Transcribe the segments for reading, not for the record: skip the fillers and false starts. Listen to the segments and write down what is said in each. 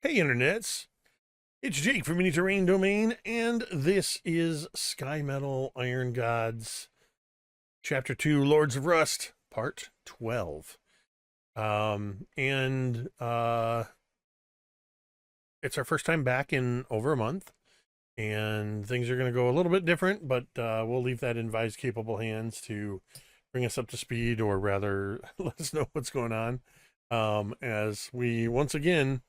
Hey internets, it's Jake from Mini Terrain Domain, and this is Skymetal Iron Gods Chapter 2 Lords of Rust, Part 12. It's our first time back in over a month, and things are going to go a little bit different, but we'll leave that in Vi's capable hands to bring us up to speed, or rather, let us know what's going on. As we once again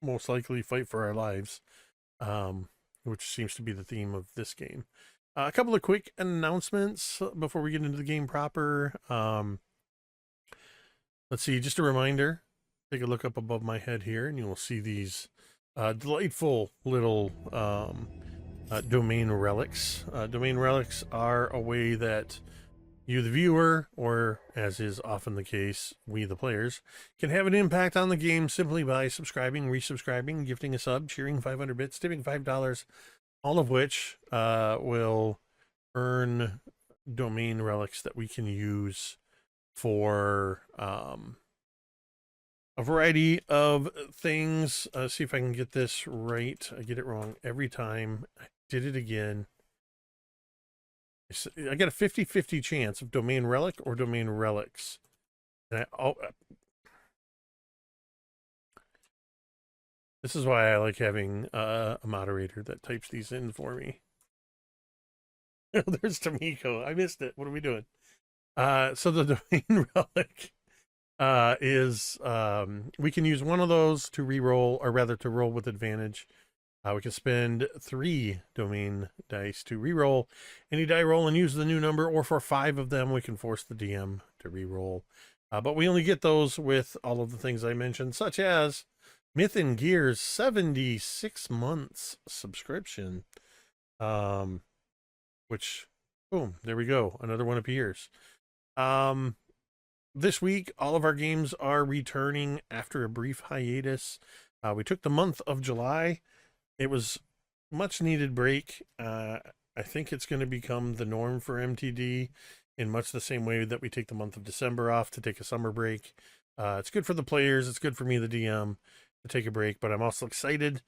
most likely fight for our lives, which seems to be the theme of this game. A couple of quick announcements before we get into the game proper. Let's see, just a reminder, take a look up above my head here and you will see these delightful little domain relics. Domain relics are a way that you, the viewer, or as is often the case, we, the players, can have an impact on the game simply by subscribing, resubscribing, gifting a sub, cheering 500 bits, tipping $5, all of which will earn domain relics that we can use for a variety of things. See if I can get this right. I get it wrong every time. I did it again. I got a 50-50 chance of domain relic or domain relics. And this is why I like having a moderator that types these in for me. There's Tamiko. I missed it. What are we doing? So the domain relic is we can use one of those to re-roll, or rather to roll with advantage. We can spend 3 domain dice to re-roll any die roll and use the new number, or for 5 of them, we can force the DM to re-roll. But we only get those with all of the things I mentioned, such as Myth and Gear's 76 months subscription, which, boom, there we go. Another one appears. This week, all of our games are returning after a brief hiatus. We took the month of July. It was much needed break. I think it's going to become the norm for MTD. in much the same way that we take the month of December off to take a summer break. It's good for the players. It's good for me, the DM, to take a break, but I'm also excited.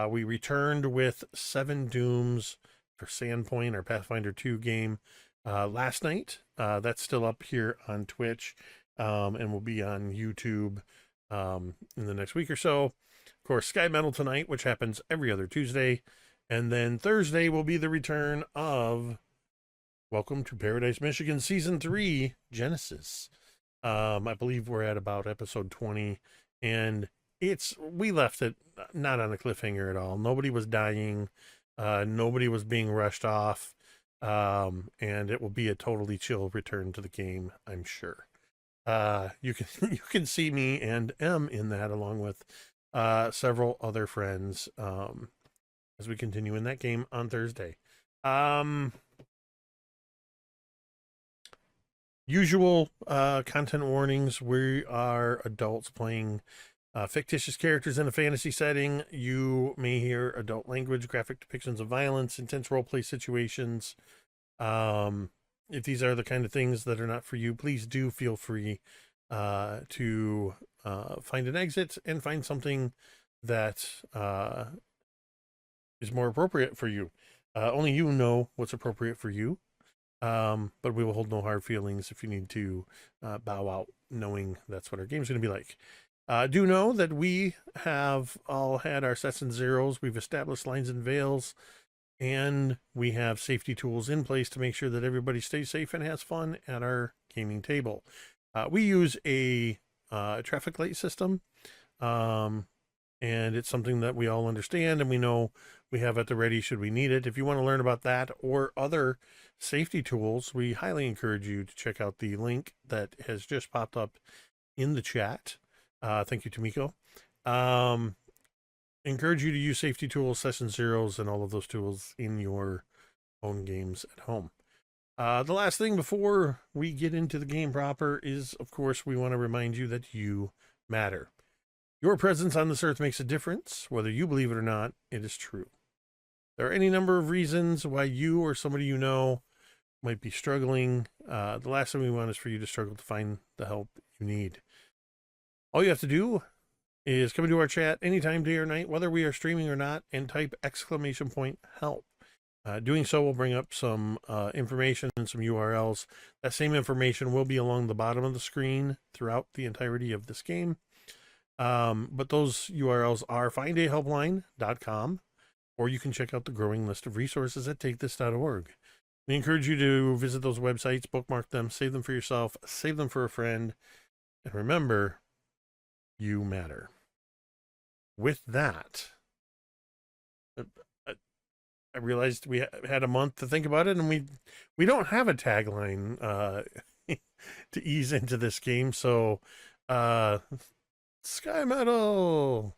We returned with 7 Dooms for Sandpoint, our Pathfinder 2 game, last night. That's still up here on Twitch, and will be on YouTube in the next week or so. Of course, Skymetal tonight, which happens every other Tuesday. And then Thursday will be the return of Welcome to Paradise, Michigan, Season 3, Genesis. I believe we're at about episode 20, and we left it not on a cliffhanger at all. Nobody was dying. Nobody was being rushed off. And it will be a totally chill return to the game, I'm sure. You can see me and M in that, along with several other friends, as we continue in that game on Thursday. Usual content warnings. We are adults playing fictitious characters in a fantasy setting. You may hear adult language, graphic depictions of violence, intense roleplay situations. If these are the kind of things that are not for you, please do feel free to find an exit and find something that is more appropriate for you. Only you know what's appropriate for you. But we will hold no hard feelings if you need to bow out, knowing that's what our game's going to be like. Do know that we have all had our sets and zeros. We've established lines and veils, and we have safety tools in place to make sure that everybody stays safe and has fun at our gaming table. We use a traffic light system, and it's something that we all understand and we know we have at the ready should we need it. If you want to learn about that or other safety tools, we highly encourage you to check out the link that has just popped up in the chat. Thank you, Tomiko. Encourage you to use safety tools, session zeros, and all of those tools in your own games at home. The last thing before we get into the game proper is, of course, we want to remind you that you matter. Your presence on this earth makes a difference. Whether you believe it or not, it is true. There are any number of reasons why you or somebody you know might be struggling. The last thing we want is for you to struggle to find the help you need. All you have to do is come into our chat anytime, day or night, whether we are streaming or not, and type !help. Doing so will bring up some information and some URLs. That same information will be along the bottom of the screen throughout the entirety of this game. But those URLs are findahelpline.com, or you can check out the growing list of resources at takethis.org. We encourage you to visit those websites, bookmark them, save them for yourself, save them for a friend, and remember, you matter. With that, I realized we had a month to think about it, and we don't have a tagline to ease into this game, so Skymetal!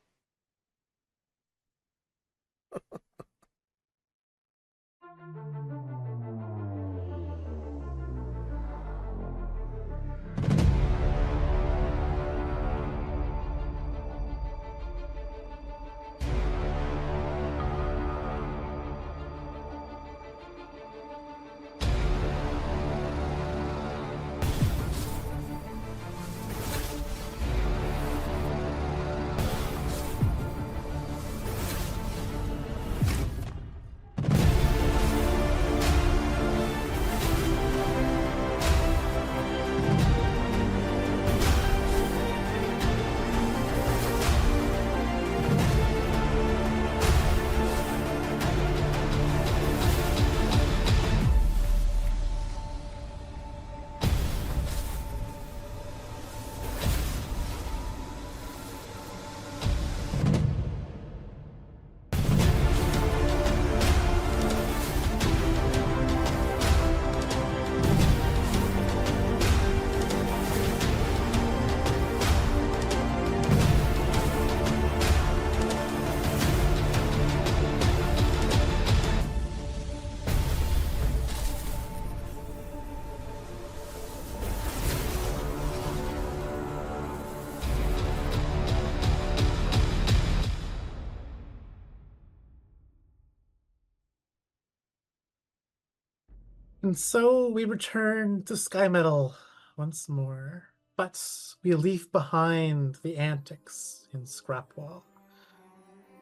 And so we return to Skymetal once more, but we leave behind the antics in Scrapwall.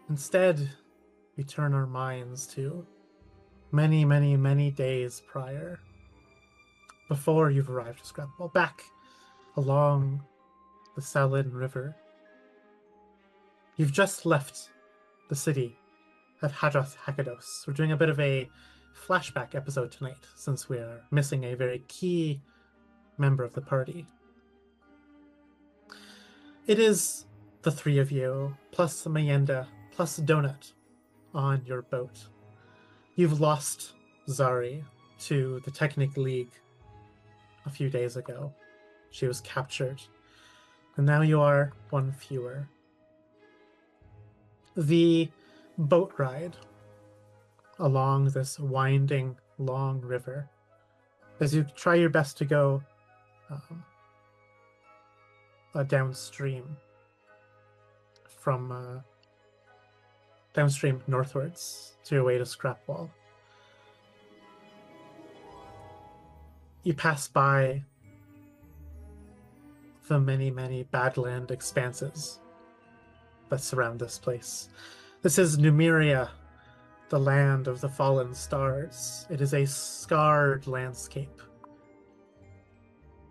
Instead, we turn our minds to many, many, many days prior, before you've arrived at Scrapwall, back along the Salin River. You've just left the city of Hadroth Hakados. We're doing a bit of a flashback episode tonight, since we're missing a very key member of the party. It is the three of you, plus Mayenda, plus Donut, on your boat. You've lost Zari to the Technic League a few days ago. She was captured, and now you are one fewer. The boat ride along this winding, long river, as you try your best to go um, downstream from downstream northwards to your way to Scrapwall. You pass by the many, many Badland expanses that surround this place. This is Numeria, the land of the fallen stars. It is a scarred landscape,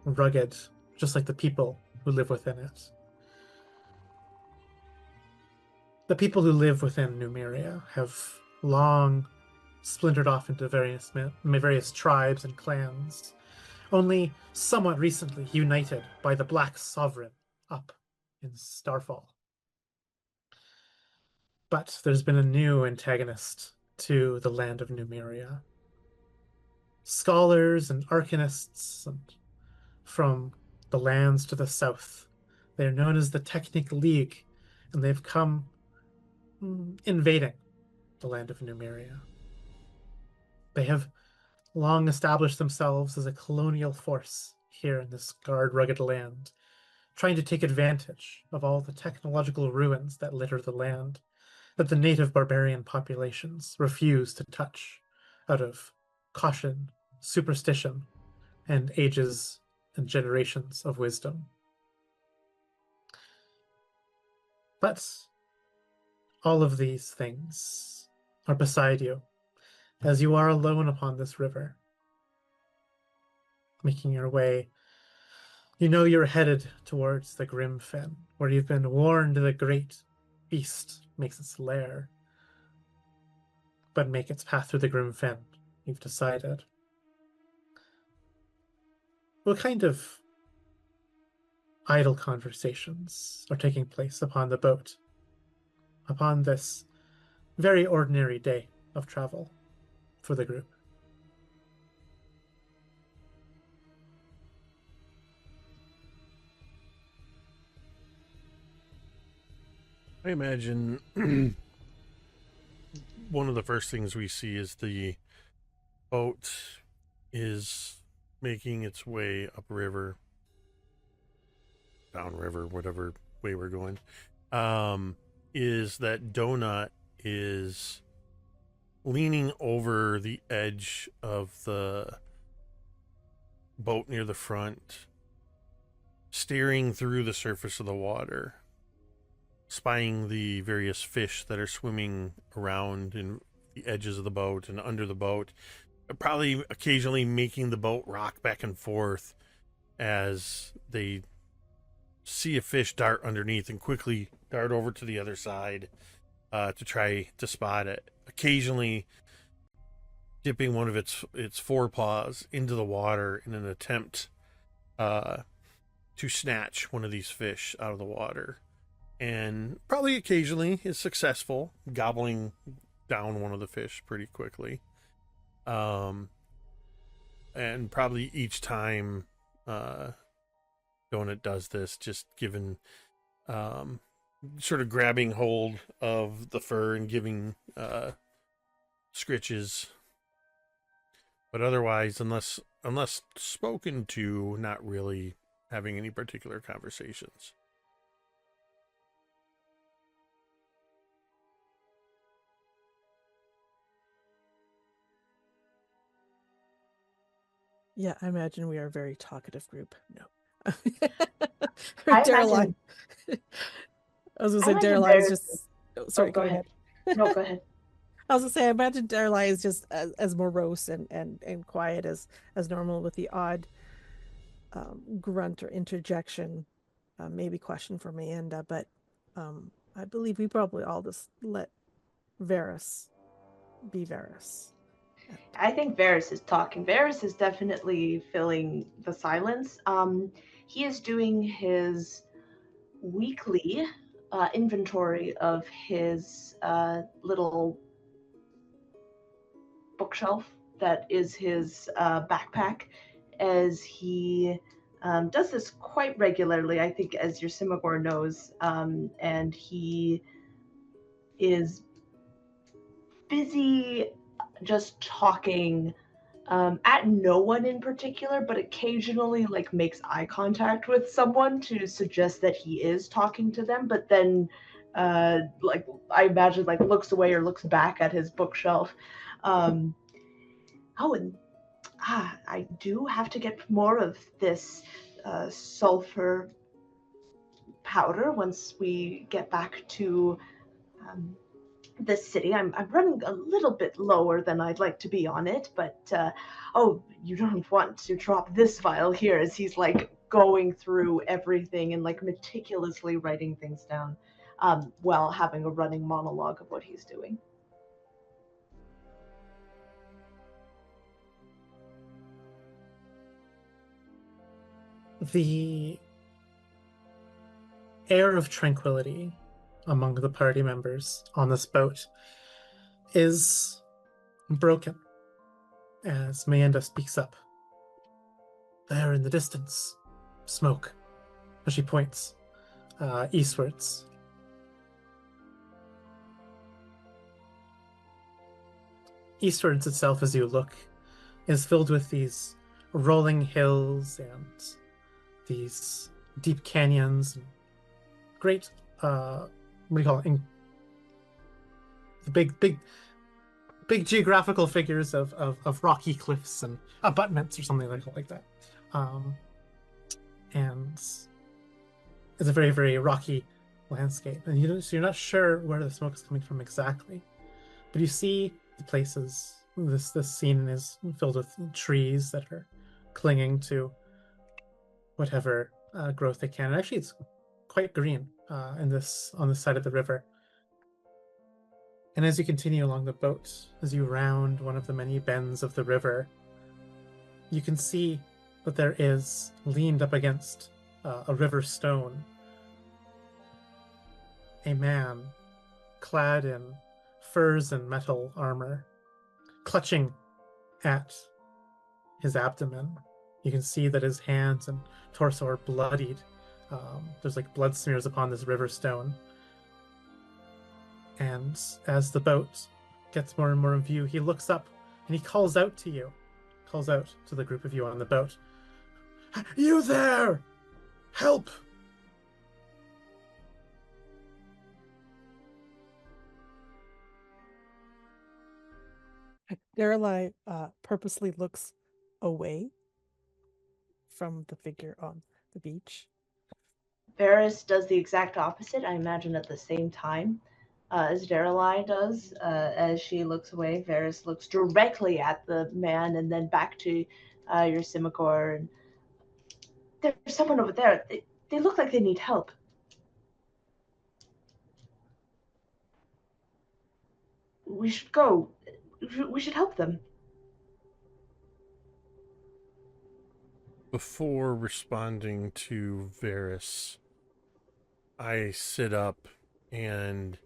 rugged, just like the people who live within it. The people who live within Numeria have long splintered off into various tribes and clans, only somewhat recently united by the Black Sovereign up in Starfall. But there's been a new antagonist to the land of Numeria. Scholars and arcanists from the lands to the south. They are known as the Technic League, and they've come invading the land of Numeria. They have long established themselves as a colonial force here in this scarred, rugged land, trying to take advantage of all the technological ruins that litter the land that the native barbarian populations refuse to touch out of caution, superstition, and ages and generations of wisdom. But all of these things are beside you as you are alone upon this river, making your way. You know you're headed towards the Grim Fen, where you've been warned the great beast makes its lair. But make its path through the Grim Fen, you've decided. What kind of idle conversations are taking place upon the boat, upon this very ordinary day of travel for the group? I imagine one of the first things we see is the boat is making its way upriver, downriver, whatever way we're going. Is that Donut is leaning over the edge of the boat near the front, staring through the surface of the water, spying the various fish that are swimming around in the edges of the boat and under the boat, probably occasionally making the boat rock back and forth as they see a fish dart underneath and quickly dart over to the other side to try to spot it. Occasionally dipping one of its forepaws into the water in an attempt to snatch one of these fish out of the water, and probably occasionally is successful, gobbling down one of the fish pretty quickly. And probably each time Donut does this, just given sort of grabbing hold of the fur and giving scritches. But otherwise, unless spoken to, not really having any particular conversations. Yeah, I imagine we are a very talkative group. No. I Daeralei. imagine. I was gonna I say imagine Daeralei is Veris. just. Oh, Oh, sorry, go go ahead. ahead. No, go ahead. I was gonna say I imagine Daeralei is just as morose and quiet as normal, with the odd grunt or interjection, maybe question from Amanda, but I believe we probably all just let Veris be Veris. I think Veris is talking. Veris is definitely filling the silence. He is doing his weekly inventory of his little bookshelf that is his backpack, as he does this quite regularly, I think, as Yrsimagor knows, and he is busy just talking at no one in particular, but occasionally like makes eye contact with someone to suggest that he is talking to them, but then like I imagine like looks away or looks back at his bookshelf. Um, oh, and I do have to get more of this sulfur powder once we get back to this city. I'm running a little bit lower than I'd like to be on it, but oh, you don't want to drop this vial here, as he's like going through everything and like meticulously writing things down while having a running monologue of what he's doing. The air of tranquility among the party members on this boat is broken as Mayenda speaks up. There in the distance, smoke, as she points eastwards. Eastwards itself, as you look, is filled with these rolling hills and these deep canyons, and great, what do you call it? The big geographical figures of rocky cliffs and abutments or something like that. And it's a very, very rocky landscape. And so you're not sure where the smoke is coming from exactly. But you see the places. This scene is filled with trees that are clinging to whatever growth they can. And actually, it's quite green on this side of the river. And as you continue along the boat, as you round one of the many bends of the river, you can see that there is, leaned up against a river stone, a man clad in furs and metal armor, clutching at his abdomen. You can see that his hands and torso are bloodied. There's like blood smears upon this river stone. And as the boat gets more and more in view, he looks up and he calls out to you. Calls out to the group of you on the boat. You there! Help! Daeralei purposely looks away from the figure on the beach. Veris does the exact opposite, I imagine, at the same time as Daeralei does. As she looks away, Veris looks directly at the man and then back to Yrsimagor. And there's someone over there. They look like they need help. We should go. We should help them. Before responding to Veris, I sit up and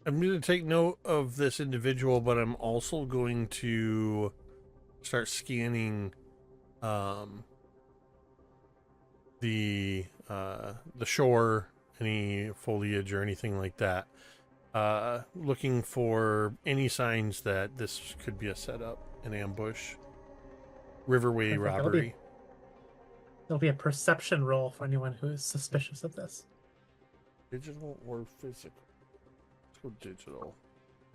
I'm going to take note of this individual, but I'm also going to start scanning the shore, any foliage or anything like that, looking for any signs that this could be a setup, an ambush, riverway robbery. There'll be a perception roll for anyone who is suspicious of this. Digital or physical? Let's go digital.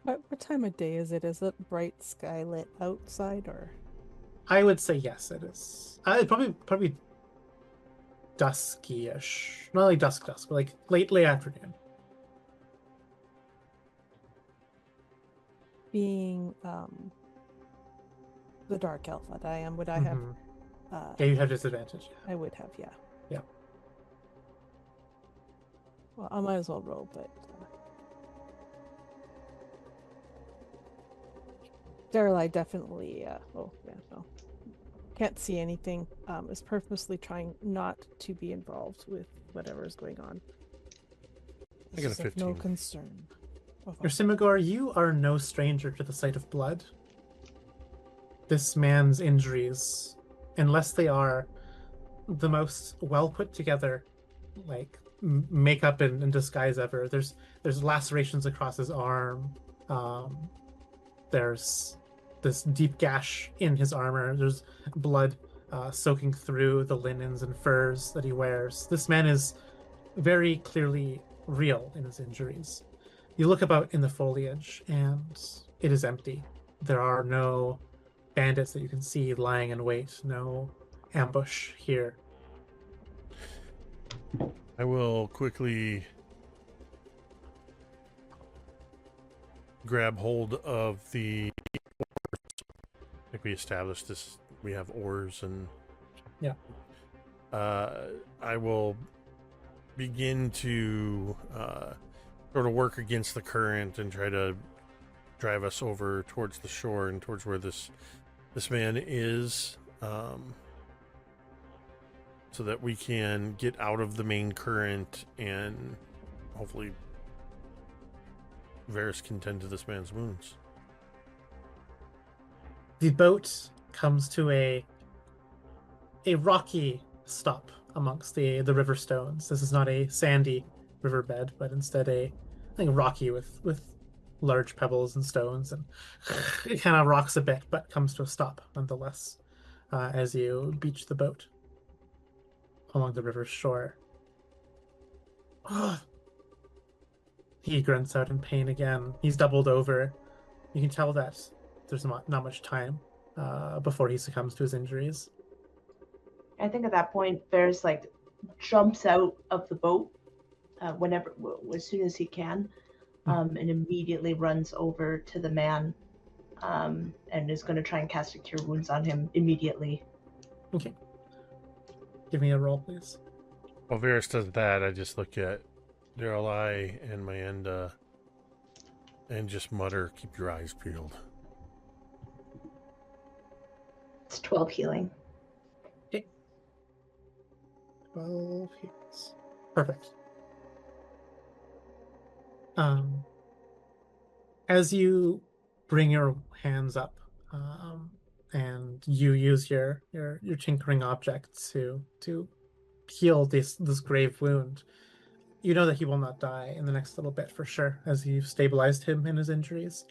What time of day is it? Is it bright skylit outside or? I would say yes, it is. Probably dusky-ish. Not like dusk, but like late afternoon. Being the dark elf that I am, would I have? Mhm. Yeah, you have disadvantage. I would have, yeah. Yeah. Well, I might as well roll, but Daeralei definitely. Oh yeah, no, can't see anything. Is purposely trying not to be involved with whatever is going on. I got a This is of no 15. concern. Oh, Yrsimagor, you are no stranger to the sight of blood. This man's injuries, unless they are the most well put together, like makeup and disguise ever. There's lacerations across his arm. There's this deep gash in his armor. There's blood soaking through the linens and furs that he wears. This man is very clearly real in his injuries. You look about in the foliage, and it is empty. There are no bandits that you can see lying in wait. No ambush here. I will quickly grab hold of the oars. Like we established this, we have oars and Yeah. I will begin to sort of work against the current and try to drive us over towards the shore and towards where this man is, so that we can get out of the main current and hopefully Veris can tend to this man's wounds. The boat comes to a rocky stop amongst the river stones. This is not a sandy riverbed, but instead I think rocky with large pebbles and stones, and it kind of rocks a bit, but comes to a stop nonetheless as you beach the boat along the river's shore. He grunts out in pain again. He's doubled over. You can tell that there's not much time before he succumbs to his injuries. I think at that point, Veris like jumps out of the boat as soon as he can, and immediately runs over to the man, and is going to try and cast a Cure Wounds on him immediately. Okay. Give me a roll, please. While Veris does that, I just look at Daeralei and Mayenda and just mutter, "Keep your eyes peeled." It's 12 healing. 12 hits. Perfect. As you bring your hands up, and you use your tinkering object to heal this grave wound, you know that he will not die in the next little bit for sure, as you've stabilized him in his injuries.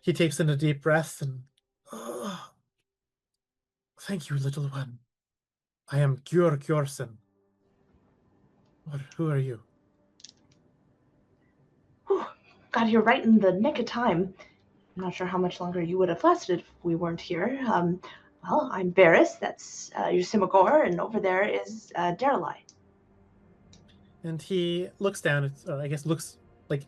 He takes in a deep breath and, thank you, little one. I am Gjorgyorsen. Who are you? Whew, got here right in the nick of time. I'm not sure how much longer you would have lasted if we weren't here. Well, I'm Veris, that's Yrsimagor, and over there is Daeralei. And he looks down, I guess looks like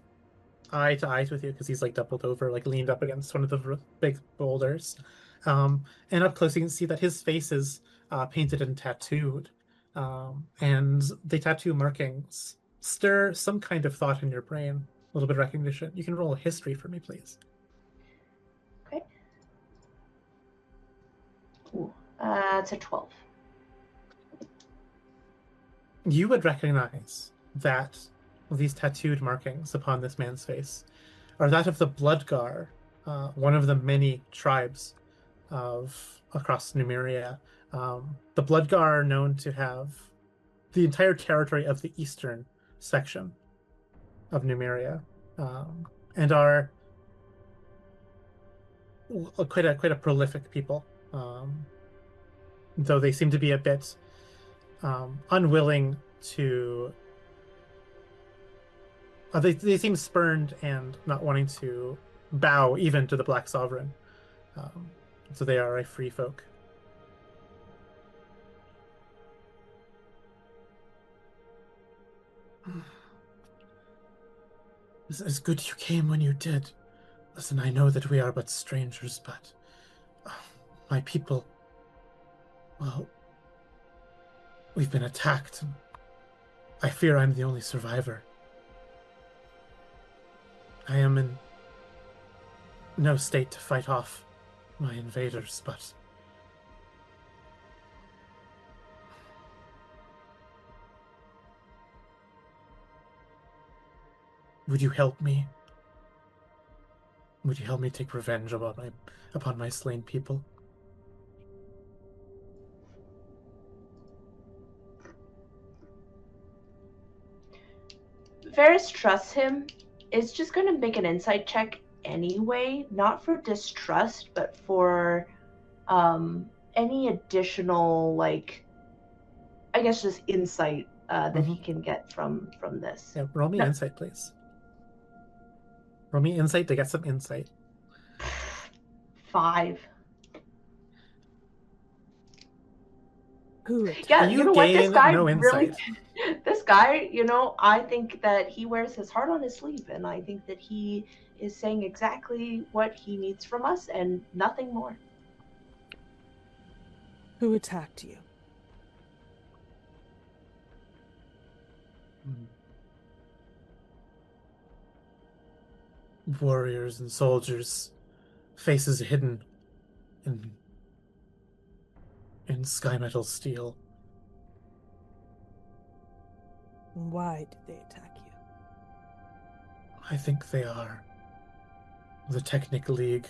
eye to eyes with you, because he's like doubled over, like leaned up against one of the big boulders. And up close you can see that his face is painted and tattooed. And the tattoo markings stir some kind of thought in your brain, a little bit of recognition. You can roll a history for me, please. Okay. Ooh, it's a 12. You would recognize that these tattooed markings upon this man's face are that of the Bloodgar, one of the many tribes across Numeria. The Bloodgar are known to have the entire territory of the eastern section of Numeria, and are quite a prolific people. Though they seem to be a bit unwilling to. They seem spurned and not wanting to bow even to the Black Sovereign. So they are a free folk. It's good you came when you did. Listen, I know that we are but strangers, but my people, well, we've been attacked. And I fear I'm the only survivor. I am in no state to fight off my invaders, but would you help me? Would you help me take revenge upon my slain people? Veris trusts him, is just going to make an insight check anyway, not for distrust, but for any additional, like, I guess just insight that he can get from this. Yeah, roll me insight, please. Roll me insight to get some insight. 5. Who Yeah, You you know what? This gain guy no really, insight. this guy, I think that he wears his heart on his sleeve, and I think that he is saying exactly what he needs from us and nothing more. Who attacked you? Warriors and soldiers, faces hidden in Skymetal steel. And why did they attack you? I think they are the Technic League.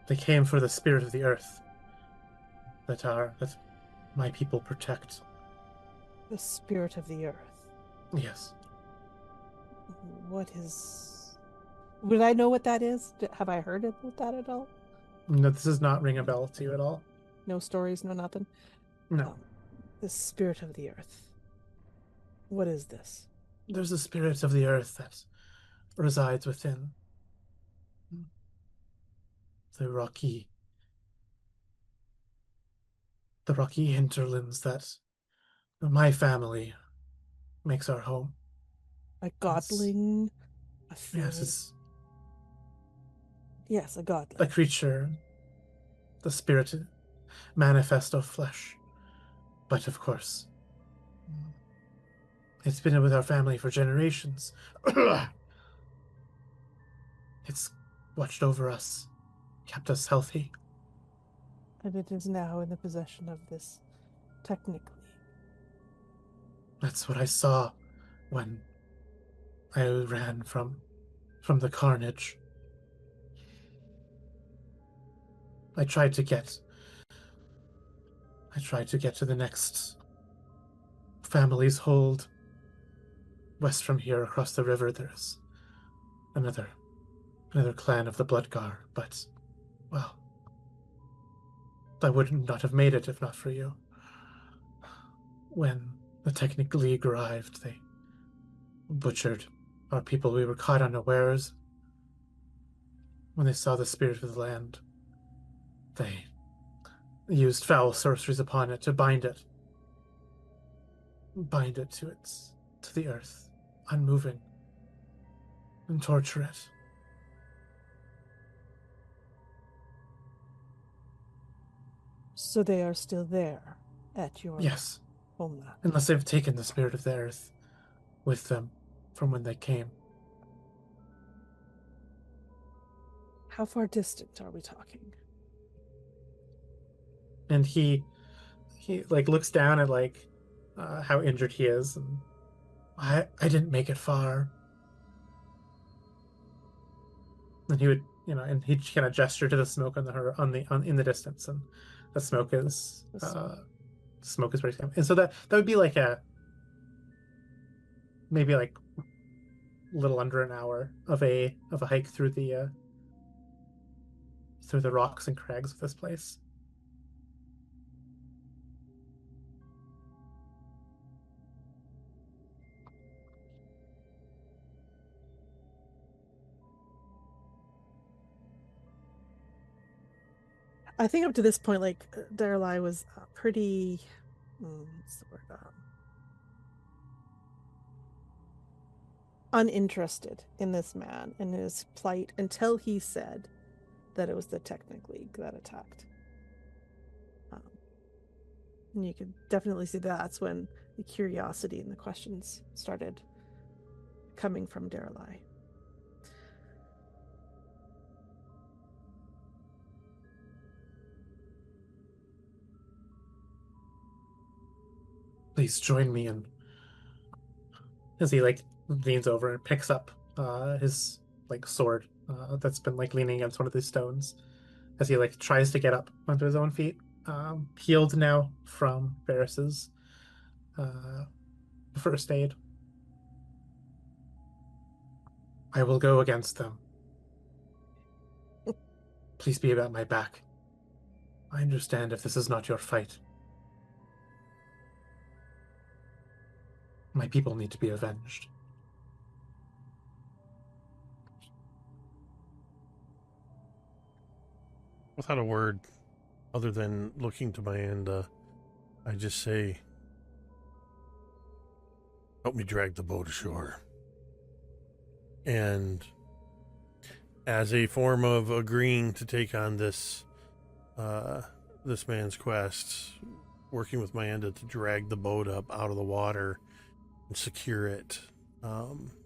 They came for the spirit of the earth that my people protect. The spirit of the earth. Yes. What is... Would I know what that is? Have I heard of that at all? No, this does not ring a bell to you at all. No stories, no nothing? No. The spirit of the earth. What is this? There's a spirit of the earth that resides within the rocky hinterlands that my family makes our home. A godling? A fairy? Yes, it's Yes, a godling. a creature, the spirit manifest of flesh. But of course, it's been with our family for generations. It's watched over us, kept us healthy. And it is now in the possession of this technically. That's what I saw when I ran from the carnage. I tried to get to the next family's hold. West from here, across the river, there's another clan of the Bloodgar, but, well, I would not have made it if not for you. When the Technic League arrived, they butchered our people. We were caught unawares. When they saw the spirit of the land, they used foul sorceries upon it to bind it to the earth, unmoving, and torture it. So they are still there at your Yes, homeland. unless they've taken the spirit of the earth with them from when they came. How far distant are we talking? And he like looks down at like how injured he is, and I didn't make it far. And he would, and he'd kind of gesture to the smoke in the distance, and the smoke is very scary. And so that would be like maybe like a little under an hour of a hike through the rocks and crags of this place. I think up to this point, like Daeralei was pretty. What's the word? Uninterested in this man and his plight until he said that it was the Technic League that attacked. And you could definitely see that's when the curiosity and the questions started coming from Daeralei. Please join me in. As he like leans over and picks up his like sword that's been like leaning against one of these stones, as he like tries to get up onto his own feet, healed now from Veris's first aid. I will go against them. Please be about my back. I understand if this is not your fight. My people need to be avenged. Without a word, other than looking to Miranda, I just say, help me drag the boat ashore. And as a form of agreeing to take on this this man's quest, working with Miranda to drag the boat up out of the water and secure it. And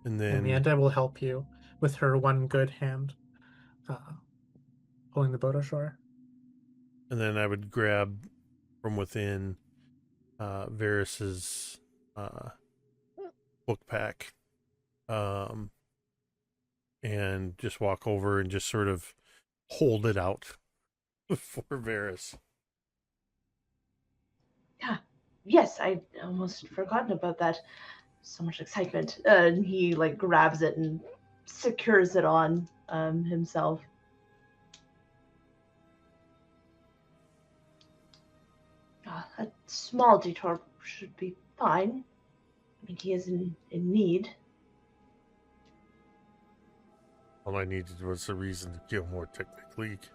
then Amanda will help you with her one good hand, pulling the boat ashore. And then I would grab from within Veris's book pack, and just walk over and just sort of hold it out for Veris. Yeah, yes, I almost forgotten about that. So much excitement. And he like grabs it and secures it on himself. A small detour should be fine. I mean, he is in need. All I needed was a reason to kill more Technic League.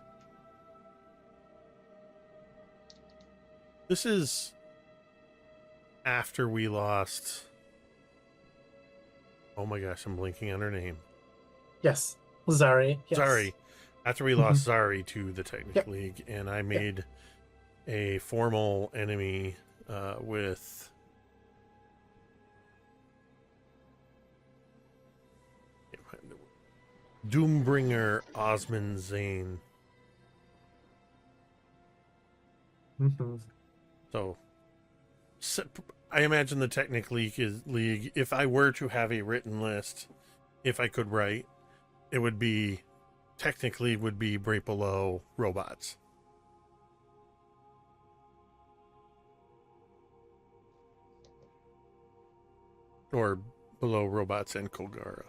This is after we lost... Oh my gosh, I'm blinking on her name. Yes, Zari. Yes. Zari. After we lost Zari to the Technic League, and I made a formal enemy with Doombringer Osman Zane. So, I imagine the Technic League, if I were to have a written list, if I could write, it would be, technically would be right below robots. Or below robots and Kolgara.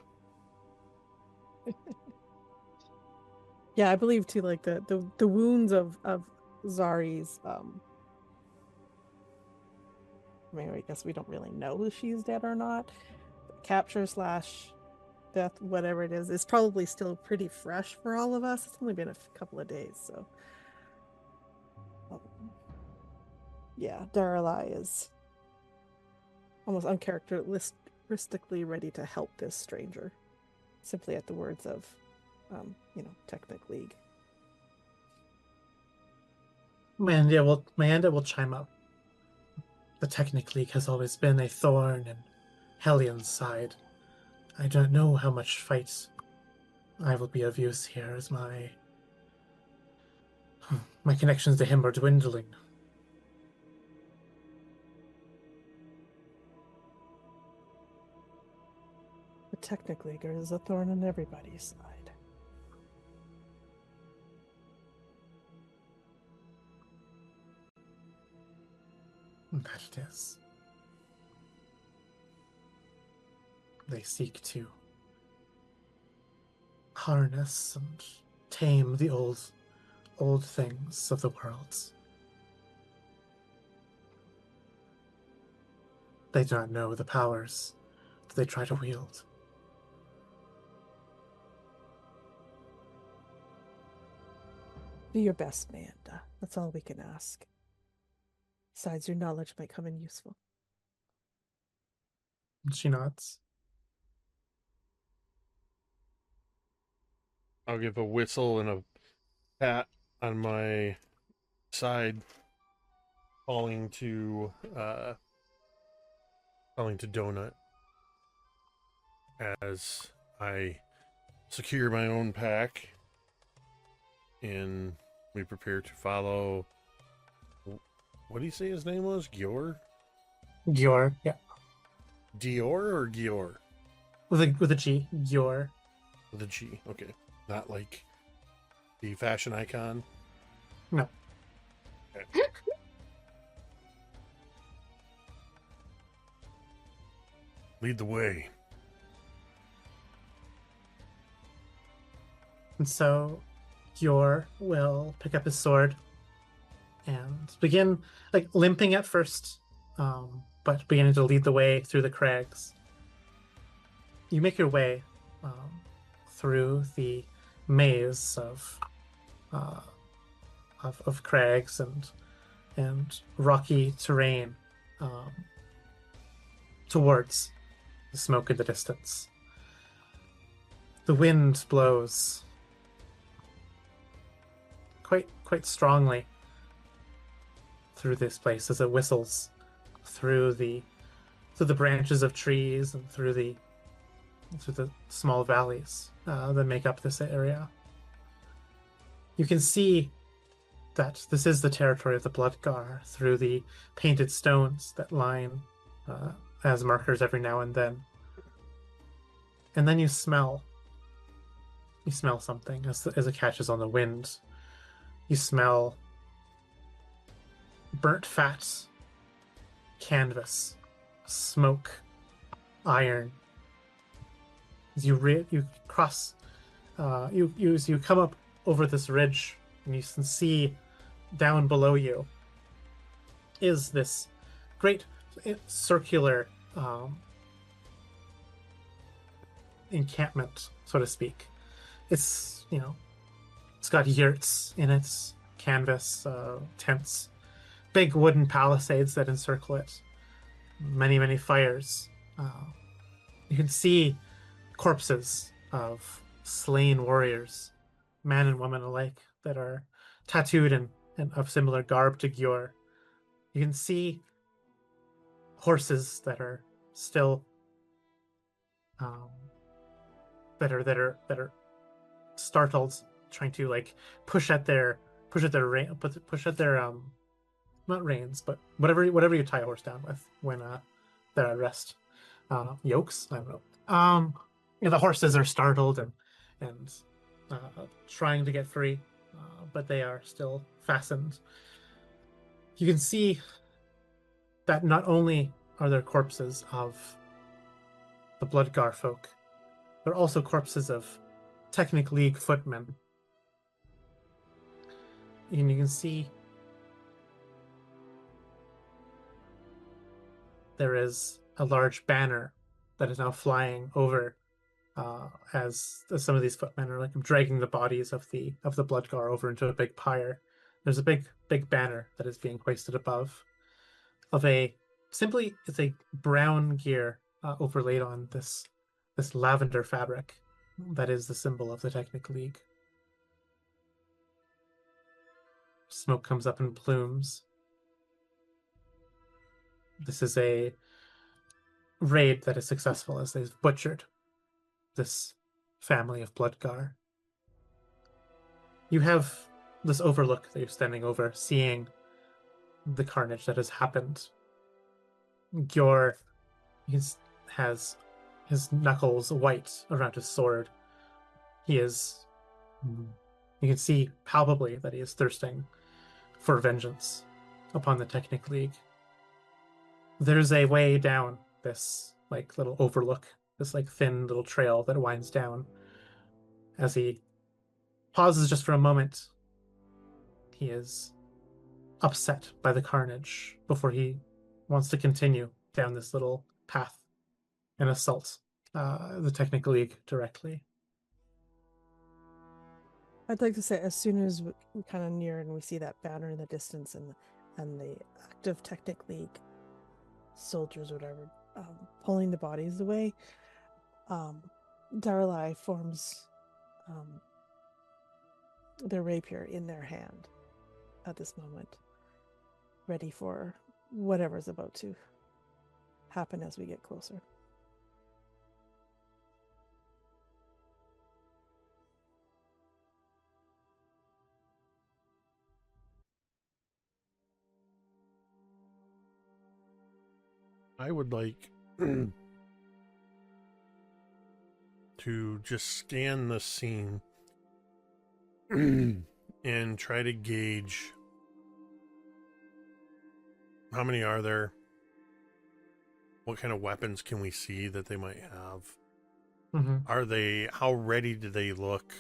Yeah, I believe too, like the wounds of Zari's I mean, I guess we don't really know if she's dead or not. Capture / death, whatever it is probably still pretty fresh for all of us. It's only been a couple of days, so yeah, Daeralei is almost uncharacteristically ready to help this stranger, simply at the words of, Technic League. Miranda will chime up. The Technic League has always been a thorn in Hellion's side. I don't know how much fight I will be of use here, as my connections to him are dwindling. The Technic League is a thorn in everybody's side. That it is. They seek to harness and tame the old things of the world. They do not know the powers that they try to wield. Do your best, Amanda. That's all we can ask. Besides, your knowledge might come in useful. She nods. I'll give a whistle and a pat on my side, calling to Donut as I secure my own pack and we prepare to follow. What do you say his name was? Gior? Gior, yeah. Dior or Gior? With a G, Gior. With a G, okay. Not like the fashion icon? No. Okay. Lead the way. And so Gior will pick up his sword and begin, like, limping at first, but beginning to lead the way through the crags. You make your way through the maze of crags and rocky terrain towards the smoke in the distance. The wind blows quite strongly through this place as it whistles through the branches of trees and through the small valleys that make up this area. You can see that this is the territory of the Bloodgar through the painted stones that line as markers every now and then. And then you smell something as it catches on the wind. You smell burnt fat, canvas, smoke, iron. As you cross, you come up over this ridge, and you can see down below you is this great circular encampment, so to speak. It's it's got yurts in its canvas tents, big wooden palisades that encircle it, many fires. You can see corpses of slain warriors, man and woman alike, that are tattooed and of similar garb to Gior. You can see horses that are still that are startled, trying to like push at their not reins, but whatever you tie a horse down with when they're at rest. Yokes, I don't know. The horses are startled and trying to get free, but they are still fastened. You can see that not only are there corpses of the Bloodgar folk, there are also corpses of Technic League footmen. And you can see there is a large banner that is now flying over as some of these footmen are like dragging the bodies of the Bloodgar over into a big pyre. There's a big banner that is being hoisted above of it's a brown gear overlaid on this lavender fabric that is the symbol of the Technic League. Smoke comes up in plumes. This is a raid that is successful as they've butchered this family of Bloodgar. You have this overlook that you're standing over, seeing the carnage that has happened. Gior has his knuckles white around his sword. You can see palpably that he is thirsting for vengeance upon the Technic League. There's a way down this like little overlook, this like thin little trail that winds down. As he pauses just for a moment, he is upset by the carnage before he wants to continue down this little path and assault the Technical League directly. I'd like to say, as soon as we kind of near and we see that banner in the distance and the active Technic League soldiers, whatever, pulling the bodies away, Daeralei forms their rapier in their hand at this moment, ready for whatever's about to happen as we get closer. I would like to just scan the scene and try to gauge how many are there, what kind of weapons can we see that they might have, how ready do they look,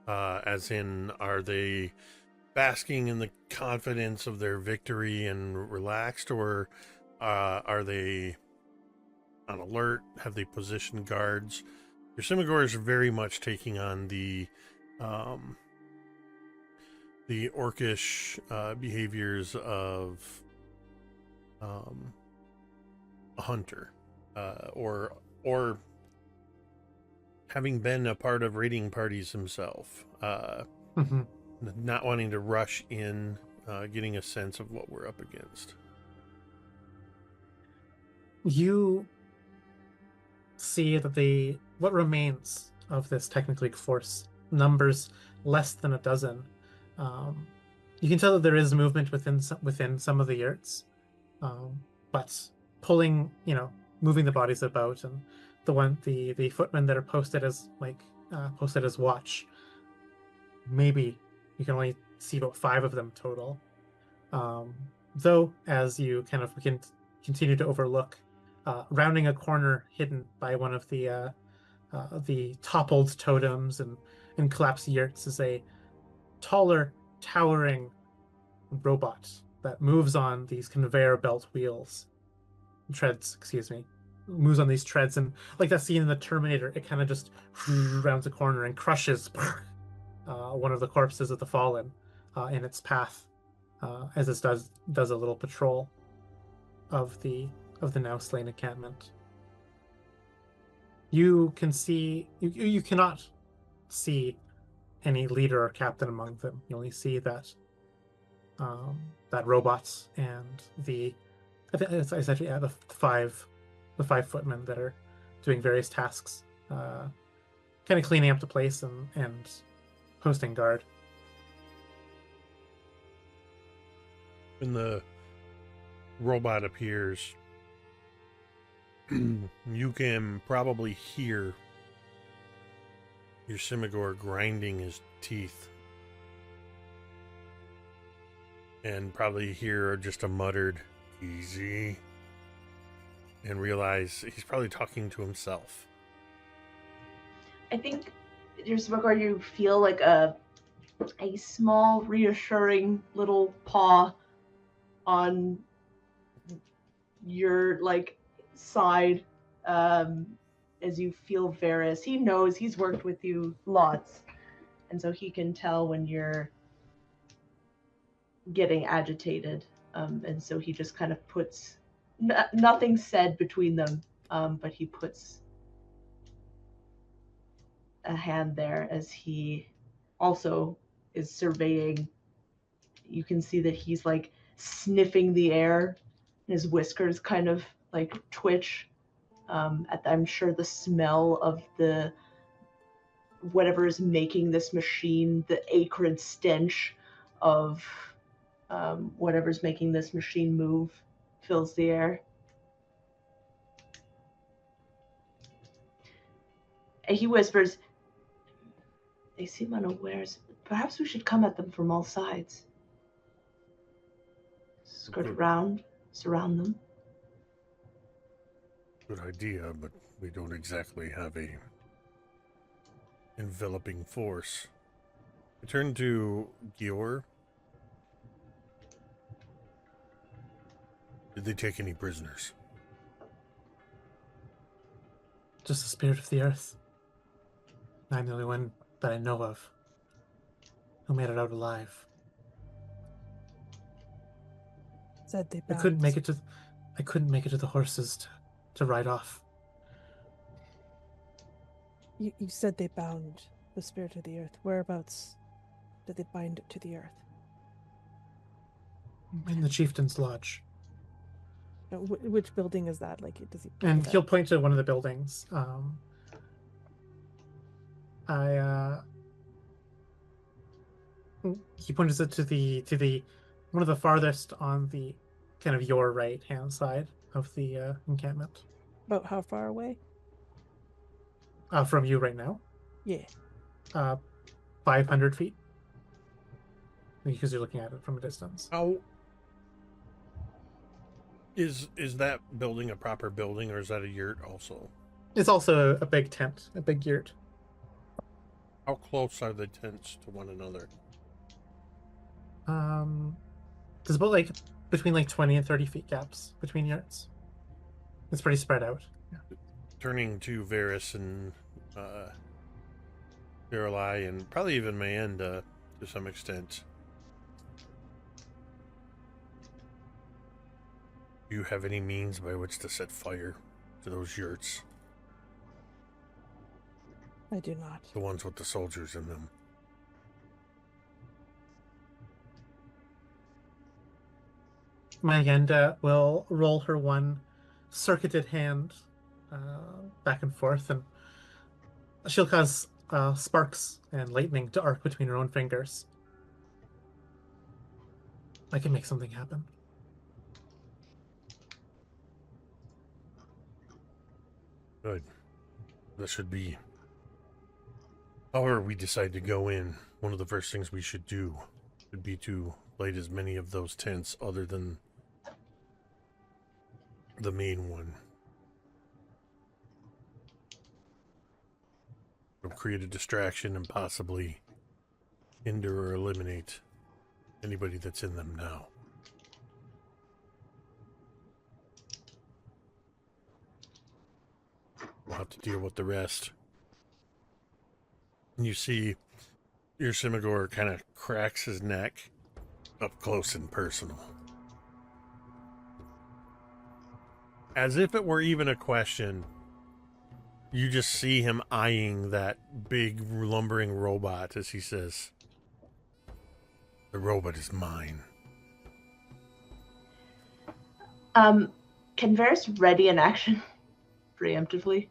as in, are they basking in the confidence of their victory and relaxed, or are they on alert? Have they positioned guards? Yrsimagor is very much taking on the orcish behaviors of a hunter, or having been a part of raiding parties himself, not wanting to rush in, getting a sense of what we're up against. You see that what remains of this Technical League force numbers less than a dozen. You can tell that there is movement within some of the yurts, but moving the bodies about, and the footmen that are posted as watch, maybe you can only see about 5 of them total. Though, as you kind of can continue to overlook, rounding a corner hidden by one of the toppled totems and collapsed yurts is a taller, towering robot that moves on these conveyor belt moves on these treads, and like that scene in the Terminator, it kind of just rounds a corner and crushes one of the corpses of the fallen in its path, as it does a little patrol of the now slain encampment. You can see you cannot see any leader or captain among them. You only see that robots and the five footmen that are doing various tasks, kind of cleaning up the place and posting guard. When the robot appears, you can probably hear Yrsimagor grinding his teeth, and probably hear just a muttered "easy," and realize he's probably talking to himself. I think, Yrsimagor, you feel like a small, reassuring little paw on your side, as you feel Veris. He knows, he's worked with you lots, and so he can tell when you're getting agitated, and so he just kind of puts nothing said between them, but he puts a hand there as he also is surveying. You can see that he's sniffing the air, and his whiskers kind of twitch, I'm sure the smell of the whatever is making this machine, the acrid stench of whatever's making this machine move, fills the air. And he whispers, "They seem unawares. Perhaps we should come at them from all sides. Skirt around, surround them." Good idea, but we don't exactly have a enveloping force. I turn to Gior. Did they take any prisoners? Just the spirit of the earth. I'm the only one that I know of who made it out alive. Said they I bound. couldn't make it to the horses to ride off. You said they bound the spirit of the earth. Whereabouts did they bind it to the earth? In the chieftain's lodge. Which building is that? Like, does he? And he'll point to one of the buildings. He points it to the one of the farthest on the kind of your right hand side of the encampment. About how far away? From you right now. Yeah. 500 feet. Because you're looking at it from a distance. How is that building a proper building, or is that a yurt also? It's also a big tent, a big yurt. How close are the tents to one another? There's about like between like 20 and 30 feet gaps between yurts. It's pretty spread out. Yeah. Turning to Veris and Daeralei, and probably even Mayenda to some extent. Do you have any means by which to set fire to those yurts? I do not. The ones with the soldiers in them. Mayenda will roll her one circuited hand back and forth, and she'll cause sparks and lightning to arc between her own fingers. I can make something happen. Good. That should be... However we decide to go in, one of the first things we should do would be to light as many of those tents other than the main one. It'll create a distraction and possibly hinder or eliminate anybody that's in them now. We'll have to deal with the rest. And you see Yrsimagor kind of cracks his neck up close and personal. As if it were even a question, you just see him eyeing that big lumbering robot as he says, "The robot is mine." Can Veris ready an action preemptively?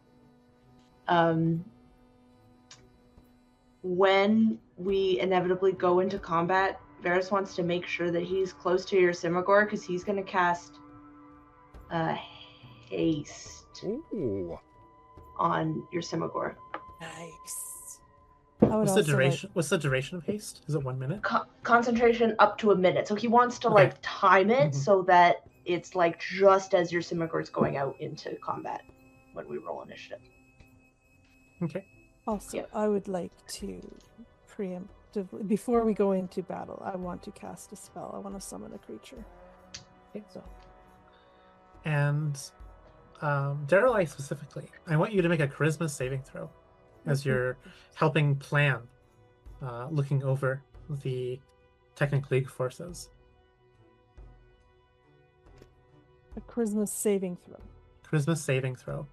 When we inevitably go into combat, Veris wants to make sure that he's close to Yrsimagor because he's going to cast haste Ooh. on Yrsimagor. Nice. I would What's the also duration? What's the duration of haste? Is it 1 minute? Concentration up to a minute. So he wants to Okay. like time it Mhm. so that it's like just as Yrsimagor's going out into combat when we roll initiative. Okay. Also, Yeah. I would like to preemptively, before we go into battle, I want to cast a spell. I want to summon a creature. Okay. So. And Daeralei specifically, I want you to make a charisma saving throw as you're helping plan, looking over the Technic League forces. A charisma saving throw. Charisma saving throw.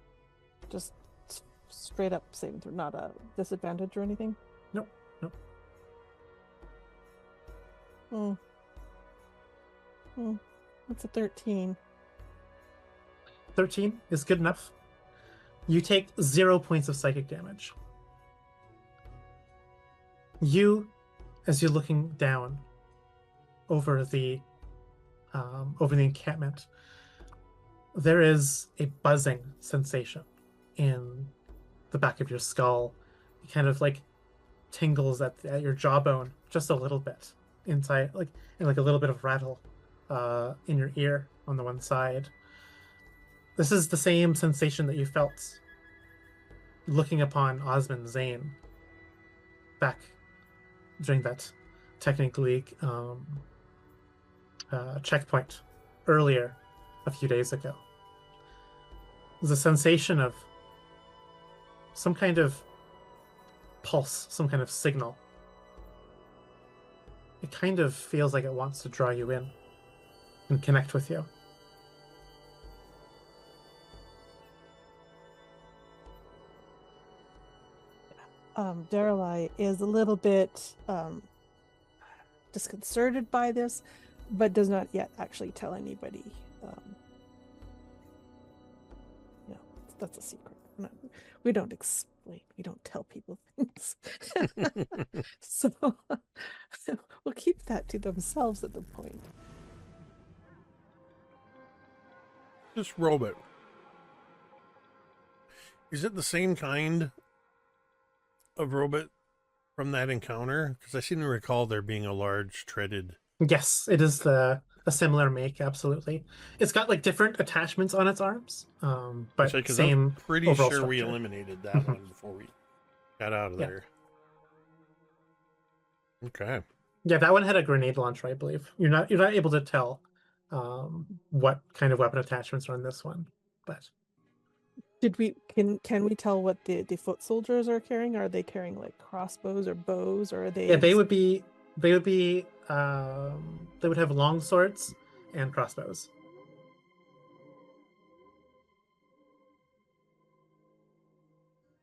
Just straight up saving throw, not a disadvantage or anything. Nope. Nope. That's a 13. 13 is good enough. You take 0 points of psychic damage. You, as you're looking down over the encampment, there is a buzzing sensation in the back of your skull. It kind of like tingles at your jawbone just a little bit inside, and like a little bit of rattle in your ear on the one side. This is the same sensation that you felt looking upon Osmond Zane back during that Technic League checkpoint earlier a few days ago. There's a sensation of some kind of pulse, some kind of signal. It kind of feels like it wants to draw you in and connect with you. Daeralei is a little bit disconcerted by this, but does not yet actually tell anybody. Yeah, that's a secret. No, we don't explain. We don't tell people things. So we'll keep that to themselves at the point. This robot. Is it the same kind of robot from that encounter? Because I seem to recall there being a large treaded. Yes, it is a similar make, absolutely. It's got like different attachments on its arms, but Because same. I'm pretty overall sure we structure. eliminated that Mhm. one before we got out of Yeah. there. Okay. Yeah, that one had a grenade launcher, I believe. You're not able to tell what kind of weapon attachments are on this one, but Can we tell what the foot soldiers are carrying? Are they carrying like crossbows or bows, or are they? yeah, they would have long swords and crossbows.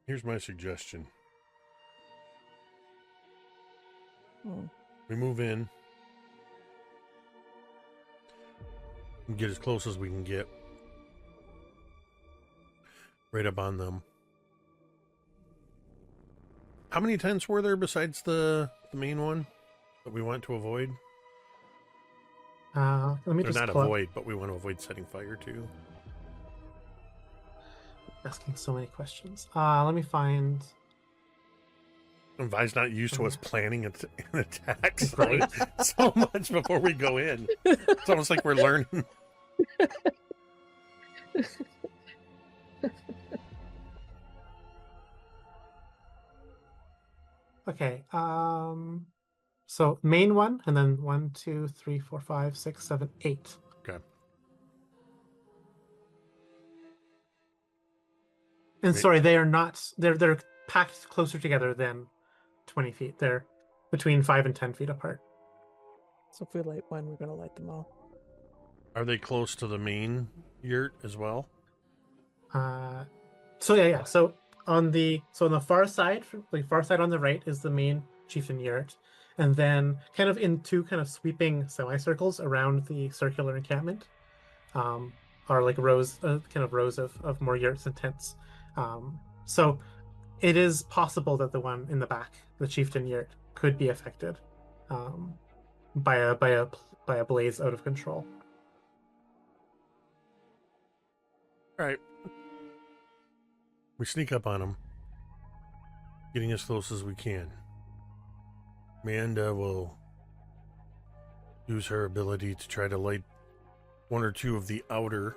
Here's my suggestion. Hmm. We move in. And get as close as we can get. Right up on them. How many tents were there besides the main one that we want to avoid? Let me Or just not pull up. avoid, but we want to avoid setting fire to. Asking so many questions. Let me find. And Vi's not used to us planning an attack Right. so much before we go in. It's almost like we're learning. Okay. So main one, and then 1, 2, 3, 4, 5, 6, 7, 8. Okay. And Wait. sorry, they are not. They're packed closer together than 20 feet. They're between 5 and 10 feet apart. So if we light one, we're gonna light them all. Are they close to the main yurt as well? So yeah. So on the far side, on the right is the main chieftain yurt, and then kind of in two kind of sweeping semicircles around the circular encampment, are like rows, kind of rows of more yurts and tents. So it is possible that the one in the back, the chieftain yurt, could be affected by a blaze out of control. All right. We sneak up on them, getting as close as we can. Amanda will use her ability to try to light one or two of the outer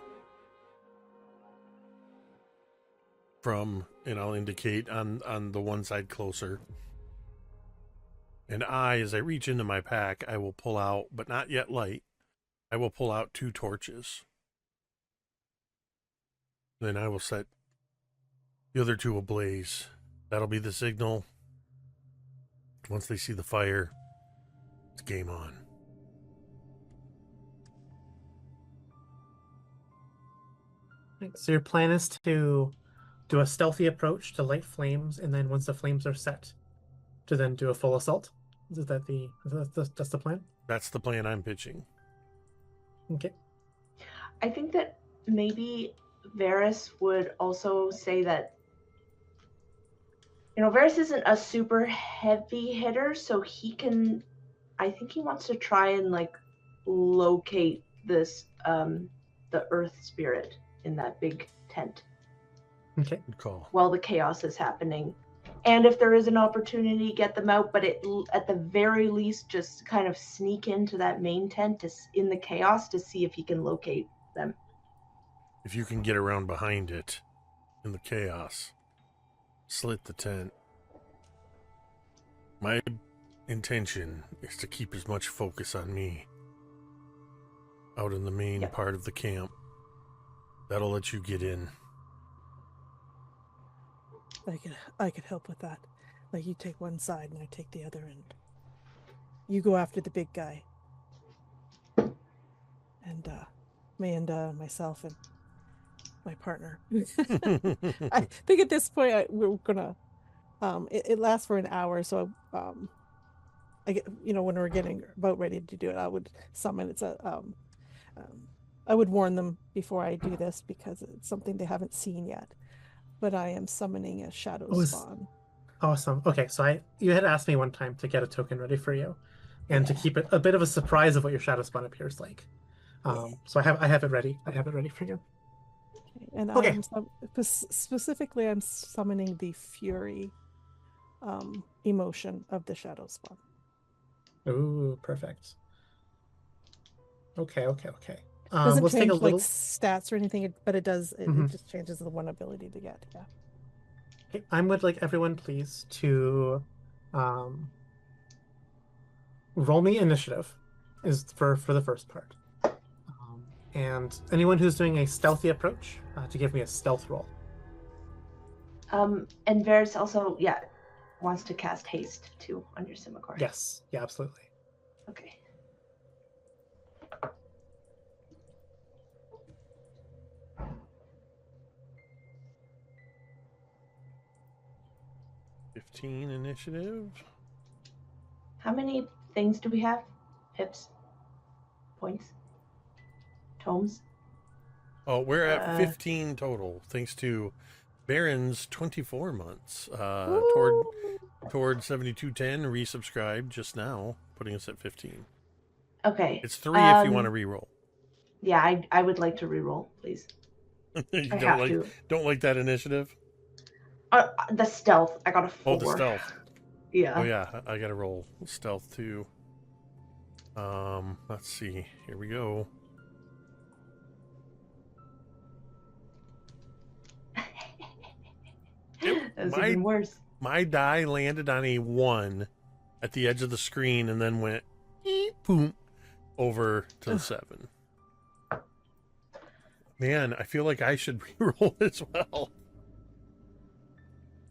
from, and I'll indicate on the one side closer. And as I reach into my pack, I will pull out, but not yet light, I will pull out 2 torches. Then I will set the other 2 ablaze. That'll be the signal. Once they see the fire, it's game on. So your plan is to do a stealthy approach to light flames, and then once the flames are set, to then do a full assault. That's the plan? That's the plan I'm pitching. Okay. I think that maybe Veris would also say that, Veris isn't a super heavy hitter, so I think he wants to try and like locate this, the earth spirit in that big tent Okay. Good call. while the chaos is happening. And if there is an opportunity, get them out, but at the very least, just kind of sneak into that main tent in the chaos to see if he can locate them. If you can get around behind it in the chaos, slit the tent. My intention is to keep as much focus on me out in the main Yep. part of the camp That'll let you get in. I could help with that. Like you take one side and I take the other, and you go after the big guy. And me and myself and my partner. I think at this point we're gonna it lasts for an hour, so I get, when we're getting about ready to do it, I would summon. I would warn them before I do this because it's something they haven't seen yet. But I am summoning a shadow spawn. Awesome. Okay, so you had asked me one time to get a token ready for you, and to keep it a bit of a surprise of what your shadow spawn appears like. So I have it ready. I have it ready for you. Okay. And okay. Specifically, I'm summoning the fury emotion of the shadow spawn. Ooh, perfect. Okay. Doesn't let's change take a little stats or anything, but it does. It just changes the one ability to get. Yeah. Okay, I would like everyone, please, to roll me initiative, is for the first part, and anyone who's doing a stealthy approach to give me a stealth roll. And Veris also, wants to cast haste too on Yrsimagor. Yes, yeah, absolutely. Okay. $15 initiative. How many things do we have? Pips? Points? Tomes? Oh, we're at 15 total, thanks to Baron's 24 months. Toward 7210 resubscribed just now, putting us at 15. Okay. It's 3 if you want to reroll. Yeah, I would like to reroll, please. You I have to. Don't like that initiative? The stealth. I got a 4. Oh, the stealth. Yeah. Oh yeah, I gotta roll stealth too. Let's see. Here we go. That was even worse. My die landed on a 1 at the edge of the screen and then went boom over to the 7. Man, I feel like I should reroll as well.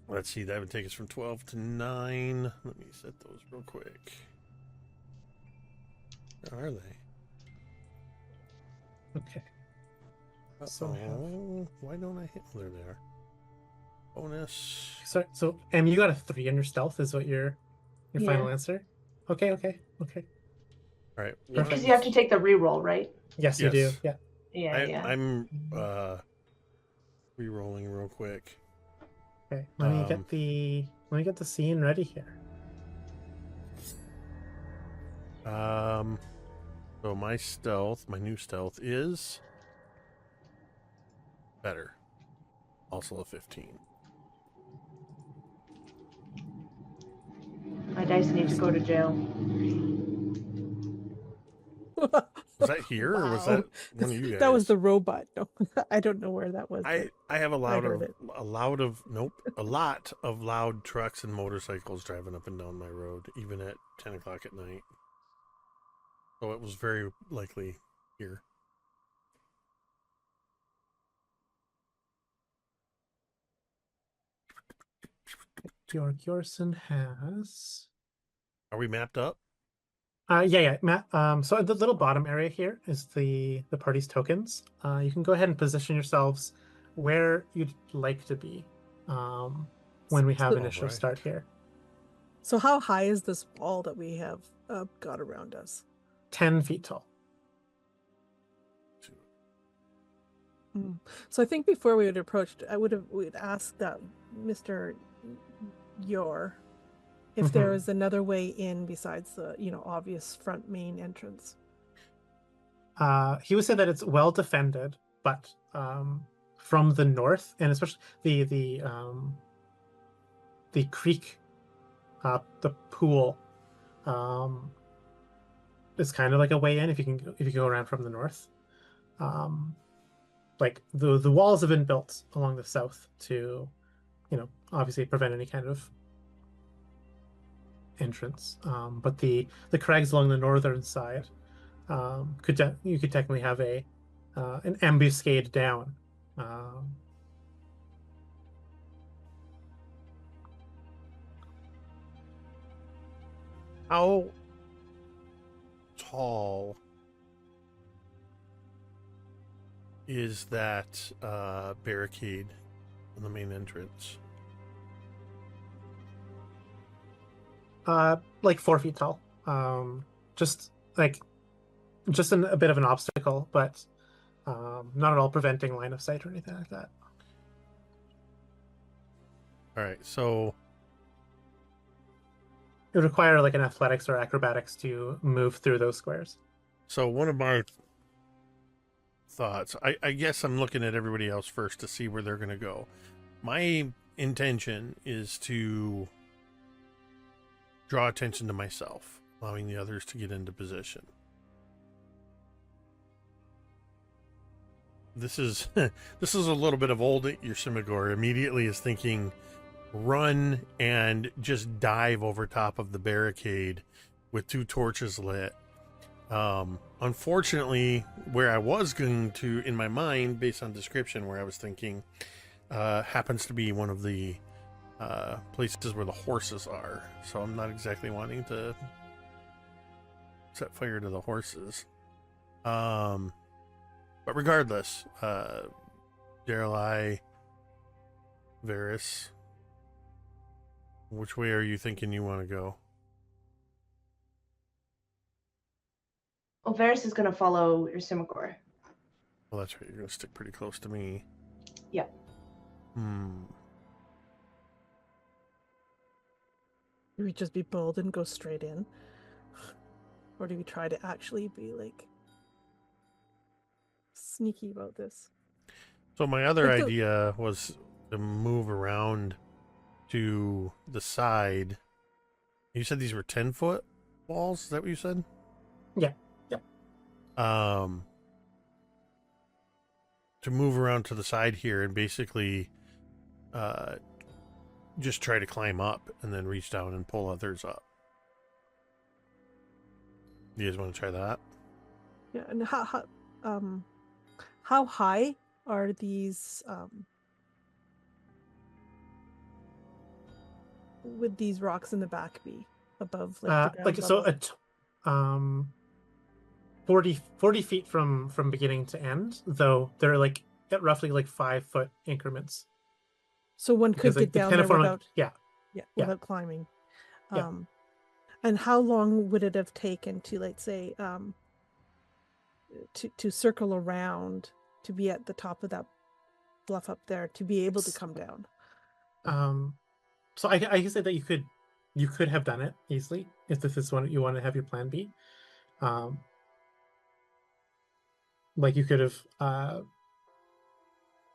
Let's see, that would take us from 12 to 9. Let me set those real quick. Where are they? Okay. Why don't I hit? There they are. Bonus. So you got a 3 in your stealth, is what your final answer? Okay. All right. Because you have to take the reroll, right? Yes, you do. Yeah. Yeah. I'm re-rolling real quick. Okay. Let me get the scene ready here. So my new stealth is better. Also a 15. My dice need to go to jail. Was that here or was that one of you guys? That was the robot. No, I don't know where that was. I have a lot of loud trucks and motorcycles driving up and down my road, even at 10 o'clock at night. So it was very likely here. Bjorkjorsen has. Are we mapped up? Yeah. Matt. So at the little bottom area here is the party's tokens. You can go ahead and position yourselves where you'd like to be when we have initial start here. So how high is this wall that we have got around us? 10 feet tall. So I think before we would approach, we'd ask that Mr. Yor if there is another way in besides the obvious front main entrance. He would say that it's well defended, but from the north, and especially the creek, the pool, is kind of like a way in if you go around from the north. Like the walls have been built along the south to, obviously prevent any kind of entrance. But the crags along the northern side, you could technically have an ambuscade down Um, How tall is that barricade on the main entrance? like 4 feet tall. Just like a bit of an obstacle, but not at all preventing line of sight or anything like that. All right, so It would require like an athletics or acrobatics to move through those squares. one of my thoughts, I guess I'm looking at everybody else first to see where they're going to go. My intention is to draw attention to myself, allowing the others to get into position. This is this is a little bit of old Yrsimagor. Immediately is thinking, run and just dive over top of the barricade with 2 torches lit. Unfortunately, where I was going to, in my mind, based on description, where I was thinking, happens to be one of the places where the horses are. So I'm not exactly wanting to set fire to the horses. But regardless, Daeralei, Veris, which way are you thinking you want to go? Well, Veris is going to follow Yrsimagor. Well, that's right. You're going to stick pretty close to me. Yep. Do we just be bold and go straight in? Or do we try to actually be like sneaky about this? So my other Like idea was to move around to the side. You said these were 10-foot walls? Is that what you said? Yeah. To move around to the side here and basically just try to climb up and then reach down and pull others up. You guys want to try that? Yeah, and how high are these would these rocks in the back be above like the ground So level? 40 feet from beginning to end, though they're like at roughly like 5-foot increments. So one could Because get they down kind there of form without yeah. without climbing. Yeah. And how long would it have taken to, let's say, to circle around to be at the top of that bluff up there to be able to come down? So I can say that you could have done it easily if this is what you want to have your plan be. Like you could have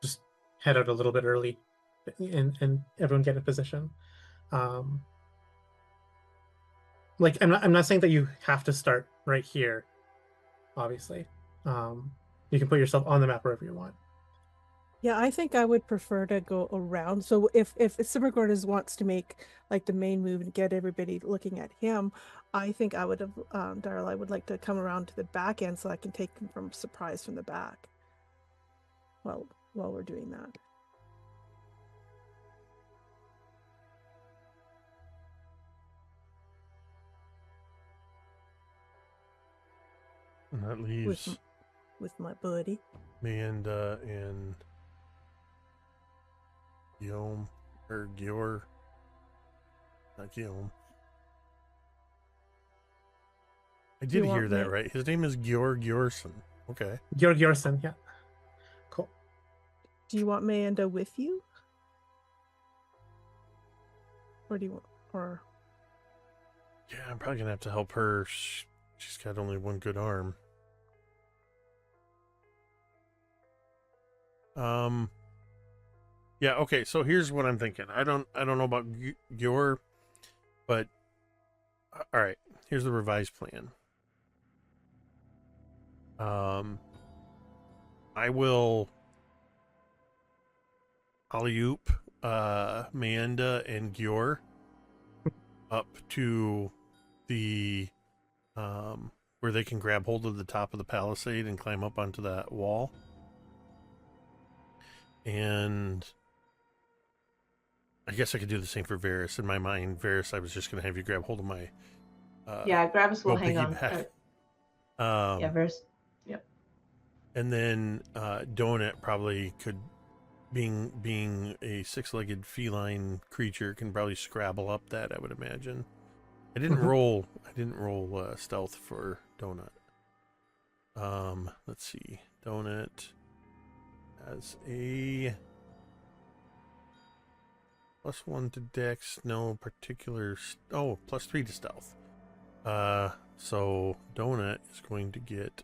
just head out a little bit early and everyone get in position. Like I'm not saying that you have to start right here, obviously. You can put yourself on the map wherever you want. Yeah, I think I would prefer to go around. So if Yrsimagor wants to make like the main move and get everybody looking at him, I think I would have Daeralei would like to come around to the back end so I can take them from surprise from the back. While we're doing that. And that leaves with my buddy. Manda and Guillaume, or Gior, not Guillaume. I did hear that right. His name is Giorgson. Okay. Giorgson, yeah. Cool. Do you want Manda with you? Or do you want, or? Yeah, I'm probably gonna have to help her. She's got only one good arm. Yeah, okay, so here's what I'm thinking. I don't know about Gior, but all right, here's the revised plan. I will alley-oop Manda and Gior up to the where they can grab hold of the top of the palisade and climb up onto that wall. And I guess I could do the same for Veris. In my mind, Veris, I was just going to have you grab hold of my Yeah, Grabs will go hang on. piggyback. Yeah, Veris. Yep. And then Donut probably could, being a 6-legged feline creature, can probably scrabble up that, I would imagine. I didn't roll stealth for Donut. Let's see. Donut has a +1 to Dex, no particular. +3 to stealth. So Donut is going to get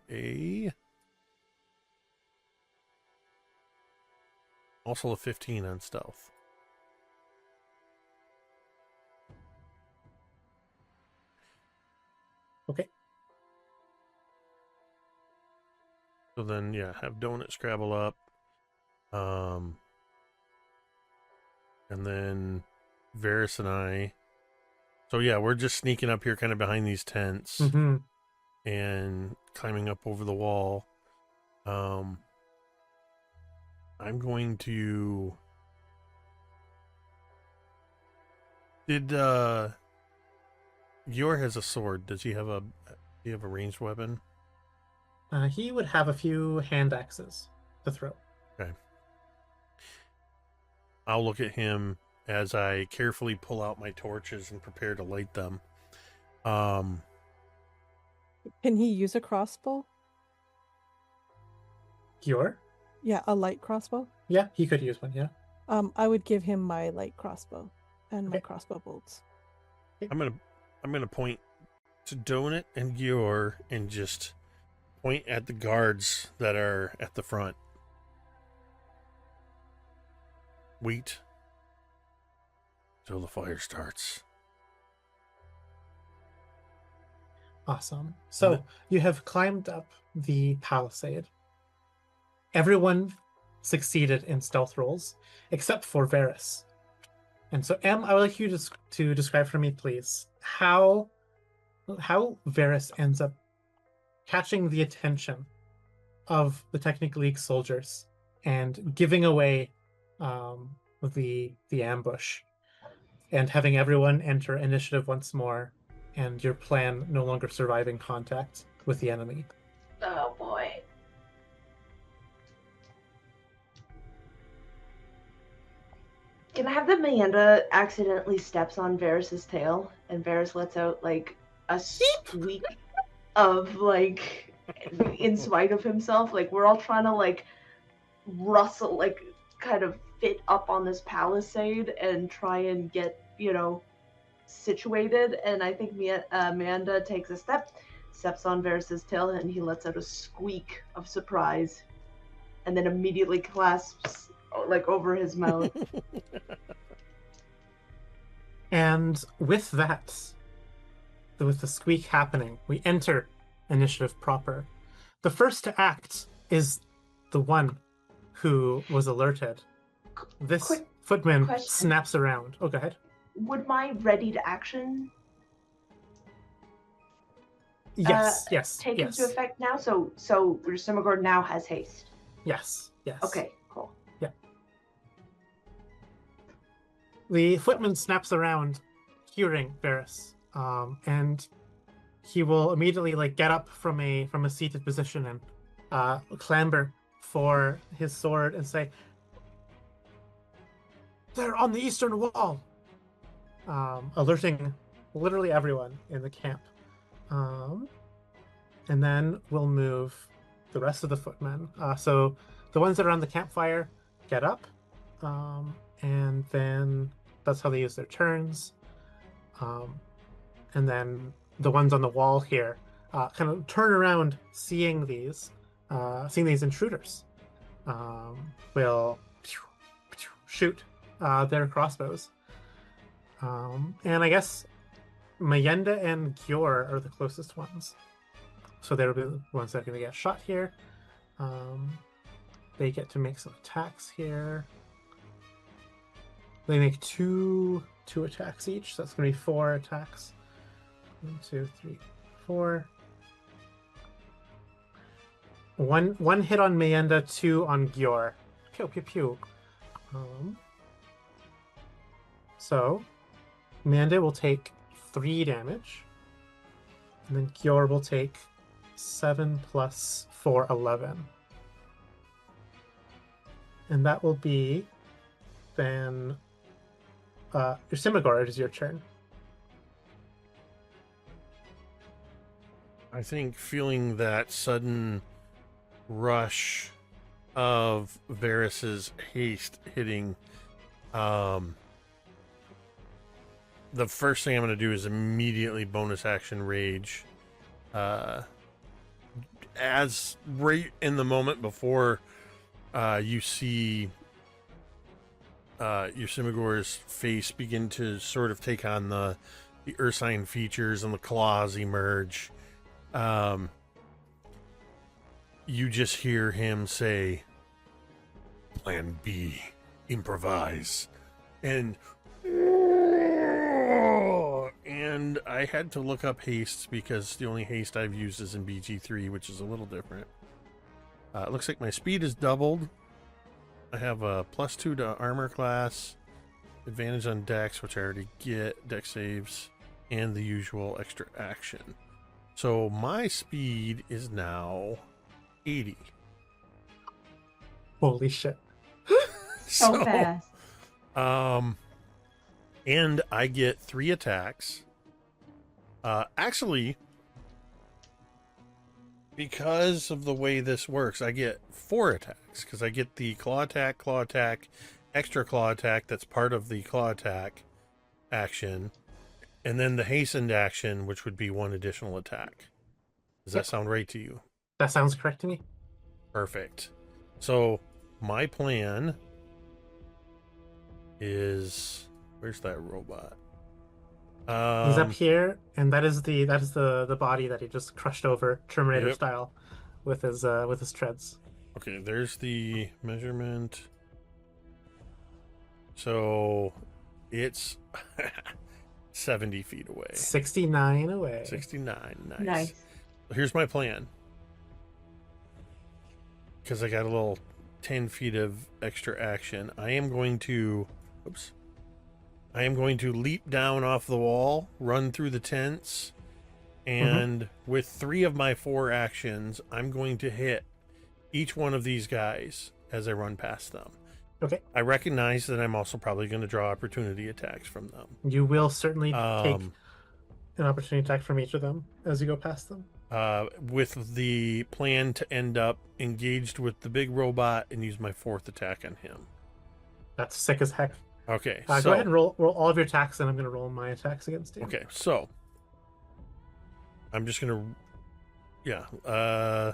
also a 15 on stealth. Okay. So then, yeah, have Donut scrabble up. And then Veris and I. So yeah, we're just sneaking up here kind of behind these tents and climbing up over the wall. I'm going to... Gior has a sword. Does he have a ranged weapon? He would have a few hand axes to throw. Okay. I'll look at him as I carefully pull out my torches and prepare to light them. Can he use a crossbow? Gior? Yeah, a light crossbow. Yeah, he could use one, yeah. I would give him my light crossbow and my Okay. crossbow bolts. I'm gonna point to Donut and Gior and just point at the guards that are at the front. Wait till the fire starts. Awesome. So you have climbed up the palisade. Everyone succeeded in stealth rolls except for Veris. And so, Em, I would like you to describe for me, please, how Veris ends up catching the attention of the Technic League soldiers and giving away the ambush and having everyone enter initiative once more, and your plan no longer surviving contact with the enemy. Oh boy. Can I have the Meanda accidentally steps on Veris's tail and Veris lets out like a squeak of like in spite of himself? Like we're all trying to like rustle, like kind of fit up on this palisade and try and get, situated. And I think Amanda takes a steps on Veris's tail, and he lets out a squeak of surprise and then immediately clasps like over his mouth. And with that, with the squeak happening, we enter initiative proper. The first to act is the one who was alerted. This Quick footman question. snaps around. Oh, go ahead. Would my ready to action Yes, take yes. into effect now? So Yrsimagor now has haste. Yes. Okay, cool. The footman snaps around, hearing Veris, and he will immediately get up from a seated position and clamber for his sword and say, "They're on the eastern wall," alerting literally everyone in the camp. And then we'll move the rest of the footmen. So the ones that are on the campfire get up, and then that's how they use their turns. And then the ones on the wall here kind of turn around, seeing these intruders. Will shoot their crossbows. And I guess Mayenda and Gior are the closest ones. So they're the ones that are going to get shot here. They get to make some attacks here. They make two attacks each, so that's going to be 4 attacks. 1, 2, 3, 4. One hit on Mayenda, 2 on Gior. Pew, pew, pew. So, Amanda will take 3 damage, and then Kior will take 7 plus 4, 11. And that will be then Yrsimagor, it is your turn. I think feeling that sudden rush of Veris's haste hitting, the first thing I'm going to do is immediately bonus action rage. As right in the moment before you see Yrsimagor's face begin to sort of take on the ursine features and the claws emerge, you just hear him say, "Plan B, improvise." And I had to look up hastes because the only haste I've used is in BG3, which is a little different. It looks like my speed is doubled. I have a +2 to armor class, advantage on dex, which I already get, dex saves, and the usual extra action. So my speed is now 80. Holy shit. So fast. And I get 3 attacks. Actually, because of the way this works, I get 4 attacks because I get the claw attack, extra claw attack that's part of the claw attack action, and then the hastened action, which would be 1 additional attack. Does that sound right to you? That sounds correct to me. Perfect. So my plan is, where's that robot? He's up here, and that is the body that he just crushed over, Terminator Yep. style, with his treads. Okay, there's the measurement. So it's 70 feet away. 69 away. 69. Nice. Nice. Here's my plan. Because I got a little 10 feet of extra action. I am going to leap down off the wall, run through the tents, and with 3 of my 4 actions, I'm going to hit each one of these guys as I run past them. Okay. I recognize that I'm also probably going to draw opportunity attacks from them. You will certainly take an opportunity attack from each of them as you go past them. With the plan to end up engaged with the big robot and use my 4th attack on him. That's sick as heck. Okay, Go ahead and roll all of your attacks, and I'm going to roll my attacks against you. Okay, so I'm just gonna, I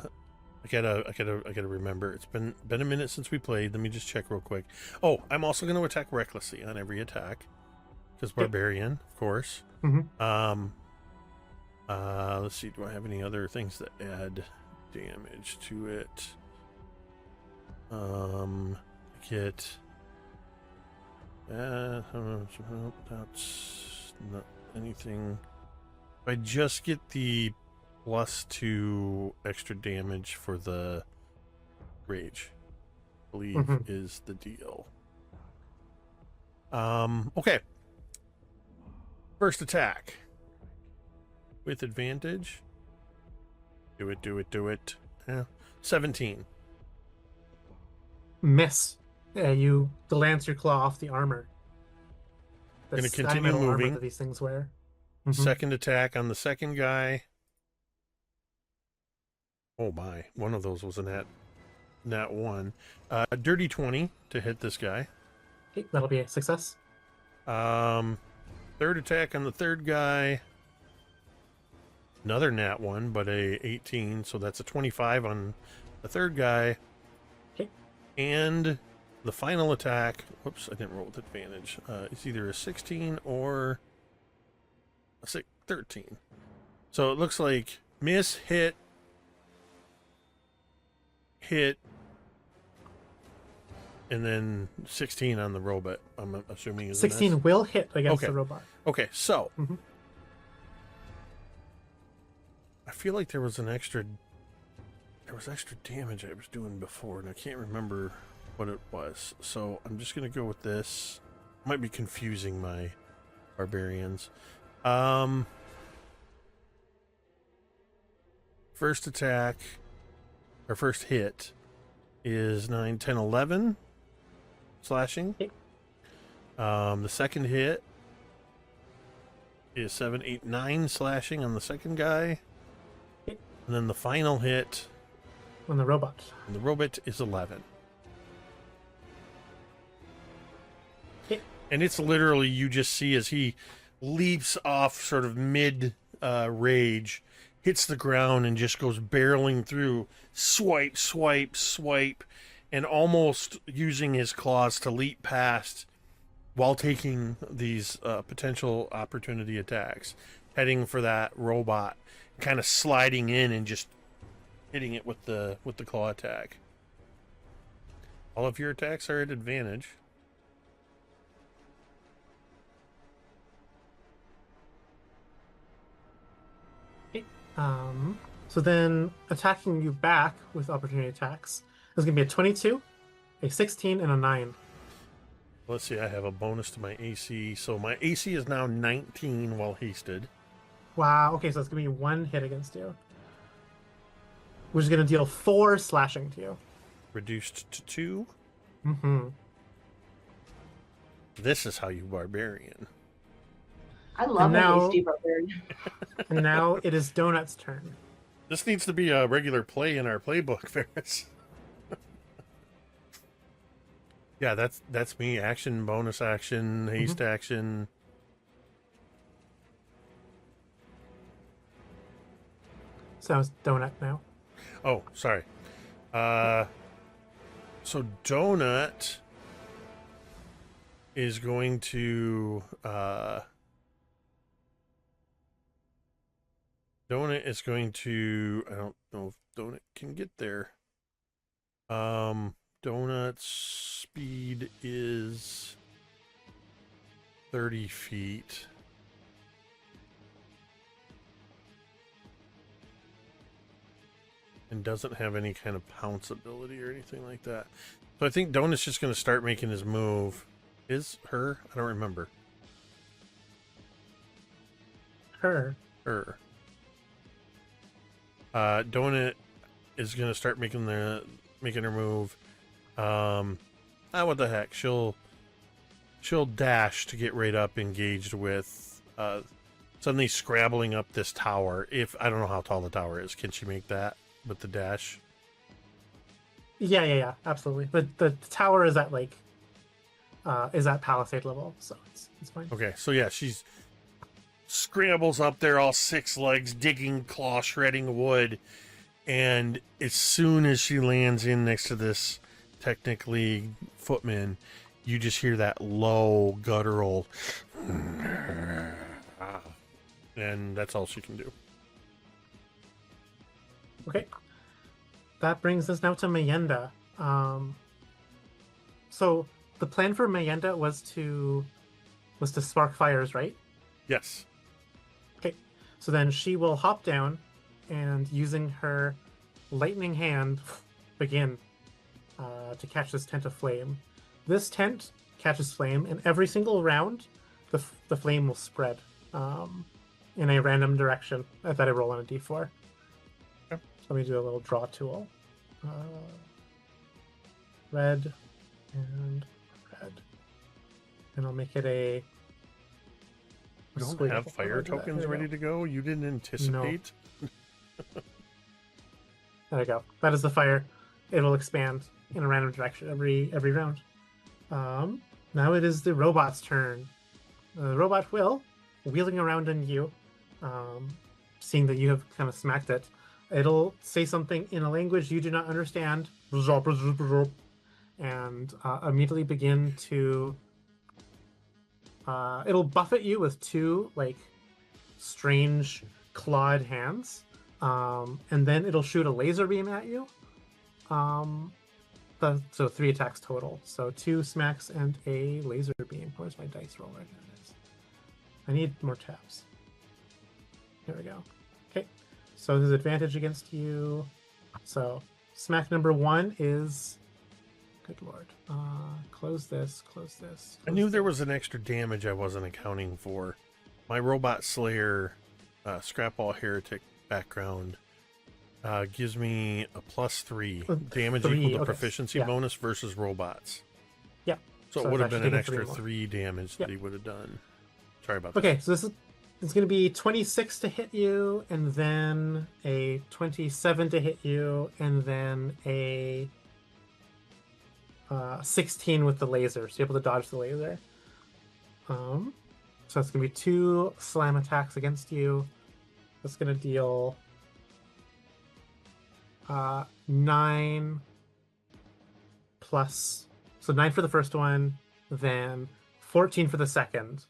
gotta remember. It's been a minute since we played. Let me just check real quick. Oh, I'm also gonna attack recklessly on every attack, because barbarian, of course. Let's see. Do I have any other things that add damage to it? Get. That's not anything. If I just get the +2 extra damage for the rage, I believe is the deal. Okay. First attack with advantage. Do it. Yeah. 17. Miss. You glance your claw off the armor. The Gonna continue Skymetal armor moving. that these things wear. Second attack on the second guy. Oh my, one of those was a nat 1. Dirty 20 to hit this guy. Okay, that'll be a success. Third attack on the third guy. Another nat 1, but a 18, so that's a 25 on the third guy. Okay. And the final attack, whoops, I didn't roll with advantage. It's either a 16 or a 13. So it looks like miss, hit, and then 16 on the robot, I'm assuming is 16 a miss. will hit against Okay. the robot. Okay, so I feel like there was extra damage I was doing before, and I can't remember what it was. So I'm just going to go with this. Might be confusing my barbarians. First attack, or first hit, is 9, 10, 11 slashing. Okay. The second hit is 7, 8, 9 slashing on the second guy. Okay. And then the final hit On the robot. on the robot is 11. Okay. And it's literally, you just see as he leaps off sort of mid rage, hits the ground and just goes barreling through, swipe, swipe, swipe, and almost using his claws to leap past while taking these potential opportunity attacks, heading for that robot, kind of sliding in and just hitting it with the claw attack. All of your attacks are at advantage. So then attacking you back with opportunity attacks is going to be a 22, a 16, and a 9. Let's see, I have a bonus to my AC. So my AC is now 19 while hasted. Wow. Okay, so it's going to be 1 hit against you, which is going to deal 4 slashing to you. Reduced to 2. Mm-hmm. This is how you barbarian. I love And an now- hasty barbarian. And now it is Donut's turn. This needs to be a regular play in our playbook, Veris. Yeah, that's me. Action, bonus action, haste action. So it's Donut now. Oh, sorry. So Donut is going to Donut is going to, I don't know if Donut can get there. Donut's speed is 30 feet. And doesn't have any kind of pounce ability or anything like that. So I think Donut's just going to start making his move. Is her? I don't remember. Her. Her. Donut is going to start making her move. What the heck? She'll dash to get right up engaged with suddenly scrabbling up this tower. If I don't know how tall the tower is, can she make that with the dash? Yeah, absolutely. But the tower is at is at palisade level, so it's fine. Okay, so yeah, she's scrambles up there, all 6 legs, digging, claw, shredding wood, and as soon as she lands in next to this technically footman, you just hear that low guttural, and that's all she can do. Okay. That brings us now to Mayenda. So the plan for Mayenda was to spark fires, right? Yes. Okay. So then she will hop down and using her lightning hand begin to catch this tent of flame. This tent catches flame, and every single round, the flame will spread in a random direction that I roll on a d4. Okay. So let me do a little draw tool. Red and red. And I'll make it a... You don't squiggle. have How fire do I do that? tokens There we ready go. to go? You didn't anticipate? There we go. That is the fire. It will expand in a random direction every round. Now it is the robot's turn. The robot will, wheeling around on you, seeing that you have kind of smacked it, it'll say something in a language you do not understand, and immediately begin to. It'll buffet you with 2 strange clawed hands, and then it'll shoot a laser beam at you. So 3 attacks total. So 2 smacks and a laser beam. Where's my dice roller? There it is. I need more tabs. There we go. Okay. So there's advantage against you. So smack number 1 is Good lord. Close this. Close this. I knew there was an extra damage I wasn't accounting for. My Robot Slayer, Scrapball Heretic background gives me a +3 damage equal to proficiency bonus versus robots. Yeah. So it would have been an extra 3 damage that he would have done. Sorry about that. Okay, so it's going to be 26 to hit you, and then a 27 to hit you, and then a 16 with the laser. So you're able to dodge the laser. So that's going to be 2 slam attacks against you. That's going to deal 9 plus... So 9 for the first one, then 14 for the second.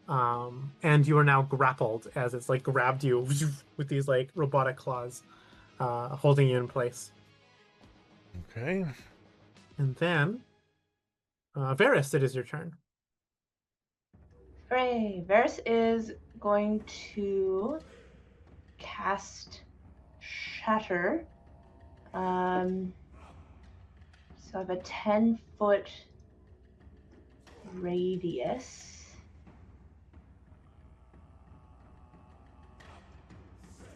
And you are now grappled as it's like grabbed you with these like robotic claws, holding you in place. Okay. And then, Veris, it is your turn. Hooray! Veris is going to cast Shatter. So I have a 10-foot radius.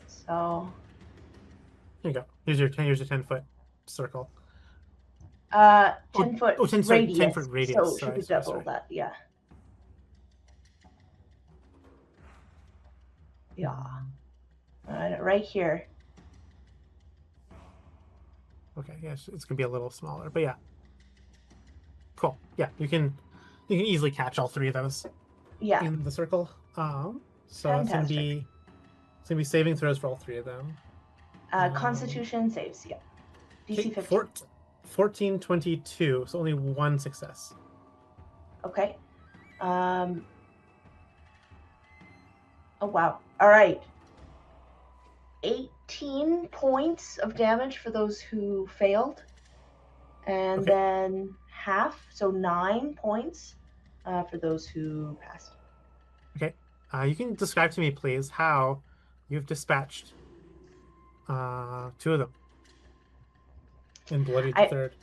So Here you go. Here's your 10-foot circle. 10-foot radius. 10-foot radius. So sorry, should be double that, yeah. Yeah. Right here. Okay, yes, it's gonna be a little smaller, but yeah. Cool. Yeah, you can easily catch all 3 of those. Yeah. In the circle. So it's gonna be saving throws for all 3 of them. Constitution saves, yeah. DC 15. 14, 22, so only 1 success. Okay. Oh wow. All right. 18 points of damage for those who failed, and then half, so 9 points for those who passed. Okay. You can describe to me, please, how you've dispatched 2 of them and bloodied the third.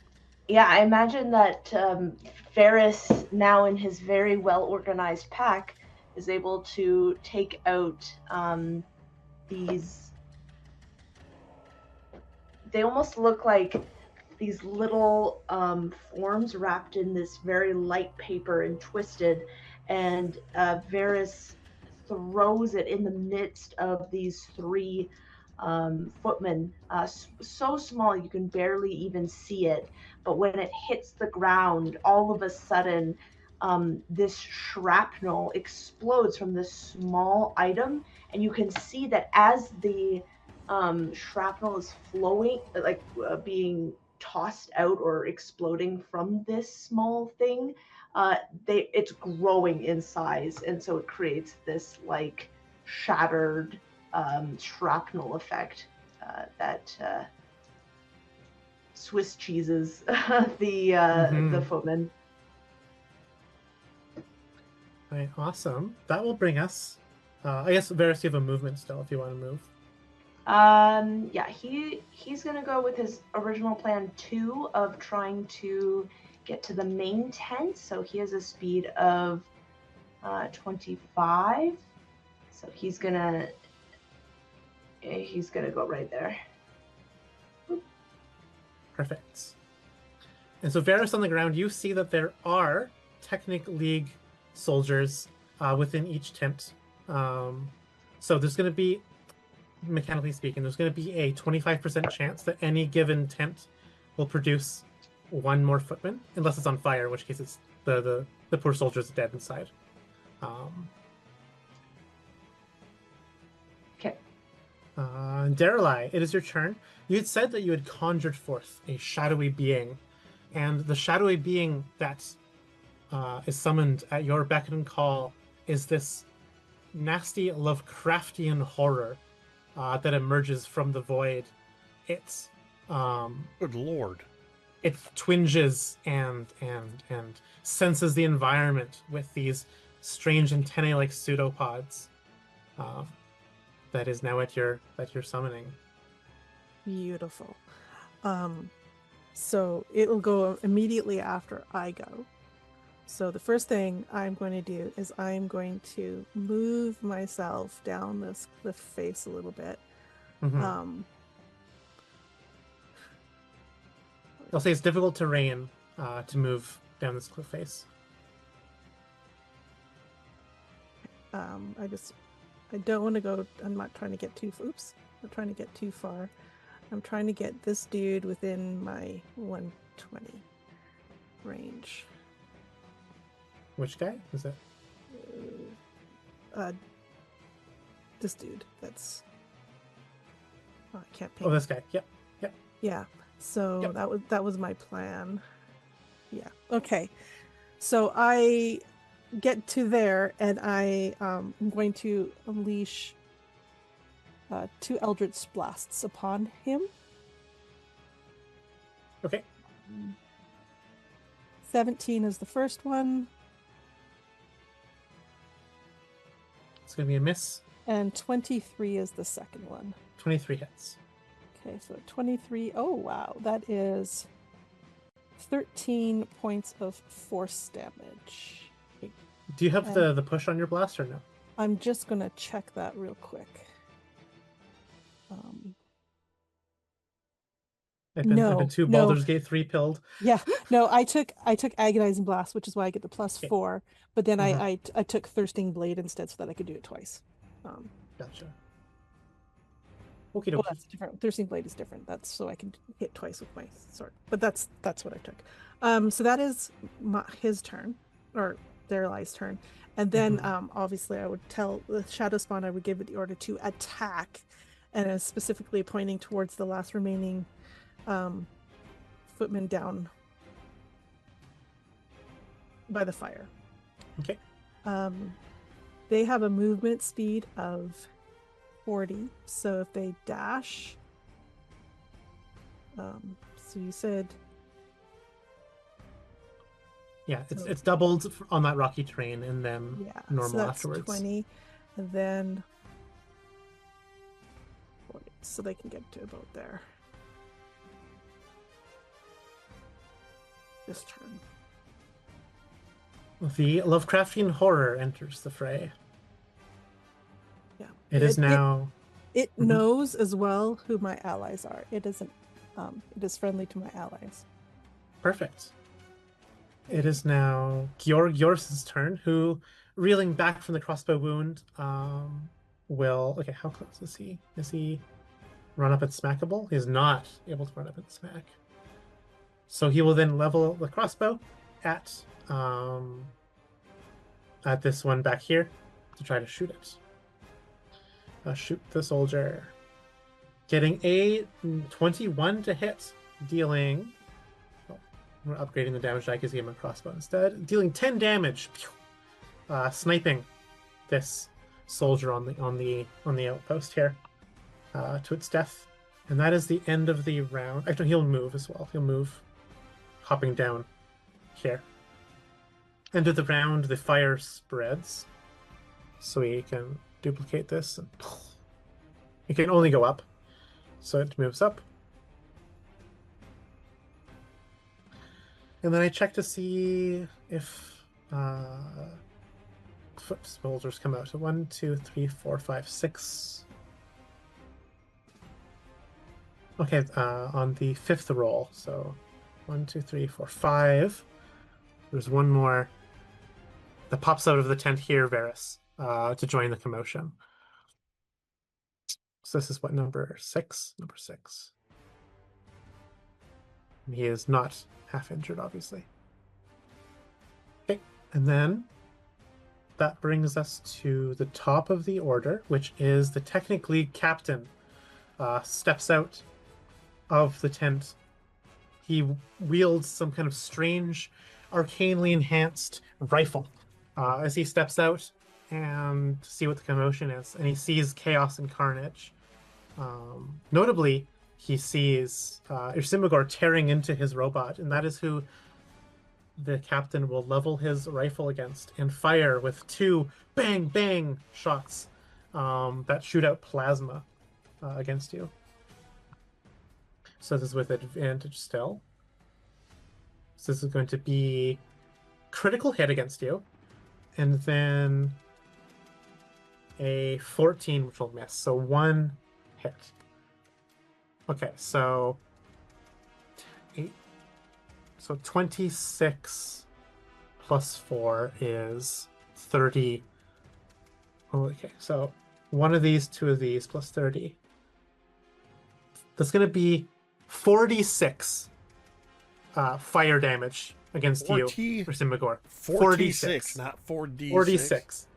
Yeah, I imagine that Veris, now in his very well-organized pack, is able to take out these... They almost look like these little forms wrapped in this very light paper and twisted, and Veris throws it in the midst of these 3 footmen, so small you can barely even see it, but when it hits the ground, all of a sudden this shrapnel explodes from this small item, and you can see that as the shrapnel is flowing, like being tossed out or exploding from this small thing, it's growing in size, and so it creates this like shattered shrapnel effect that Swiss cheeses the footman. Right, awesome. That will bring us. I guess Veris, you have a movement still if you want to move. Yeah, he's gonna go with his original plan 2 of trying to get to the main tent. So he has a speed of 25. So he's gonna go right there. Perfect. And so Veris on the ground, you see that there are Technic League soldiers within each tent. So there's going to be, mechanically speaking, there's going to be a 25% chance that any given tent will produce 1 more footman, unless it's on fire, in which case it's the poor soldier's dead inside. Okay. Daeralei, it is your turn. You had said that you had conjured forth a shadowy being, and the shadowy being that is summoned at your beck and call is this nasty Lovecraftian horror that emerges from the void. It's good lord. It twinges and senses the environment with these strange antennae like pseudopods that is now at your summoning. Beautiful. So it'll go immediately after I go. So the first thing I'm going to do is I'm going to move myself down this cliff face a little bit. Mhm. I'll say it's difficult terrain to move down this cliff face. I don't want to go. I'm not trying to get too. Oops. I'm trying to get too far. I'm trying to get this dude within my 120 range. Which guy is it? This dude. That's. Oh, I can't Oh, ping. this guy. Yep. Yeah. So Yep. that was my plan. Yeah. Okay. So I get to there, and I'm going to unleash 2 Eldritch Blasts upon him. Okay. 17 is the first one, It's gonna be a miss. and 23 is the second one. 23 hits. Okay, so 23. Oh, wow. That is 13 points of force damage. Do you have And- the push on your blast or no? I'm just going to check that real quick. I've been 2 no. Baldur's Gate 3 pilled. Yeah, no, I took Agonizing Blast, which is why I get the +4, but then I took Thirsting Blade instead so that I could do it twice. Gotcha. Okie Well, dokie. that's different. Thirsting Blade is different. That's so I can hit twice with my sword. But that's what I took. So that is his turn, or Daeralai's turn, and then obviously I would tell the Shadow Spawn, I would give it the order to attack, and is specifically pointing towards the last remaining footman down by the fire. Okay. They have a movement speed of 40, so if they dash, so you said, Yeah, so, it's doubled on that rocky terrain and then yeah, normal so that's afterwards. 20, and then 40, so they can get to about there. This turn. The Lovecraftian horror enters the fray. Yeah, It is now. It knows as well who my allies are. It isn't. It is friendly to my allies. Perfect. It is now Gyor's turn, who, reeling back from the crossbow wound, will. Okay, how close is he? Is he run up and smackable? He's not able to run up and smack. So he will then level the crossbow at this one back here to try to shoot it. Shoot the soldier. Getting a 21 to hit, dealing. Oh, we're upgrading the damage die because he gave him a crossbow instead. Dealing 10 damage, sniping this soldier on the outpost here to its death, and that is the end of the round. Actually, he'll move as well. He'll move, hopping down here. End of the round, the fire spreads, so we can duplicate this, and it can only go up, so it moves up. And then I check to see if foot soldiers come out. So 1, 2, 3, 4, 5, 6. Okay, on the 5th roll. So 1, 2, 3, 4, 5. There's one more that pops out of the tent here, Veris, to join the commotion. So this is what, number 6? Number 6. And he is not half injured, obviously. Okay, and then that brings us to the top of the order, which is the Technic League captain. Steps out of the tent. He wields some kind of strange, arcanely enhanced rifle as he steps out and to see what the commotion is. And he sees chaos and carnage. Notably, he sees Yrsimagor tearing into his robot, and that is who the captain will level his rifle against and fire with 2 bang bang shots that shoot out plasma against you. So this is with advantage still. So this is going to be critical hit against you, and then a 14, which will miss. So 1 hit. Okay, so 8. So 26 plus 4 is 30. Oh, okay, so 1 of these, 2 of these, plus 30. That's going to be 46 fire damage against you, Yrsimagor. 46, not 4d6. 46.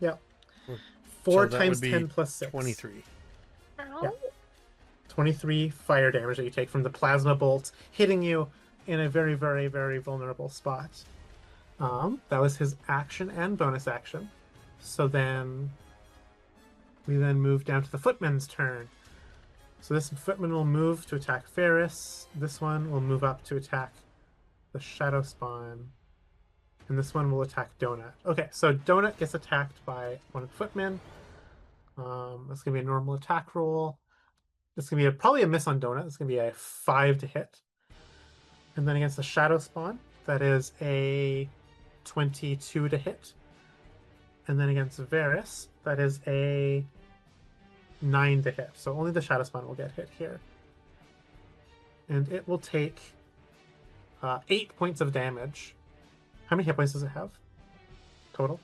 Yep. 4 times 10 plus 6. 23. Yeah. 23 fire damage that you take from the plasma bolts hitting you in a very, very, very vulnerable spot. That was his action and bonus action. So then we then move down to the footman's turn. So this footman will move to attack Veris. This one will move up to attack the Shadow Spawn. And this one will attack Donut. Okay, so Donut gets attacked by one of the footmen. That's going to be a normal attack roll. It's going to be probably a miss on Donut. It's going to be a 5 to hit. And then against the Shadow Spawn, that is a 22 to hit. And then against Veris, that is a 9 to hit. So only the Shadow Spawn will get hit here. And it will take 8 points of damage. How many hit points does it have total?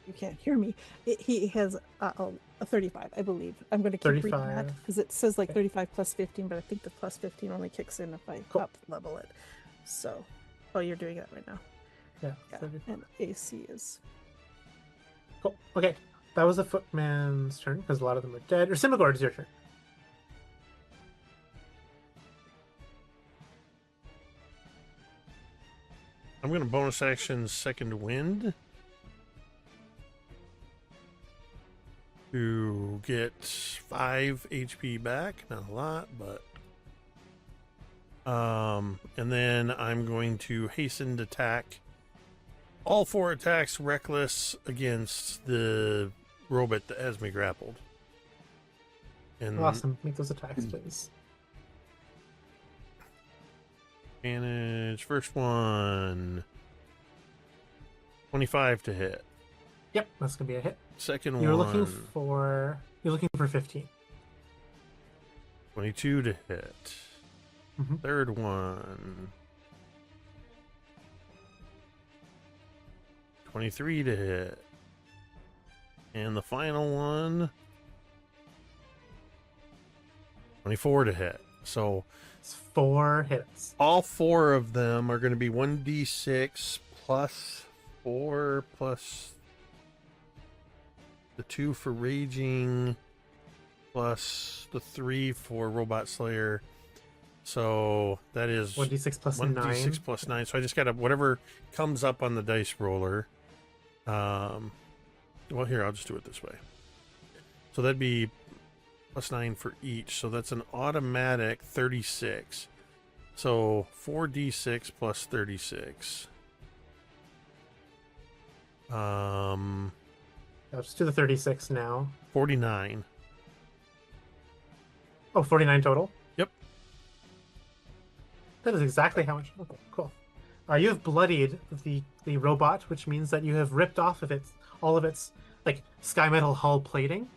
You can't hear me. He has a 35, I believe. I'm going to keep reading that 35. because it says like Okay. 35 plus 15, but I think the plus 15 only kicks in if I Cool. up level it. So, oh, you're doing that right now. Yeah. Yeah. 30. And AC is Cool. Okay. That was the footman's turn because a lot of them are dead. Yrsimagor, it's your turn. I'm going to bonus action Second Wind to get 5 HP back. Not a lot, but and then I'm going to hastened attack. All 4 attacks reckless against the robot that has me grappled. And Awesome. Make those attacks, please. advantage. First one. 25 to hit. Yep, that's gonna be a hit. Second You're one. looking for 15. 22 to hit. Mhm. Third one. 23 to hit. And the final one. 24 to hit. So It's 4 hits. all 4 of them are going to be 1d6 plus 4 plus the 2 for raging plus the 3 for robot slayer. So that is 1d6 plus 9. 1d6 plus 9. So I just got to whatever comes up on the dice roller. Well, here, I'll just do it this way. So that'd be plus 9 for each. So that's an automatic 36. So 4d6 plus 36. Let's do the 36 now. 49. Oh, 49 total? Yep. That is exactly how much. Okay, cool. You have bloodied the robot, which means that you have ripped off of all of its like Skymetal hull plating,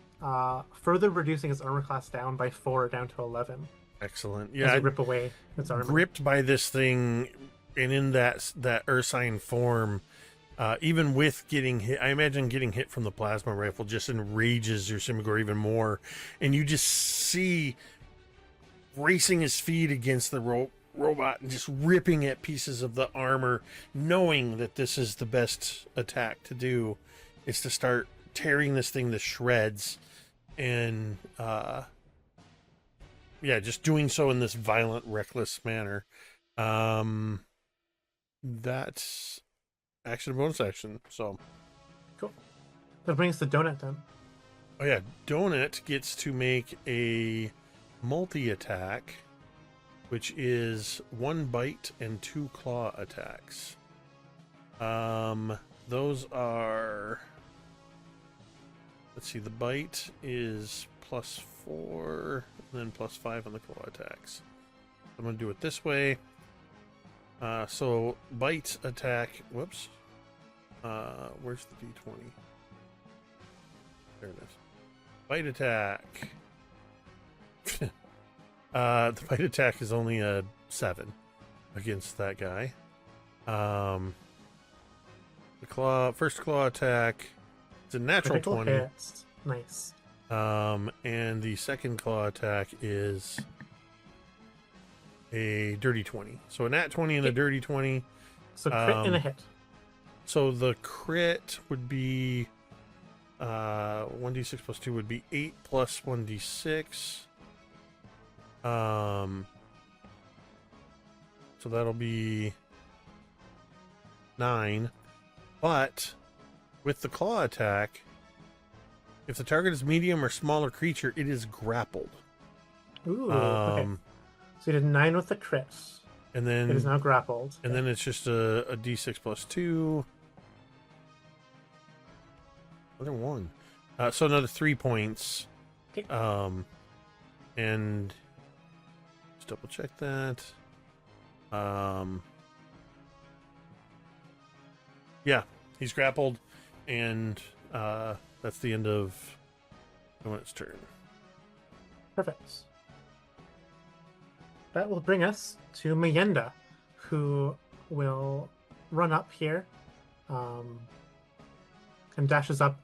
further reducing its armor class down by 4 down to 11. Excellent. As Yeah, you rip away its armor. gripped by this thing and in that Ursine form, even with getting hit, I imagine getting hit from the plasma rifle just enrages Yrsimagor even more. And you just see racing his feet against the robot and just ripping at pieces of the armor, knowing that this is the best attack to do, is to start tearing this thing to shreds. And, yeah, just doing so in this violent, reckless manner. That's action bonus action. So, Cool. That brings the donut then. oh yeah, Donut gets to make a multi-attack, which is 1 bite and 2 claw attacks. Those are, let's see, the bite is plus 4, and then plus 5 on the claw attacks. I'm going to do it this way. So bite attack. Whoops. Where's the D20? There it is. Bite attack. The bite attack is only a 7 against that guy. The first claw attack, it's a natural Critical 20. hits. Nice. And the second claw attack is a dirty 20. So a nat 20 and a dirty 20. So crit and a hit. So the crit would be 1d6 plus 2 would be 8 plus 1d6. So that'll be 9. But with the claw attack, if the target is medium or smaller creature, it is grappled. Ooh, okay. So you did 9 with the crit. And then It is now grappled. and then it's just a d6 plus 2. Another 1. So another 3 points. Okay. And just double check that. Yeah, he's grappled, and that's the end of its turn. Perfect. That will bring us to Mayenda, who will run up here, and dashes up,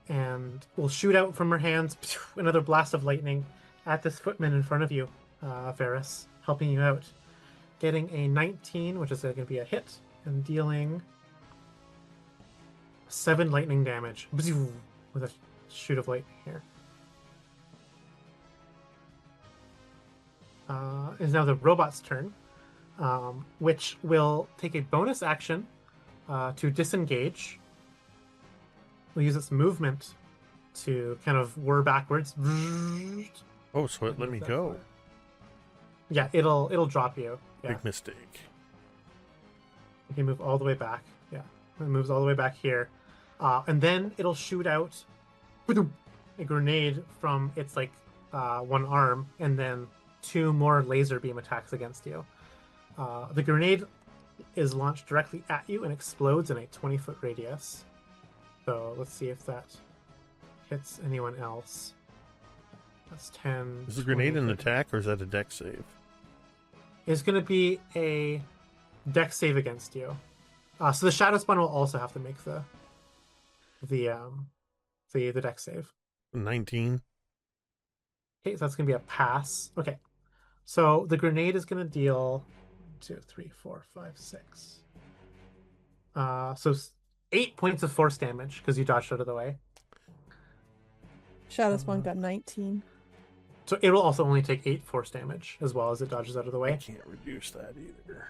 and will shoot out from her hands another blast of lightning at this footman in front of you, Veris, helping you out. Getting a 19, which is going to be a hit, and dealing 7 lightning damage with a shoot of lightning here. Is now the robot's turn, which will take a bonus action to disengage. We'll use its movement to kind of whir backwards. Oh, so it let me go. Yeah, it'll drop you. Yeah. Big mistake. You can move all the way back. Yeah, it moves all the way back here, and then it'll shoot out a grenade from its one arm, and then 2 more laser beam attacks against you. The grenade is launched directly at you and explodes in a 20-foot radius. So let's see if that hits anyone else. That's 10. Is the grenade 20, an attack, or is that a dex save? It's going to be a dex save against you. So the Shadow Spawn will also have to make the dex save. 19. Okay, so that's going to be a pass. Okay, so the grenade is going to deal 2, 3, 4, 5, 6. So 8 points of force damage because you dodged out of the way. Shadow Spawn got 19. So it will also only take 8 force damage as well as it dodges out of the I way. can't reduce that either.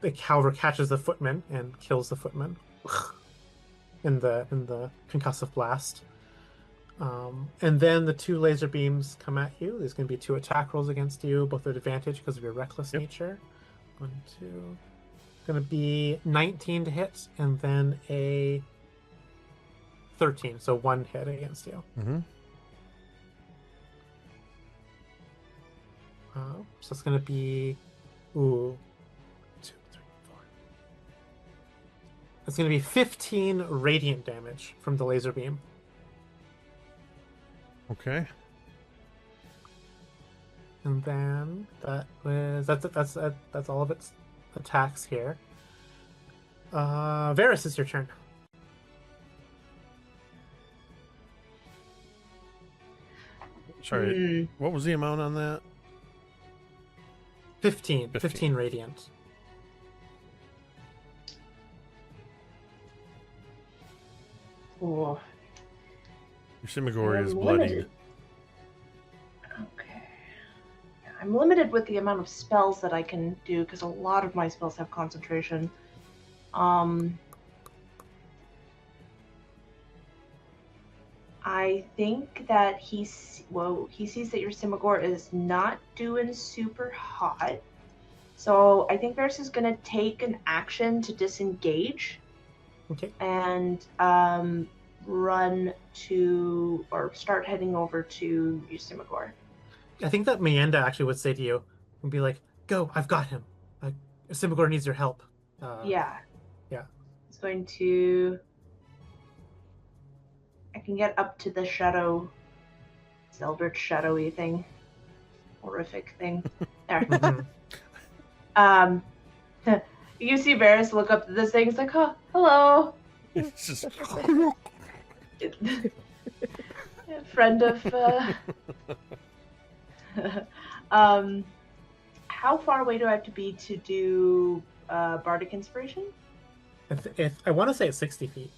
The Calver catches the footman and kills the footman in the concussive blast. And then the 2 laser beams come at you. There's going to be 2 attack rolls against you, both at advantage because of your reckless nature. 1, 2. Going to be 19 to hit, and then a 13, so 1 hit against you. Mm-hmm. So it's going to be 2, 3, 4. It's going to be 15 radiant damage from the laser beam. Okay. And then that's all of its attacks here. Veris, is your turn. Sorry, what was the amount on that? 15 radiant. Oh. Yrsimagor is I'm bloodied. limited. Okay. Yeah, I'm limited with the amount of spells that I can do because a lot of my spells have concentration. I think that he sees that Yrsimagor is not doing super hot. So I think Veris is going to take an action to disengage. Okay. And run to, or start heading over to Yrsimagor. I think that Meanda actually would say to you and be like, "Go, I've got him. Yrsimagor needs your help." Yeah. Yeah. It's going to. I can get up to the shadow. Eldritch shadowy thing. Horrific thing. There. Mhm. You see Veris look up to this thing. It's like, oh, hello. It's just Friend of. How far away do I have to be to do Bardic Inspiration? If I want to say it's 60 feet,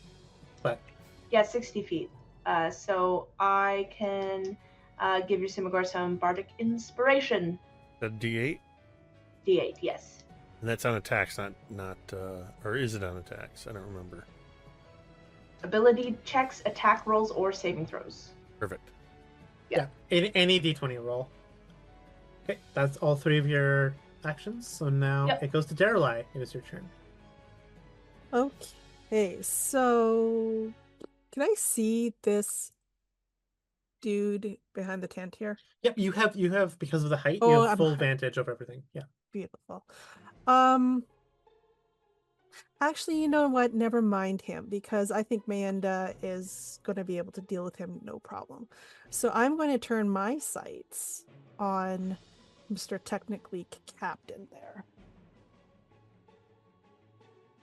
but Yeah, 60 feet. So I can give Yrsimagor some Bardic Inspiration. a D8, D8, yes. and that's on attacks, not or is it on attacks? I don't remember. Ability checks, attack rolls, or saving throws. Perfect. yeah, any d20 roll. Okay, that's all 3 of your actions. So now Yep. it goes to Daeralei. It is your turn. Okay, so can I see this dude behind the tent here? Yep, you have because of the height, you Oh, have I'm full high. vantage over everything. Yeah. Beautiful. Actually, you know what? Never mind him, because I think Meanda is going to be able to deal with him no problem. So I'm going to turn my sights on Mr. Technically Captain there.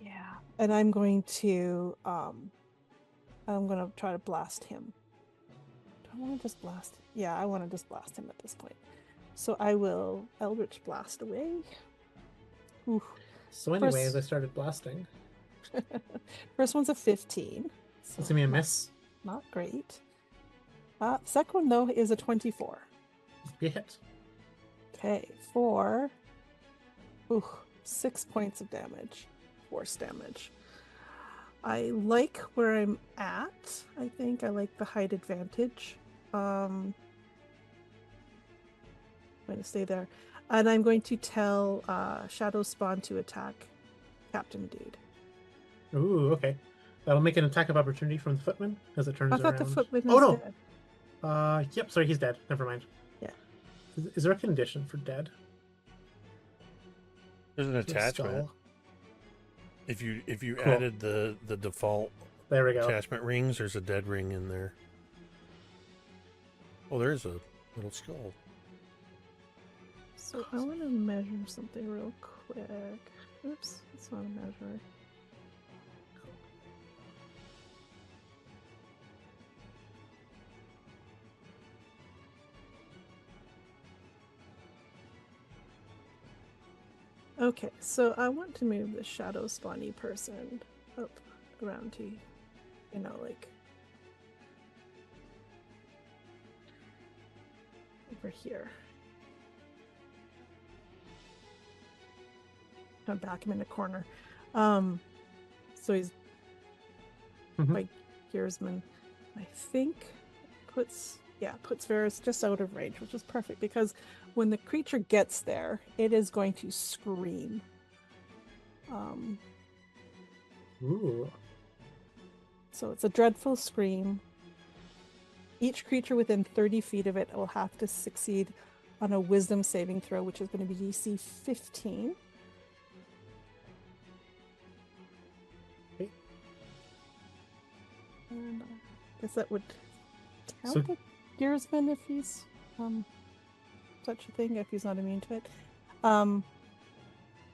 Yeah. And I'm going to try to blast him. Do I want to just blast him? Yeah, I want to just blast him at this point. So I will Eldritch Blast away. Ooh. So anyway, First- as I started blasting, First one's a 15. So it's gonna be a miss. not great. Second one, though, is a 24. Be a hit. Okay, 6 points of damage. Force damage. I like where I'm at. I think I like the height advantage. I'm going to stay there. And I'm going to tell Shadow Spawn to attack Captain Dude. Ooh, okay. That'll make an attack of opportunity from the footman as it turns I around. thought the footman Oh was no! dead. Yep, sorry, he's dead. Never mind. Yeah. Is there a condition for dead? There's an To a attachment. skull? If you Cool. added the default There we go. attachment rings, there's a dead ring in there. Oh, there's a little skull. So I want to measure something real quick. Oops, it's not a measure. Okay, so I want to move the shadow spawny person up around to, like over here. Kind of back him in the corner. So he's Mhm. by Gearsman. I think puts Veris just out of range, which is perfect because when the creature gets there, it is going to scream. Ooh. So it's a dreadful scream. Each creature within 30 feet of it will have to succeed on a wisdom saving throw, which is going to be DC 15. Okay. And I guess that would count So- the Gearsman if he's such a thing, if he's not immune to it.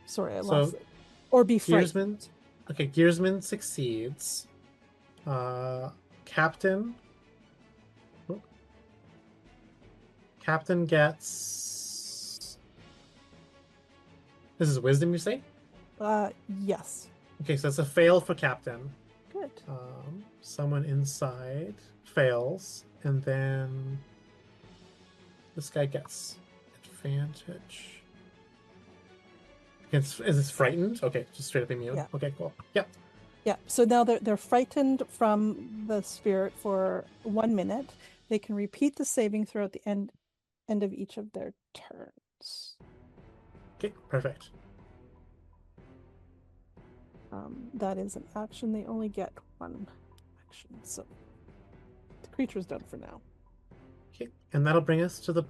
Sorry, I lost it. Or be frightened. Gearsman. Okay, Gearsman succeeds. Captain. Oh. Captain gets. This is wisdom, you say? Yes. Okay, so it's a fail for Captain. Good. Someone inside fails, and then this guy gets advantage. Is it frightened? Okay, just straight up immune. Yeah. Okay, cool. Yep. Yeah, so now they're frightened from the spirit for 1 minute. They can repeat the saving throw at the end of each of their turns. Okay, perfect. That is an action. They only get 1 action, so the creature's done for now. Okay, and that'll bring us to the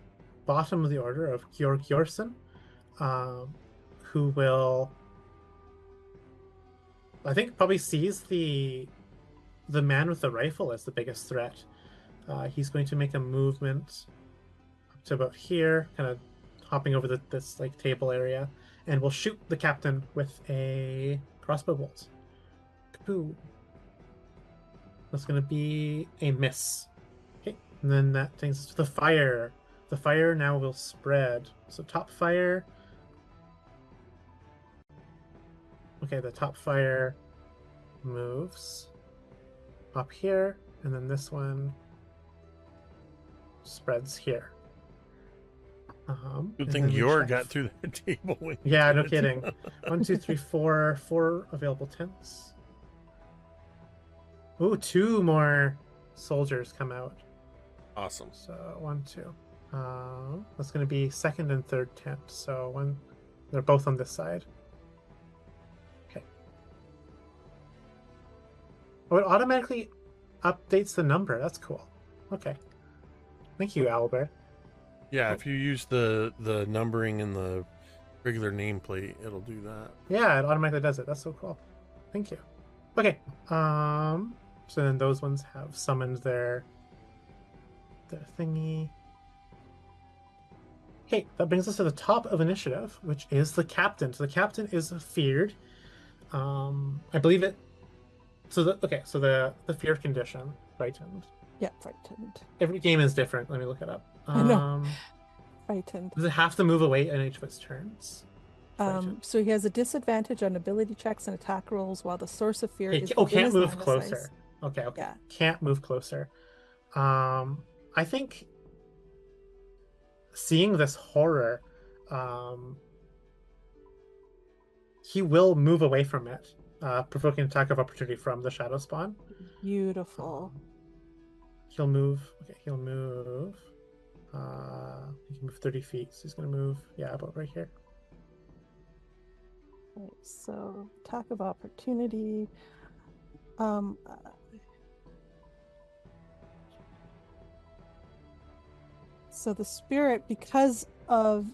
bottom of the order of Georg Yorson, who will, I think, probably sees the man with the rifle as the biggest threat. He's going to make a movement up to about here, kind of hopping over this like table area, and will shoot the captain with a crossbow bolt. Kapoo. That's going to be a miss. Okay, and then that takes us to the fire. The fire now will spread. So top fire. Okay, the top fire moves up here, and then this one spreads here. Good and thing then we Yor check- got through that table. When he Yeah, no did. kidding. 1, 2, 3, 4. 4 available tents. Ooh, 2 more soldiers come out. Awesome. So 1, 2. That's going to be second and third tent. So one, they're both on this side. Okay. Oh, it automatically updates the number. That's cool. Okay. Thank you, Albert. Yeah, if you use the numbering in the regular nameplate, it'll do that. Yeah, it automatically does it. That's so cool. Thank you. Okay. So then those ones have summoned their thingy. Okay, that brings us to the top of initiative, which is the captain. So the captain is feared. I believe it. So the fear condition, frightened. Yeah, frightened. Every game is different. Let me look it up. I know. Frightened. Does it have to move away in each of its turns? Frightened. So he has a disadvantage on ability checks and attack rolls while the source of fear is within can't his move line of closer. sight. Okay. Yeah. Can't move closer. I think seeing this horror, he will move away from it, provoking attack of opportunity from the shadow spawn. Beautiful. He'll move. Okay, he'll move. He can move 30 feet. So he's gonna move. Yeah, about right here. Okay, so attack of opportunity. So the spirit, because of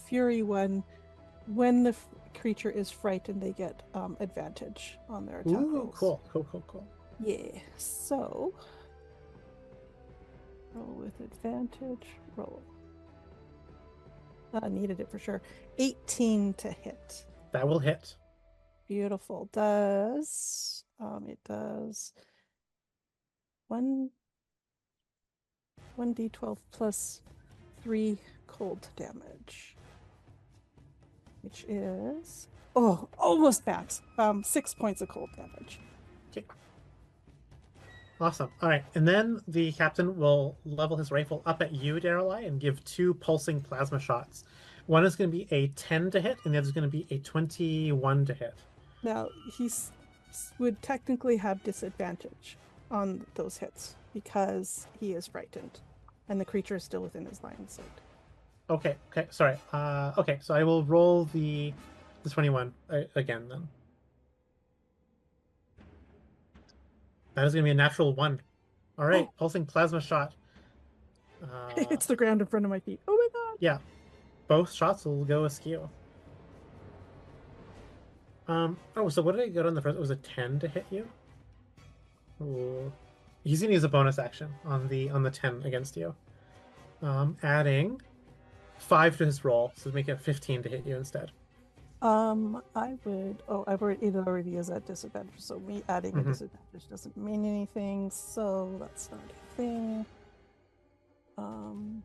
Fury one, when the creature is frightened, they get advantage on their attack rolls. Cool. Yeah. So roll with advantage. Roll. Needed it for sure. 18 to hit. That will hit. Beautiful. Does it does 1d12 plus 3 cold damage, which is almost max. 6 points of cold damage. Okay. Awesome. All right, and then the captain will level his rifle up at you, Daeralei, and give 2 pulsing plasma shots. One is going to be a 10 to hit, and the other is going to be a 21 to hit. Now he would technically have disadvantage on those hits because he is frightened, and the creature is still within his line of sight. Okay. Sorry. Okay, so I will roll the 21 again then. That is going to be a natural 1. All right, pulsing plasma shot. It's the ground in front of my feet. Oh my god! Yeah, both shots will go askew. So what did I get on the first? It was a 10 to hit you. Ooh. He's gonna use a bonus action on the 10 against you. Adding 5 to his roll, so make it 15 to hit you instead. I would. It already is at disadvantage, so me adding a disadvantage doesn't mean anything. So that's not a thing. And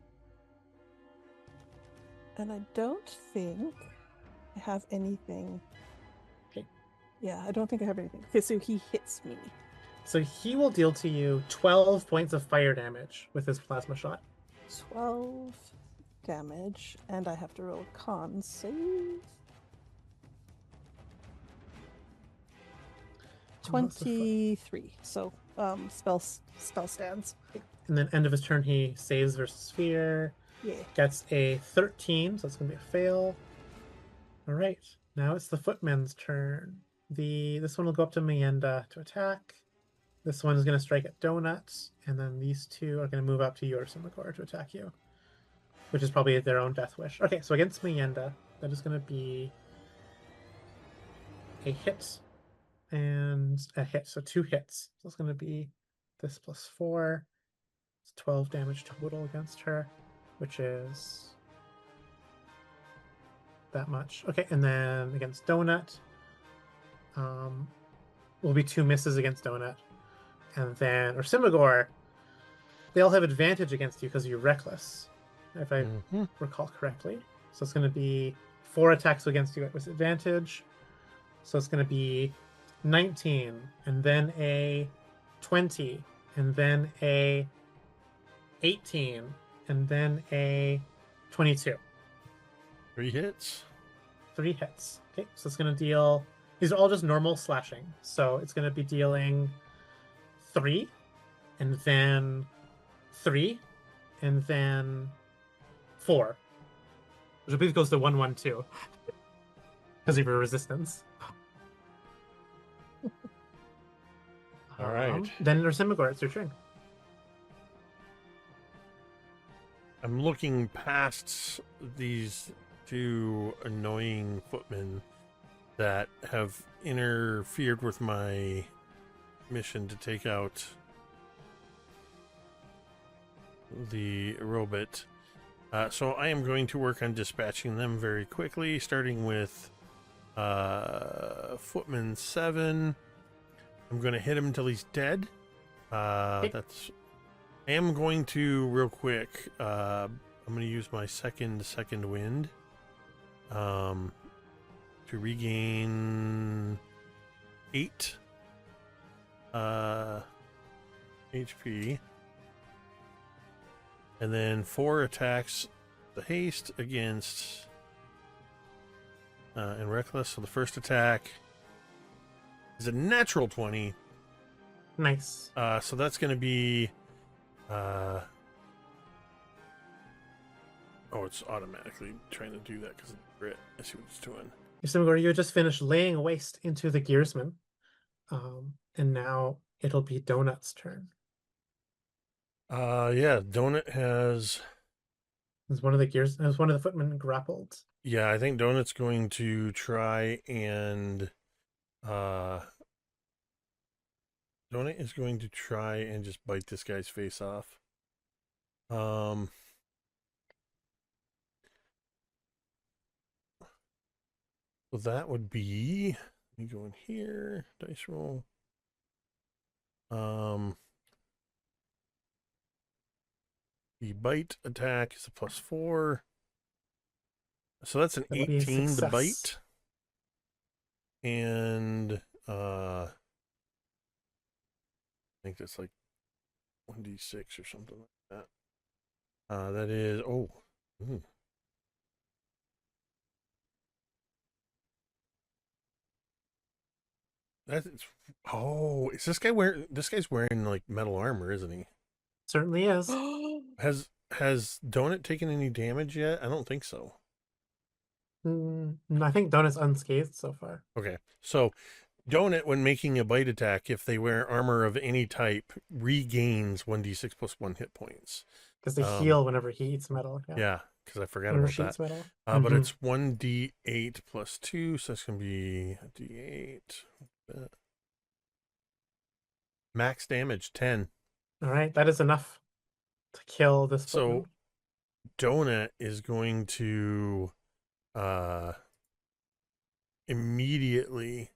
I don't think I have anything. Okay. Yeah, I don't think I have anything. Okay, so he hits me. So he will deal to you 12 points of fire damage with his plasma shot. 12 damage, and I have to roll a con save. 23. So spell stands. And then end of his turn, he saves versus fear. Yeah. Gets a 13, so it's gonna be a fail. All right, now it's the footman's turn. This one will go up to Mienda to attack. This one is gonna strike at Donuts, and then these 2 are gonna move up to Yrsimagor to attack you. which is probably their own death wish. Okay, so against Mayenda, that is going to be a hit and a hit, so 2 hits. So it's going to be this plus 4. It's 12 damage total against her, which is that much. Okay, and then against Donut, will be 2 misses against Donut. And then Yrsimagor, they all have advantage against you because you're reckless, if I recall correctly. So it's going to be 4 attacks against you with advantage. So it's going to be 19, and then a 20, and then a 18, and then a 22. 3 hits. 3 hits. Okay, so it's going to deal... These are all just normal slashing. So it's going to be dealing 3, and then 3, and then 4. Which I believe goes to 1-1-2. Because of your resistance. All right. Then Yrsimagor, it's your turn. I'm looking past these 2 annoying footmen that have interfered with my mission to take out the robot. So I am going to work on dispatching them very quickly, starting with Footman 7. I'm going to hit him until he's dead. I am going to, real quick, I'm going to use my second wind to regain 8 HP. And then 4 attacks the haste against and reckless. So the first attack is a natural 20. Nice. So that's going to be it's automatically trying to do that because of the grit. I see what it's doing. Yrsimagor, you just finished laying waste into the gearsman. And now it'll be Donut's turn. Yeah, Donut has... Is one of the footmen grappled? Yeah, I think Donut's going to try and... Donut is going to try and just bite this guy's face off. So that would be... Let me go in here. Dice roll. The bite attack is a +4. So that's an That'll be a 18 to success. bite. And I think that's like 1d6 or something like that. That is That's is this guy wearing? This guy's wearing like metal armor, isn't he? Certainly is. Has Donut taken any damage yet? I don't think so. I think Donut's unscathed so far. Okay, so Donut, when making a bite attack, if they wear armor of any type, regains 1d6 + 1 hit points. Because they heal whenever he eats metal. Yeah, because I forgot Whenever about she that. eats metal. But it's 1d8 + 2, so that's going to be a d8. Max damage, 10. All right, that is enough to kill this footman. So Donut is going to immediately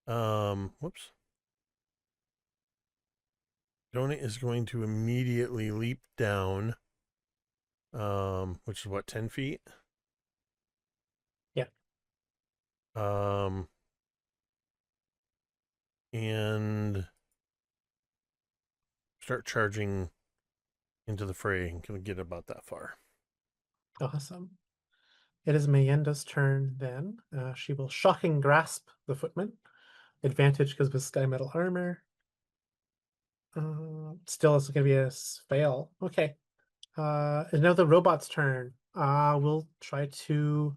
Donut is going to immediately leap down, which is what, 10 feet? Yeah. And start charging into the fray and can get about that far. Awesome. It is Mayenda's turn then. She will shocking grasp the footman. Advantage because with Skymetal armor. Still, it's going to be a fail. Okay. And now the robot's turn. We'll try to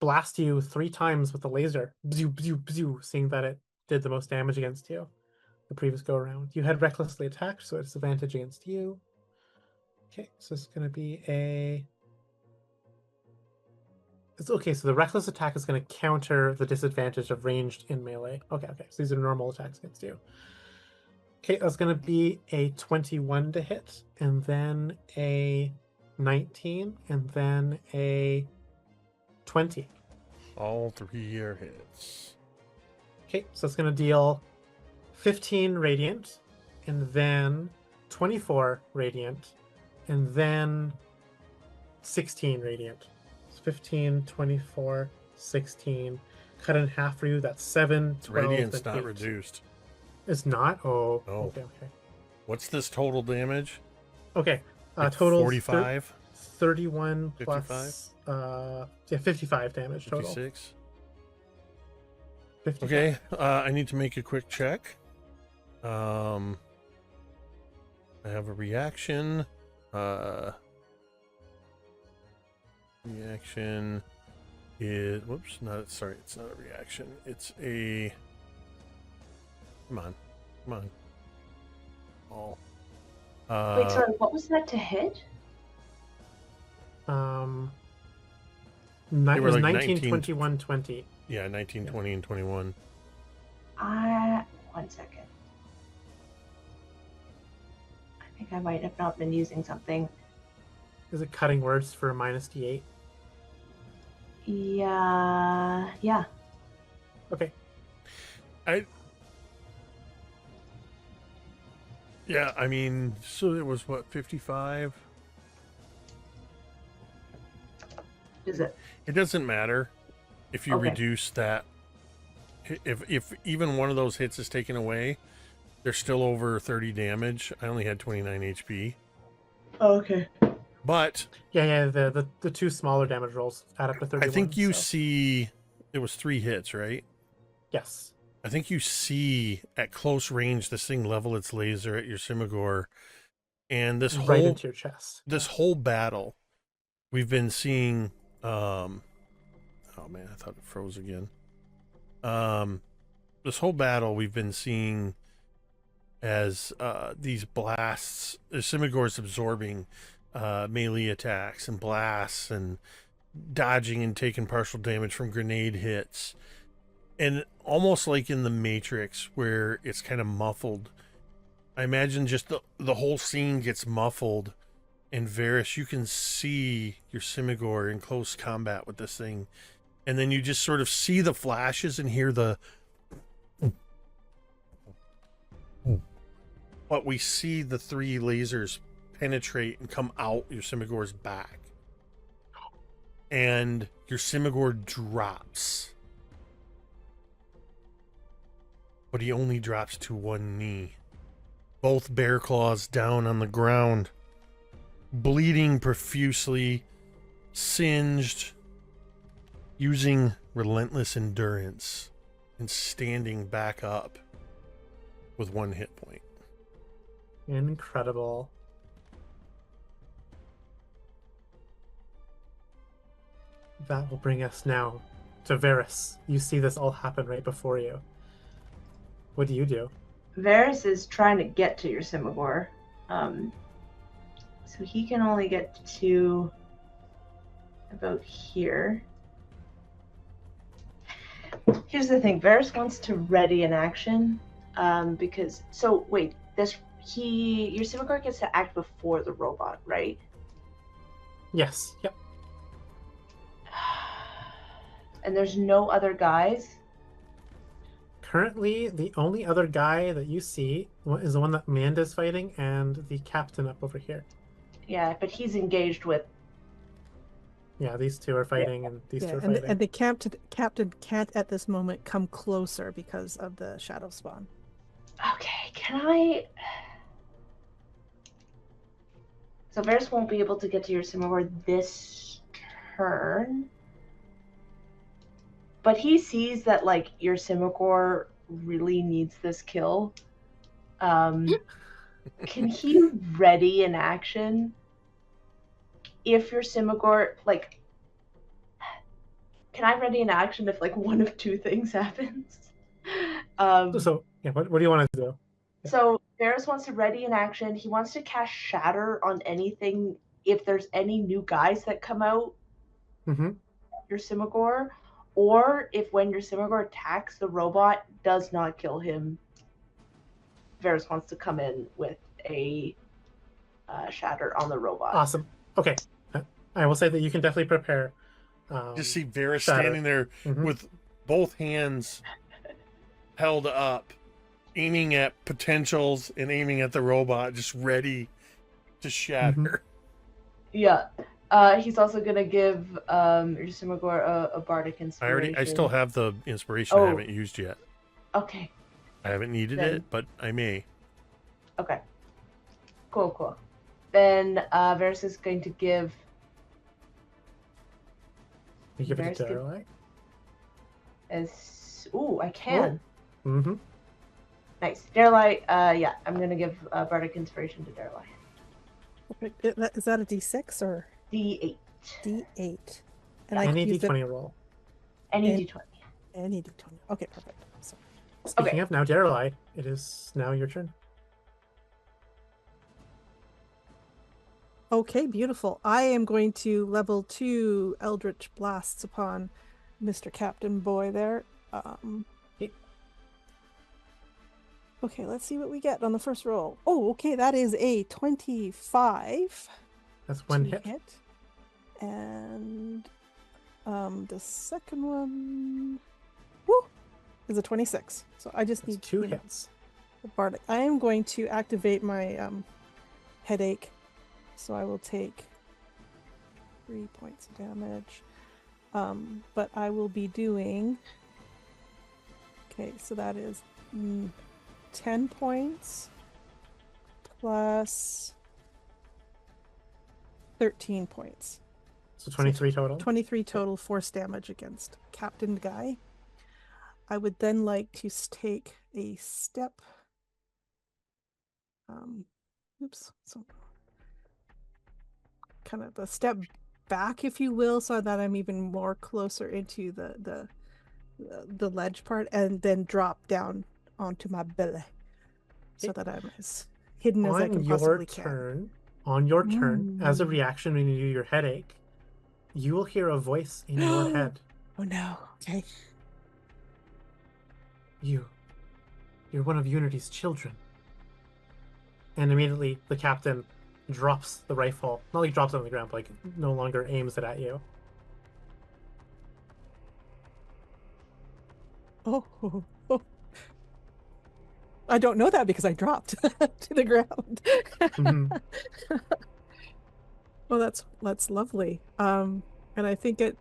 blast you 3 times with the laser. Bzoo, bzoo, bzoo, seeing that it did the most damage against you the previous go around. You had recklessly attacked, so it's advantage against you. Okay, so it's going to be a... It's okay, so the reckless attack is going to counter the disadvantage of ranged in melee. Okay, so these are normal attacks against you. Okay, that's going to be a 21 to hit, and then a 19, and then a 20. All 3 are hits. Okay, so it's going to deal 15 radiant, and then 24 radiant, and then 16 radiant. 15, 24, 16. Cut in half for you. That's 7, 12, Radiant's and not 8. reduced. It's not? Oh, No. okay. What's this total damage? Okay. Like Total 45? 31 55? plus 55 damage total. 56? 55. Okay, I need to make a quick check. I have a reaction. Reaction is... Whoops, it's not a reaction. It's a... Come on. Oh. Wait, sorry, what was that to hit? It They were was like 19, 19, 21, 20. Yeah, 19, 20, and 21. 1 second. I think I might have not been using something. Is it cutting words for minus D8? Yeah. Okay. Yeah, I mean, so it was what, 55? Is it? It doesn't matter if you Okay. reduce that. If even one of those hits is taken away, they're still over 30 damage. I only had 29 HP. Oh, okay. But Yeah, the two smaller damage rolls add up to 31. I think you so- see it was 3 hits, right? Yes. I think you see at close range this thing level its laser at Yrsimagor, and this Right whole into your chest. this whole battle we've been seeing. Oh man, I thought it froze again. This whole battle we've been seeing as these blasts. Yrsimagor's absorbing melee attacks and blasts and dodging and taking partial damage from grenade hits. And almost like in the Matrix where it's kind of muffled. I imagine just the whole scene gets muffled, and Veris, you can see Yrsimagor in close combat with this thing. And then you just sort of see the flashes and hear the... But we see the 3 lasers penetrate and come out Yrsimagor's back. And Yrsimagor drops. But he only drops to 1 knee. Both bear claws down on the ground. Bleeding profusely. Singed. Using relentless endurance. And standing back up. With 1 hit point. Incredible. That will bring us now to Veris. You see this all happen right before you. What do you do? Veris is trying to get to Yrsimagor. So he can only get to about here. Here's the thing, Veris wants to ready an action, because Yrsimagor gets to act before the robot, right? Yes. Yep. And there's no other guys. Currently, the only other guy that you see is the one that Amanda's fighting and the captain up over here. Yeah, but he's engaged with. Yeah, these two are fighting, and these two are and fighting. and the captain can't at this moment come closer because of the shadow spawn. Okay, can I? So Veris won't be able to get to Yrsimagor this turn. But he sees that, like, Yrsimagor really needs this kill. Can he ready an action if Yrsimagor, like... Can I ready an action if, like, one of 2 things happens? So, yeah, what do you want to do? So Veris wants to ready in action. He wants to cast Shatter on anything if there's any new guys that come out, Mm-hmm. Yrsimagor, or if when Yrsimagor attacks, the robot does not kill him. Veris wants to come in with a Shatter on the robot. Awesome. Okay. I will say that you can definitely prepare. Just see Veris Shatter. standing there Mhm. with both hands held up, aiming at potentials and aiming at the robot, just ready to shatter. Yeah. He's also gonna give Yrsimagor a bardic inspiration. I still have the inspiration I Oh. haven't used yet. Okay. I haven't needed Then- it, but I may. Okay. Cool. Then Veris is going to give. You give it Veris to can- Daeralei. I can. Mm-hmm. Nice. Daeralei, yeah, I'm gonna give bardic inspiration to Daeralei. Is that a D6 or D8. D8? And Yeah. I Any can use it D20 roll. Any And- D20. any D20. Okay, perfect. So, Speaking of now, Daeralei, it is now your turn. okay, beautiful. I am going to level 2 Eldritch Blasts upon Mr. Captain Boy there. Okay. Okay, let's see what we get on the first roll. Oh, okay, that is a 25. That's one to hit. And the second one is a 26. So I just That's need two you know, hits. the bardic. I am going to activate my headache. So I will take 3 points of damage. But I will be doing. Okay, so that is 10 points plus 13 points. So 23 total. 23 total force damage against Captain Guy. I would then like to take a step. So kind of a step back, if you will, so that I'm even more closer into the ledge part, and then drop down onto my belly, so Okay. that I'm as hidden as I can possibly can. On your turn, as a Mm. reaction when you do your headache, you will hear a voice in your head. Oh no! Okay. You're one of Unity's children. And immediately the captain drops the rifle. Not like drops it on the ground, but like no longer aims it at you. Oh. I don't know that because I dropped to the ground. Mhm. Well, that's lovely. And I think the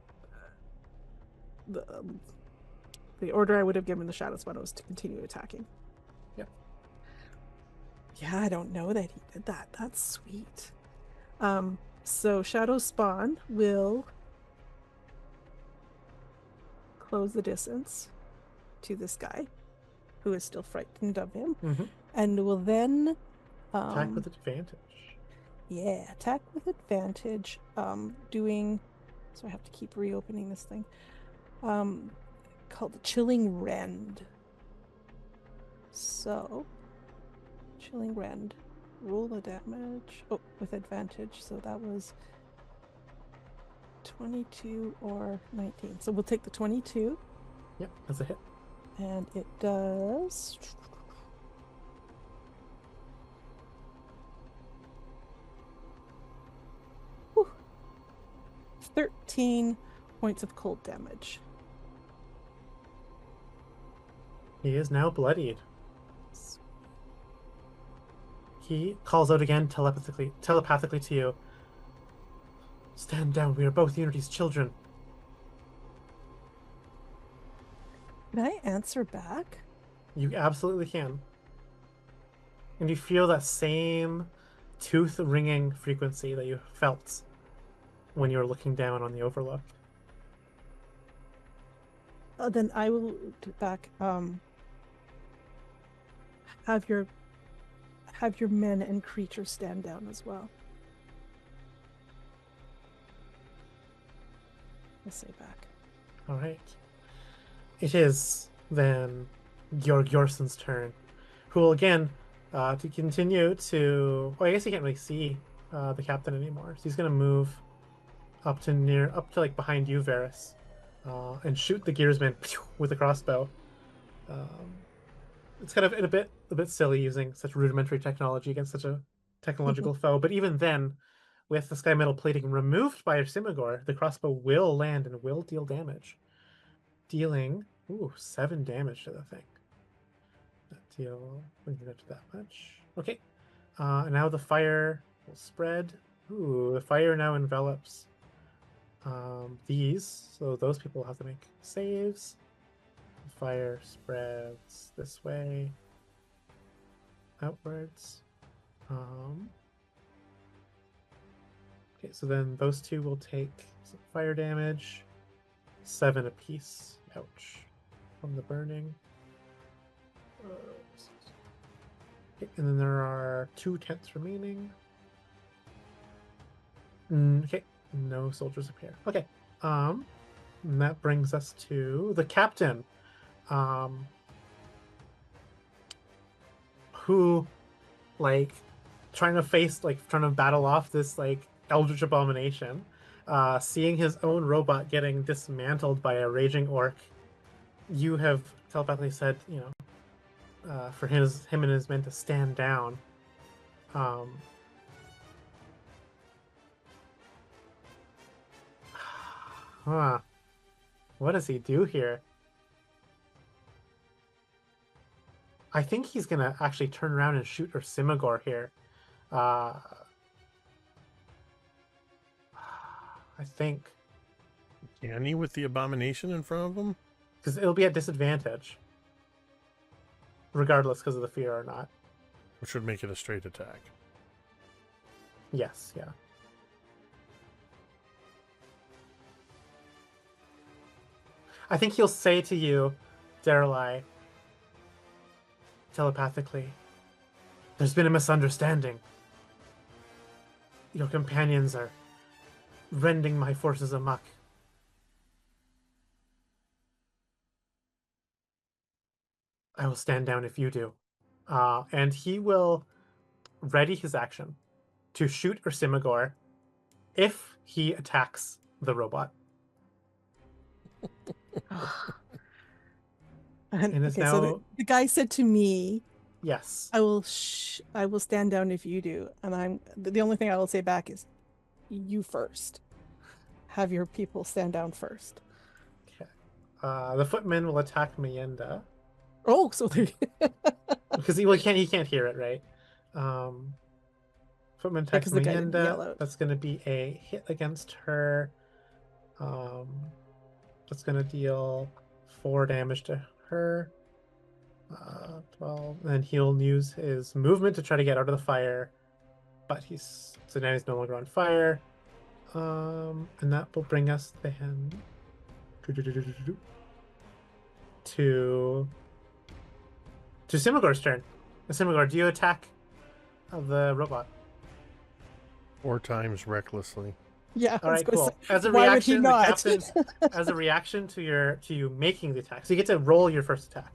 order I would have given the Shadow Spawn was to continue attacking. Yep. Yeah, I don't know that he did that. That's sweet. So Shadow Spawn will close the distance to this guy, who is still frightened of him, Mhm. and will then Attack with advantage. yeah, attack with advantage. Doing. So I have to keep reopening this thing. Called the Chilling Rend. So, Chilling Rend. Roll the damage. Oh, with advantage. So that was 22 or 19. So we'll take the 22, Yep, that's a hit. and it does. 13 points of cold damage. He is now bloodied. He calls out again telepathically to you. Stand down, we are both Unity's children. Can I answer back? You absolutely can. And you feel that same tooth ringing frequency that you felt when you were looking down on the overlook. Then I will do back. Have your men and creatures stand down as well. I'll say back. All right. It is then Georg Yorson's turn, who will again to continue to. Oh, I guess you can't really see the captain anymore. So he's gonna move up to like behind you, Veris, and shoot the gearsman with a crossbow. It's kind of a bit silly using such rudimentary technology against such a technological foe. But even then, with the Skymetal plating removed by Yrsimagor, the crossbow will land and will deal damage, dealing 7 damage to the thing. Bring it up to that much. Okay. Now the fire will spread. Ooh, the fire now envelops these. So those people have to make saves. The fire spreads this way. Outwards. Okay, so then those two will take some fire damage. 7 apiece. Ouch. From the burning. Okay, and then there are 2 tents remaining. Okay, no soldiers appear. Okay, and that brings us to the captain, who, like, trying to battle off this like eldritch abomination, seeing his own robot getting dismantled by a raging orc. You have telepathically said, for him and his men to stand down. What does he do here? I think he's gonna actually turn around and shoot Yrsimagor here. I think. Can he with the abomination in front of him? Because it'll be at disadvantage. Regardless, because of the fear or not. Which would make it a straight attack. Yes, yeah. I think he'll say to you, Daeralei, telepathically, there's been a misunderstanding. Your companions are rending my forces amok. I will stand down if you do. And he will ready his action to shoot Yrsimagor if he attacks the robot. And it's now... so the guy said to me, yes, I will stand down if you do. And the only thing I will say back is, you first. Have your people stand down first. Okay. The footman will attack Mienda. Oh, so they... because he can't hear it, right? Footman attacks Mienda. That's going to be a hit against her. That's going to deal 4 damage to her. 12. And then he'll use his movement to try to get out of the fire. But so now he's no longer on fire. And that will bring us then to Yrsimagor's turn. Yrsimagor, do you attack the robot? 4 times recklessly. Yeah. All right, cool. As a why reaction, would he the not? captain, as a reaction to you making the attack, so you get to roll your first attack,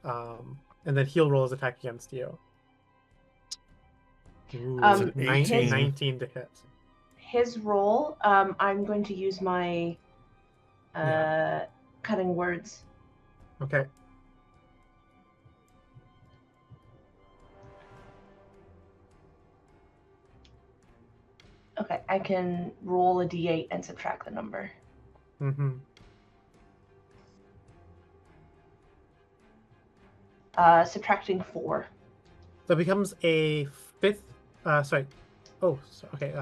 and then he'll roll his attack against you. Ooh, 19 to hit. His roll. I'm going to use my cutting words. Okay. Okay, I can roll a d8 and subtract the number. Mm-hmm. Subtracting 4. So it becomes a 5th. Sorry. Oh, okay.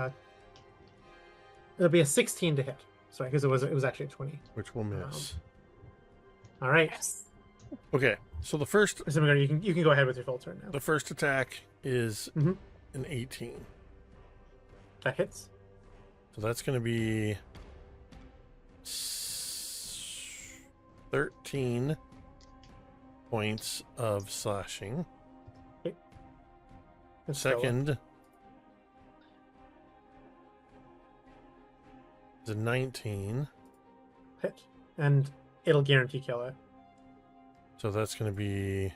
It'll be a 16 to hit. Sorry, because it was actually a 20. Which will miss. All right. Yes. Okay, so the first... You can go ahead with your full turn now. The first attack is an 18. That hits. So that's going to be 13 points of slashing. Okay. Second is a 19. Hit. And it'll guarantee kill it. So that's going to be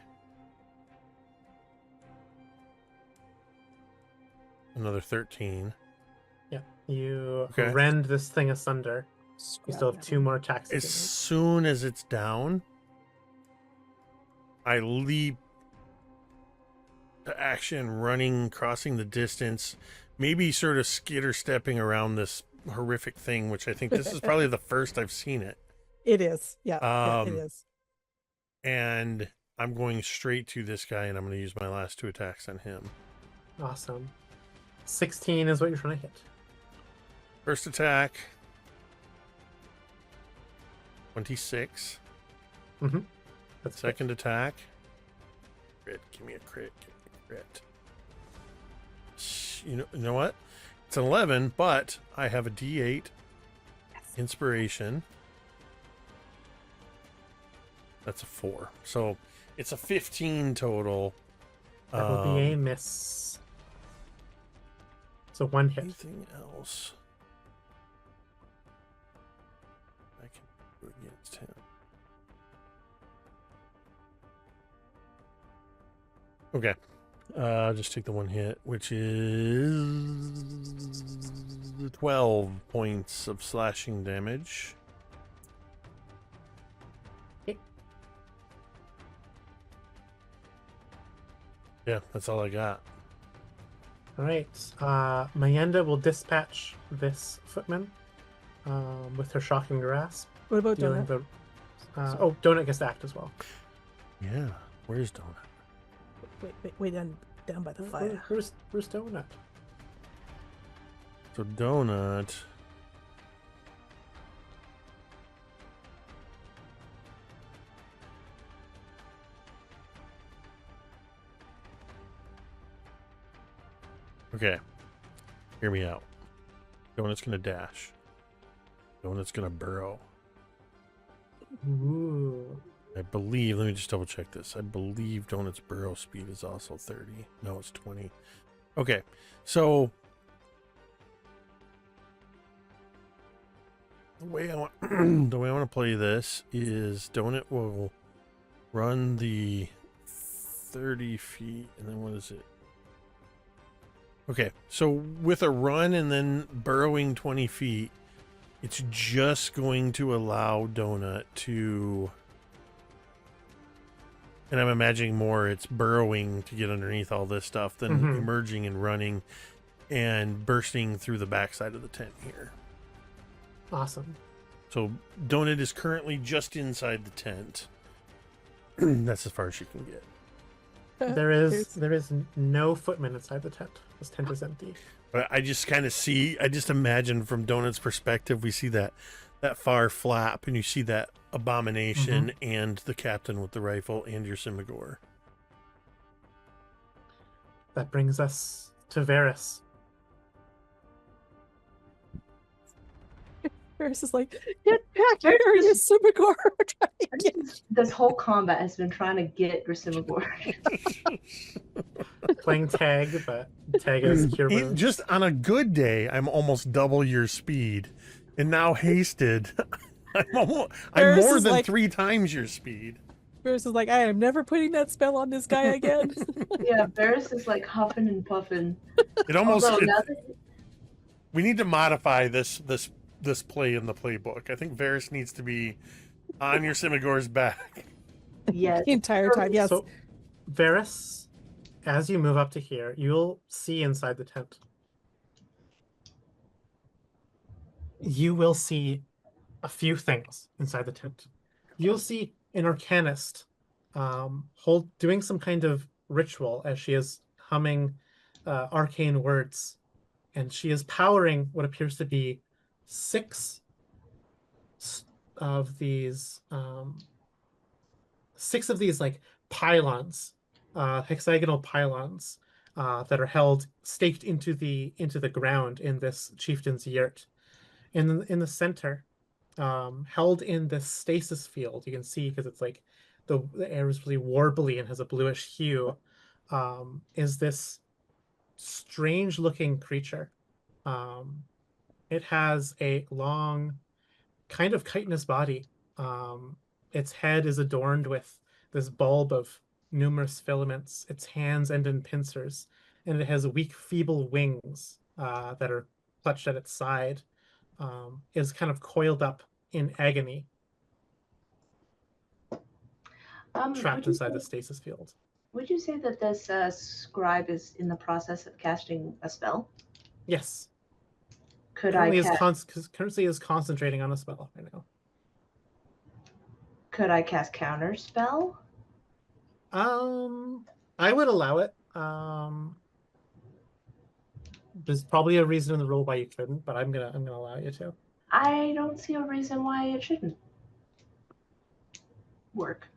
another 13. Yeah, you Okay. rend this thing asunder. You Scrap still have that 2 one. more attacks. As to make. soon as it's down, I leap to action, running, crossing the distance, maybe sort of skitter stepping around this horrific thing, which I think this is probably the first I've seen it. It is. Yeah, yeah, it Um, is. And I'm going straight to this guy, and I'm going to use my last 2 attacks on him. Awesome. 16 is what you're trying to hit. First attack, 26. Mm-hmm. That's Second attack, crit. Give me a crit. Give me a crit. You know what? It's an 11, but I have a D8 inspiration. That's a 4. So it's a 15 total. That will be a miss. So 1 hit. Anything else I can do against him? Okay. I'll just take the 1 hit, which is 12 points of slashing damage. Okay. Yeah, that's all I got. All right. Mayenda will dispatch this footman with her shocking grasp. What about Dealing Donut? the. Donut gets to act as well. Yeah, where's Donut? Wait, down by the fire. Where's Donut? So Donut. Okay. Hear me out. Donut's gonna dash. Donut's gonna burrow. Ooh. I believe, let me just double check this. I believe Donut's burrow speed is also 30. No, it's 20. Okay, so the way I want the way I want to play this is Donut will run the 30 feet, and then what is it? Okay, so with a run and then burrowing 20 feet, it's just going to allow Donut to, and I'm imagining more it's burrowing to get underneath all this stuff than emerging and running and bursting through the backside of the tent here. Awesome. So Donut is currently just inside the tent. That's as far as she can get. There is no footman inside the tent. This tent is empty. But I just kind of see, I just imagine from Donut's perspective, we see that far flap, and you see that abomination and the captain with the rifle and Yrsimagor. That brings us to Veris. Veris is like, get back here, Yrsimagor. This whole combat has been trying to get Yrsimagor. Playing tag, but tag is cure wounds. Just on a good day, I'm almost double your speed, and now hasted, I'm more than like, 3 times your speed. Veris is like, I am never putting that spell on this guy again. Yeah, Veris is like huffing and puffing. It almost. We need to modify this play in the playbook. I think Veris needs to be on Yrsimagor's back. Yes. The entire time, yes. So, Veris, as you move up to here, you'll see inside the tent. You will see a few things inside the tent. You'll see an arcanist doing some kind of ritual as she is humming arcane words, and she is powering what appears to be 6 of these like pylons, hexagonal pylons that are staked into the ground in this chieftain's yurt. In the center, held in this stasis field, you can see because it's like the air is really warbly and has a bluish hue, is this strange looking creature. It has a long, kind of chitinous body. Its head is adorned with this bulb of numerous filaments. Its hands end in pincers, and it has weak, feeble wings that are clutched at its side. Is kind of coiled up in agony, trapped inside the stasis field. Would you say that this scribe is in the process of casting a spell? Yes. Could Currently I is concentrating on a spell right now. Could I cast counter spell? I would allow it. There's probably a reason in the rule why you couldn't, but I'm gonna allow you to. I don't see a reason why it shouldn't work.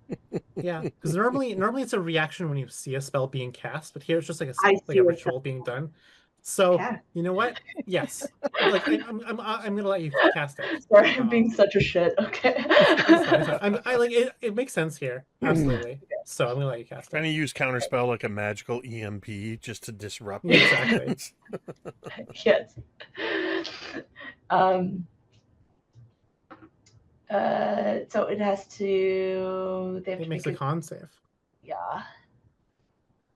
Yeah, because normally it's a reaction when you see a spell being cast, but here it's just like I a see a ritual being done. So Cast. you know what? Yes, like I'm gonna let you cast it. Sorry, I'm being such a shit. Okay. It's fine. I like it. It makes sense here, absolutely. So I'm gonna let you cast Trying it. to use counterspell like a magical EMP just to disrupt. Yeah, exactly. Yes. So it has to. They have It to makes make a con save. Yeah.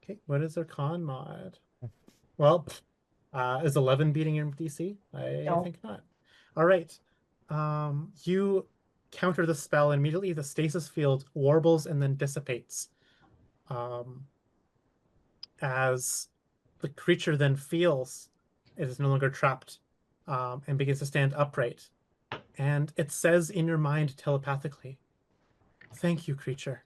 Okay, what is their con mod? Well, is 11 beating your DC? I No. think not. All right. You counter the spell, and immediately the stasis field warbles and then dissipates. As the creature then feels it is no longer trapped, and begins to stand upright. And it says in your mind telepathically, "Thank you, creature."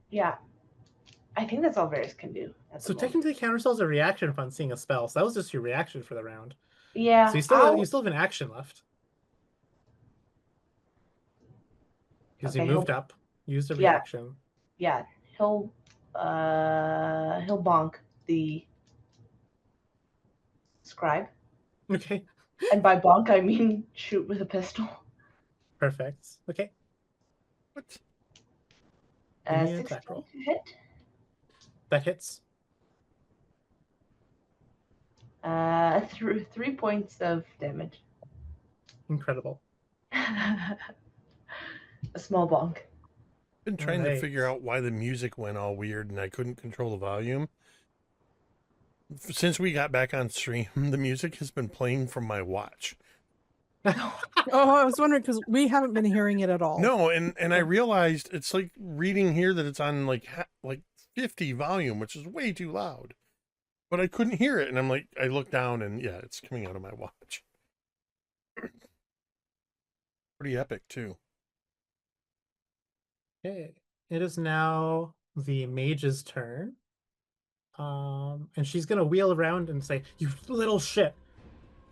Yeah. I think that's all Veris can do. So technically, counterspell's a reaction upon seeing a spell. So that was just your reaction for the round. Yeah. So you still have an action left because you moved up, used a reaction. Yeah. He'll bonk the scribe. Okay. And by bonk I mean shoot with a pistol. Perfect. Okay. What? Give me an 16 attack roll. to hit. That hits. Through 3 points of damage. Incredible. A small bonk. Been trying to Alright. figure out why the music went all weird and I couldn't control the volume. Since we got back on stream, the music has been playing from my watch. Oh, I was wondering because we haven't been hearing it at all. No, and I realized it's like reading here that it's on like 50 volume, which is way too loud. But I couldn't hear it, and I'm like, I look down, and yeah, it's coming out of my watch. Pretty epic too. Okay. It is now the mage's turn. And she's gonna wheel around and say, "You little shit."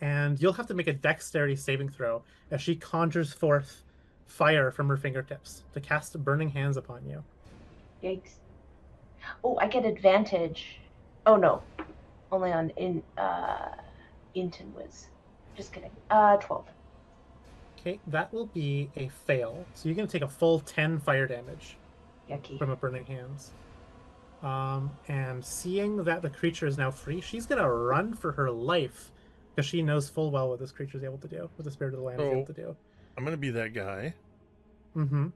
And you'll have to make a dexterity saving throw as she conjures forth fire from her fingertips to cast burning hands upon you. Yikes. Oh, I get advantage. Oh no. Only on Intin Wiz. Just kidding. 12. Okay, that will be a fail. So you're gonna take a full 10 fire damage Yucky. from a burning hands. And seeing that the creature is now free, she's gonna run for her life because she knows full well what this creature is able to do, what the spirit of the land is able to do. I'm gonna be that guy. Mm-hmm.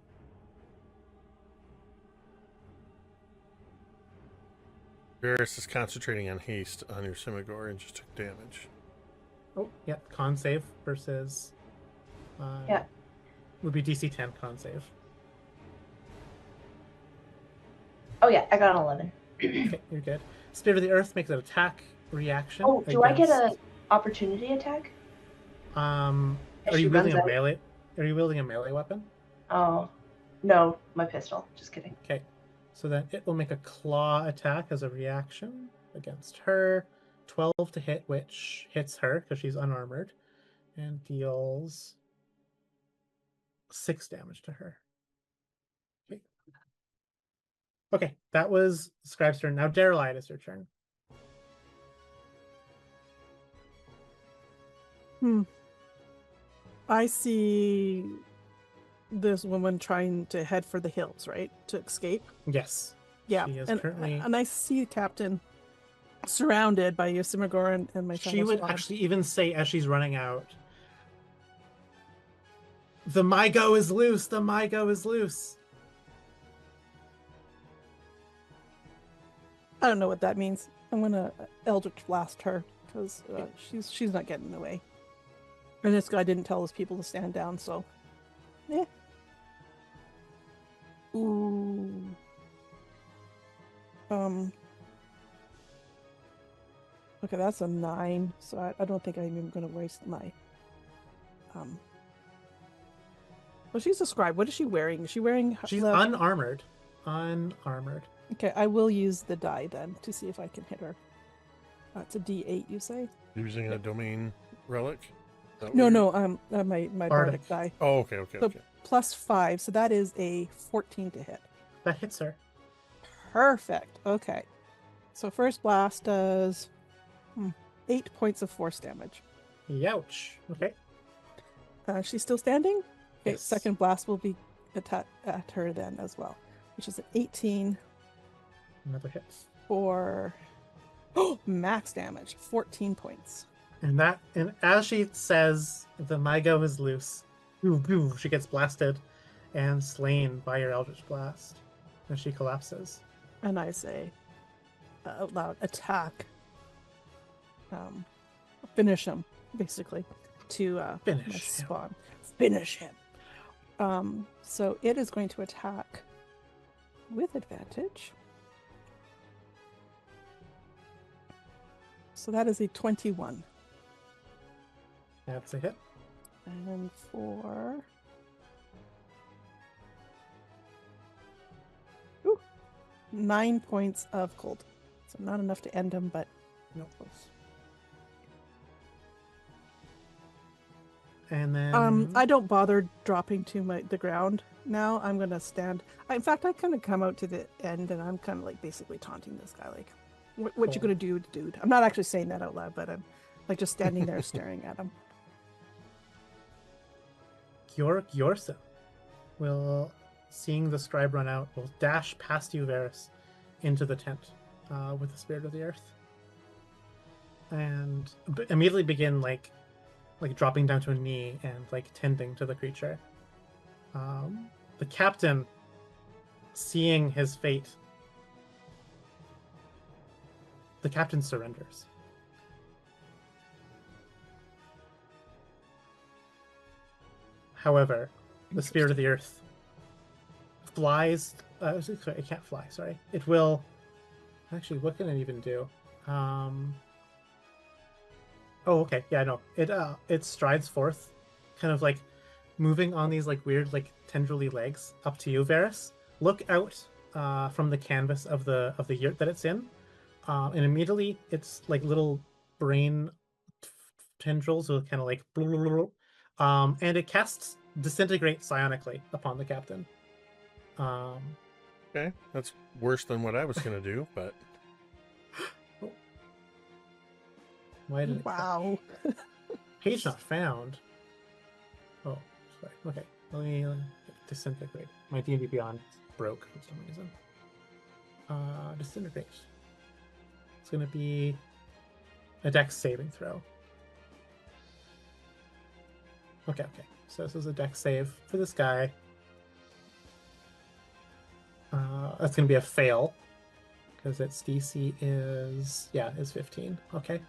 Veris is concentrating on haste on Yrsimagor and just took damage. Oh, yeah, con save versus. Yeah. Would be DC 10 con save. Oh yeah, I got an 11. Okay, you're good. Spirit of the Earth makes an attack reaction. Oh, do I get against- an opportunity attack? Are As you she wielding runs a out? melee? Are you wielding a melee weapon? Oh, no, my pistol. Just kidding. Okay, so then it will make a claw attack as a reaction against her. 12 to hit, which hits her because she's unarmored, and deals 6 damage to her. Okay. Okay, that was the scribe's turn. Now Daeralei, it is your turn. I see this woman trying to head for the hills, right? To escape. Yes. Yeah. She is and, currently- and I see the captain surrounded by Yrsimagor and my She fellow would squad. actually even say as she's running out, "The Mygo is loose! The Mygo is loose!" I don't know what that means. I'm gonna Eldritch Blast her because she's not getting in the way. And this guy didn't tell his people to stand down, so yeah. Ooh. Okay, that's a 9, so I don't think I'm even gonna waste my well, she's a scribe. What is she wearing? Is she wearing She's unarmored. Unarmored. Okay, I will use the die then to see if I can hit her. It's a D8, you say? Using a domain relic? No, my bardic die. Oh, okay. So +5, so that is a 14 to hit. That hits her. Perfect. Okay. So first blast does 8 points of force damage. Youch. Okay. She's still standing? Okay, Yes. second blast will be at her then as well, which is an 18 Another hit. for max damage, 14 points. And as she says, the Mygo is loose. Boo, boo, she gets blasted and slain by your Eldritch Blast. And she collapses. And I say out loud, attack. Finish him, basically, to Finish my him. spawn. Finish him. So it is going to attack with advantage. So that is a 21. That's a hit. And for 9 points of cold. So not enough to end him, but no close. And then I don't bother dropping to the ground now. I'm gonna stand. In fact, I kind of come out to the end, and I'm kind of like basically taunting this guy, like, "What you Cool. gonna do, dude?" I'm not actually saying that out loud, but I'm like just standing there staring at him. Yrsa will, seeing the scribe run out, will dash past you, Veris, into the tent with the Spirit of the Earth, and immediately begin like dropping down to a knee and like tending to the creature. The captain, seeing his fate, the captain surrenders. However, the Spirit of the Earth flies. Sorry, it can't fly. Sorry, it will. Actually, what can it even do? Oh, okay. Yeah, no. It strides forth, kind of like moving on these like weird like tendrily legs up to you, Veris. Look out from the canvas of the yurt that it's in, and immediately it's like little brain tendrils will kind of like and it casts Disintegrate psionically upon the captain. Okay, that's worse than what I was gonna do, but Why did it Wow. page not found? Oh, sorry. Okay, let me Disintegrate. My D&D Beyond broke for some reason. Disintegrate. It's gonna be a Dex saving throw. Okay. So this is a Dex save for this guy. That's gonna be a fail because its DC is 15. Okay.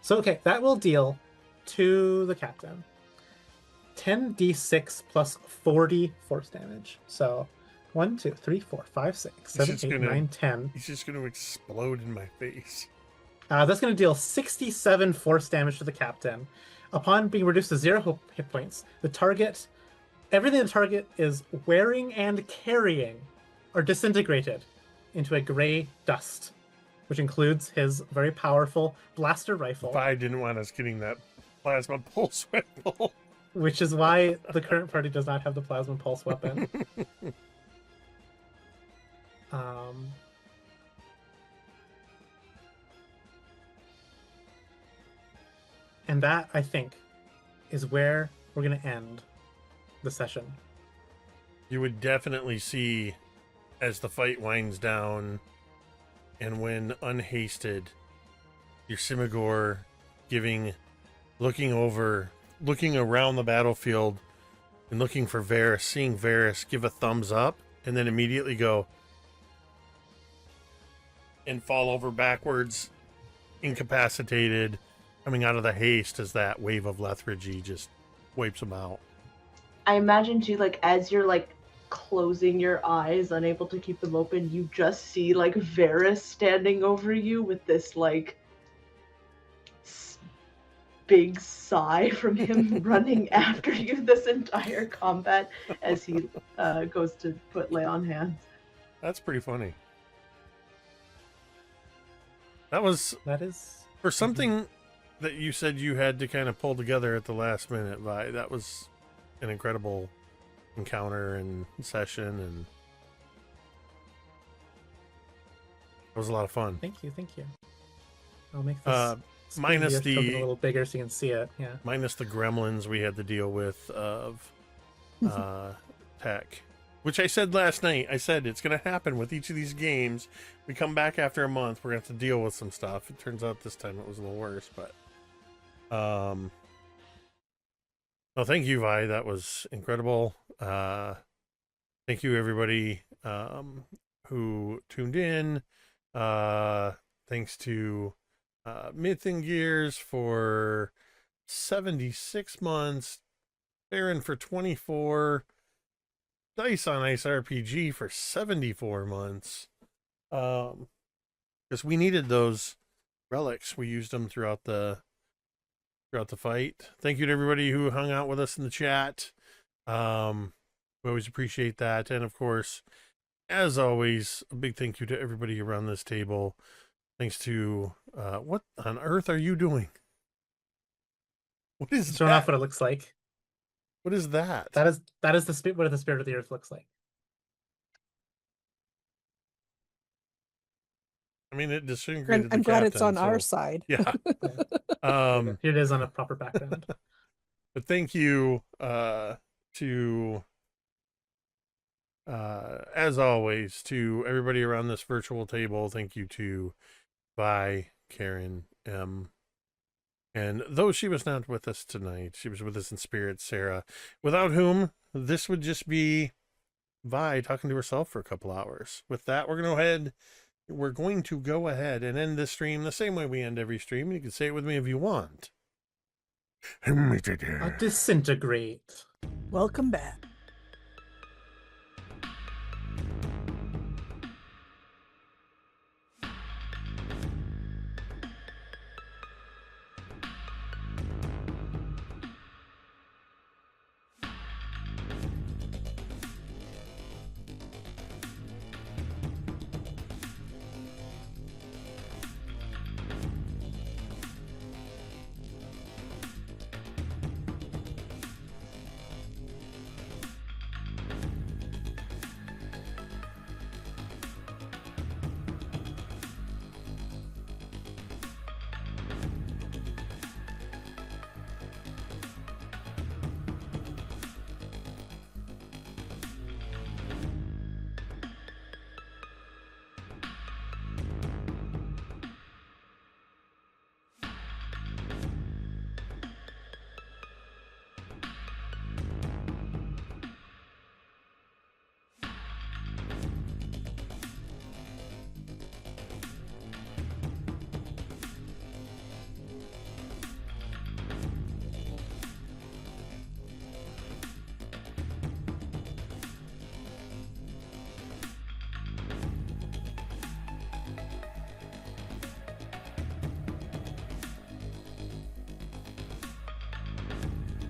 So that will deal to the captain 10d6 plus 40 force damage. So 1, 2, 3, 4, 5, 6, 7, 8, 9, 10. he's just gonna explode in my face. That's going to deal 67 force damage to the captain. Upon being reduced to 0 hit points, everything the target is wearing and carrying are disintegrated into a gray dust, which includes his very powerful blaster rifle. If I didn't want us getting that plasma pulse rifle. Which is why the current party does not have the plasma pulse weapon. And that, I think, is where we're going to end the session. You would definitely see, as the fight winds down, and when unhasted, Yrsimagor looking around the battlefield and looking for Veris, seeing Veris give a thumbs up, and then immediately go, and fall over backwards, incapacitated, coming out of the haste as that wave of lethargy just wipes them out. I imagine too, like as you're like closing your eyes, unable to keep them open, you just see like Veris standing over you with this like big sigh from him running after you this entire combat as he goes to lay on hands. That's pretty funny. That is for something that you said you had to kind of pull together at the last minute. Vi, that was an incredible encounter and session, and it was a lot of fun. Thank you. I'll make this Minus token a the little bigger so you can see it. Yeah. minus the gremlins we had to deal with of tech, which I said last night. I said it's going to happen with each of these games. We come back after a month, we're going to have to deal with some stuff. It turns out this time it was a little worse, but well, thank you, Vi. That was incredible. Thank you, everybody who tuned in. Thanks to Myth and Gears for 76 months, Kaeryn for 24, Dice on Ice RPG for 74 months. Because we needed those relics. We used them throughout the fight. Thank you to everybody who hung out with us in the chat. We always appreciate that. And of course, as always, a big thank you to everybody around this table. Thanks to what on earth are you doing? What is Showing that? off what it looks like. What is that? That is what the spirit of the earth looks like. I mean, it disintegrated. I'm the glad it's captain, on our so- side. Yeah. Here it is on a proper background. But thank you to as always, to everybody around this virtual table. Thank you to Vi, Kaeryn, M. And though she was not with us tonight, she was with us in spirit, Sara, without whom this would just be Vi talking to herself for a couple hours. With that, we're going to go ahead and end this stream the same way we end every stream. You can say it with me if you want. Disintegrate. Welcome back.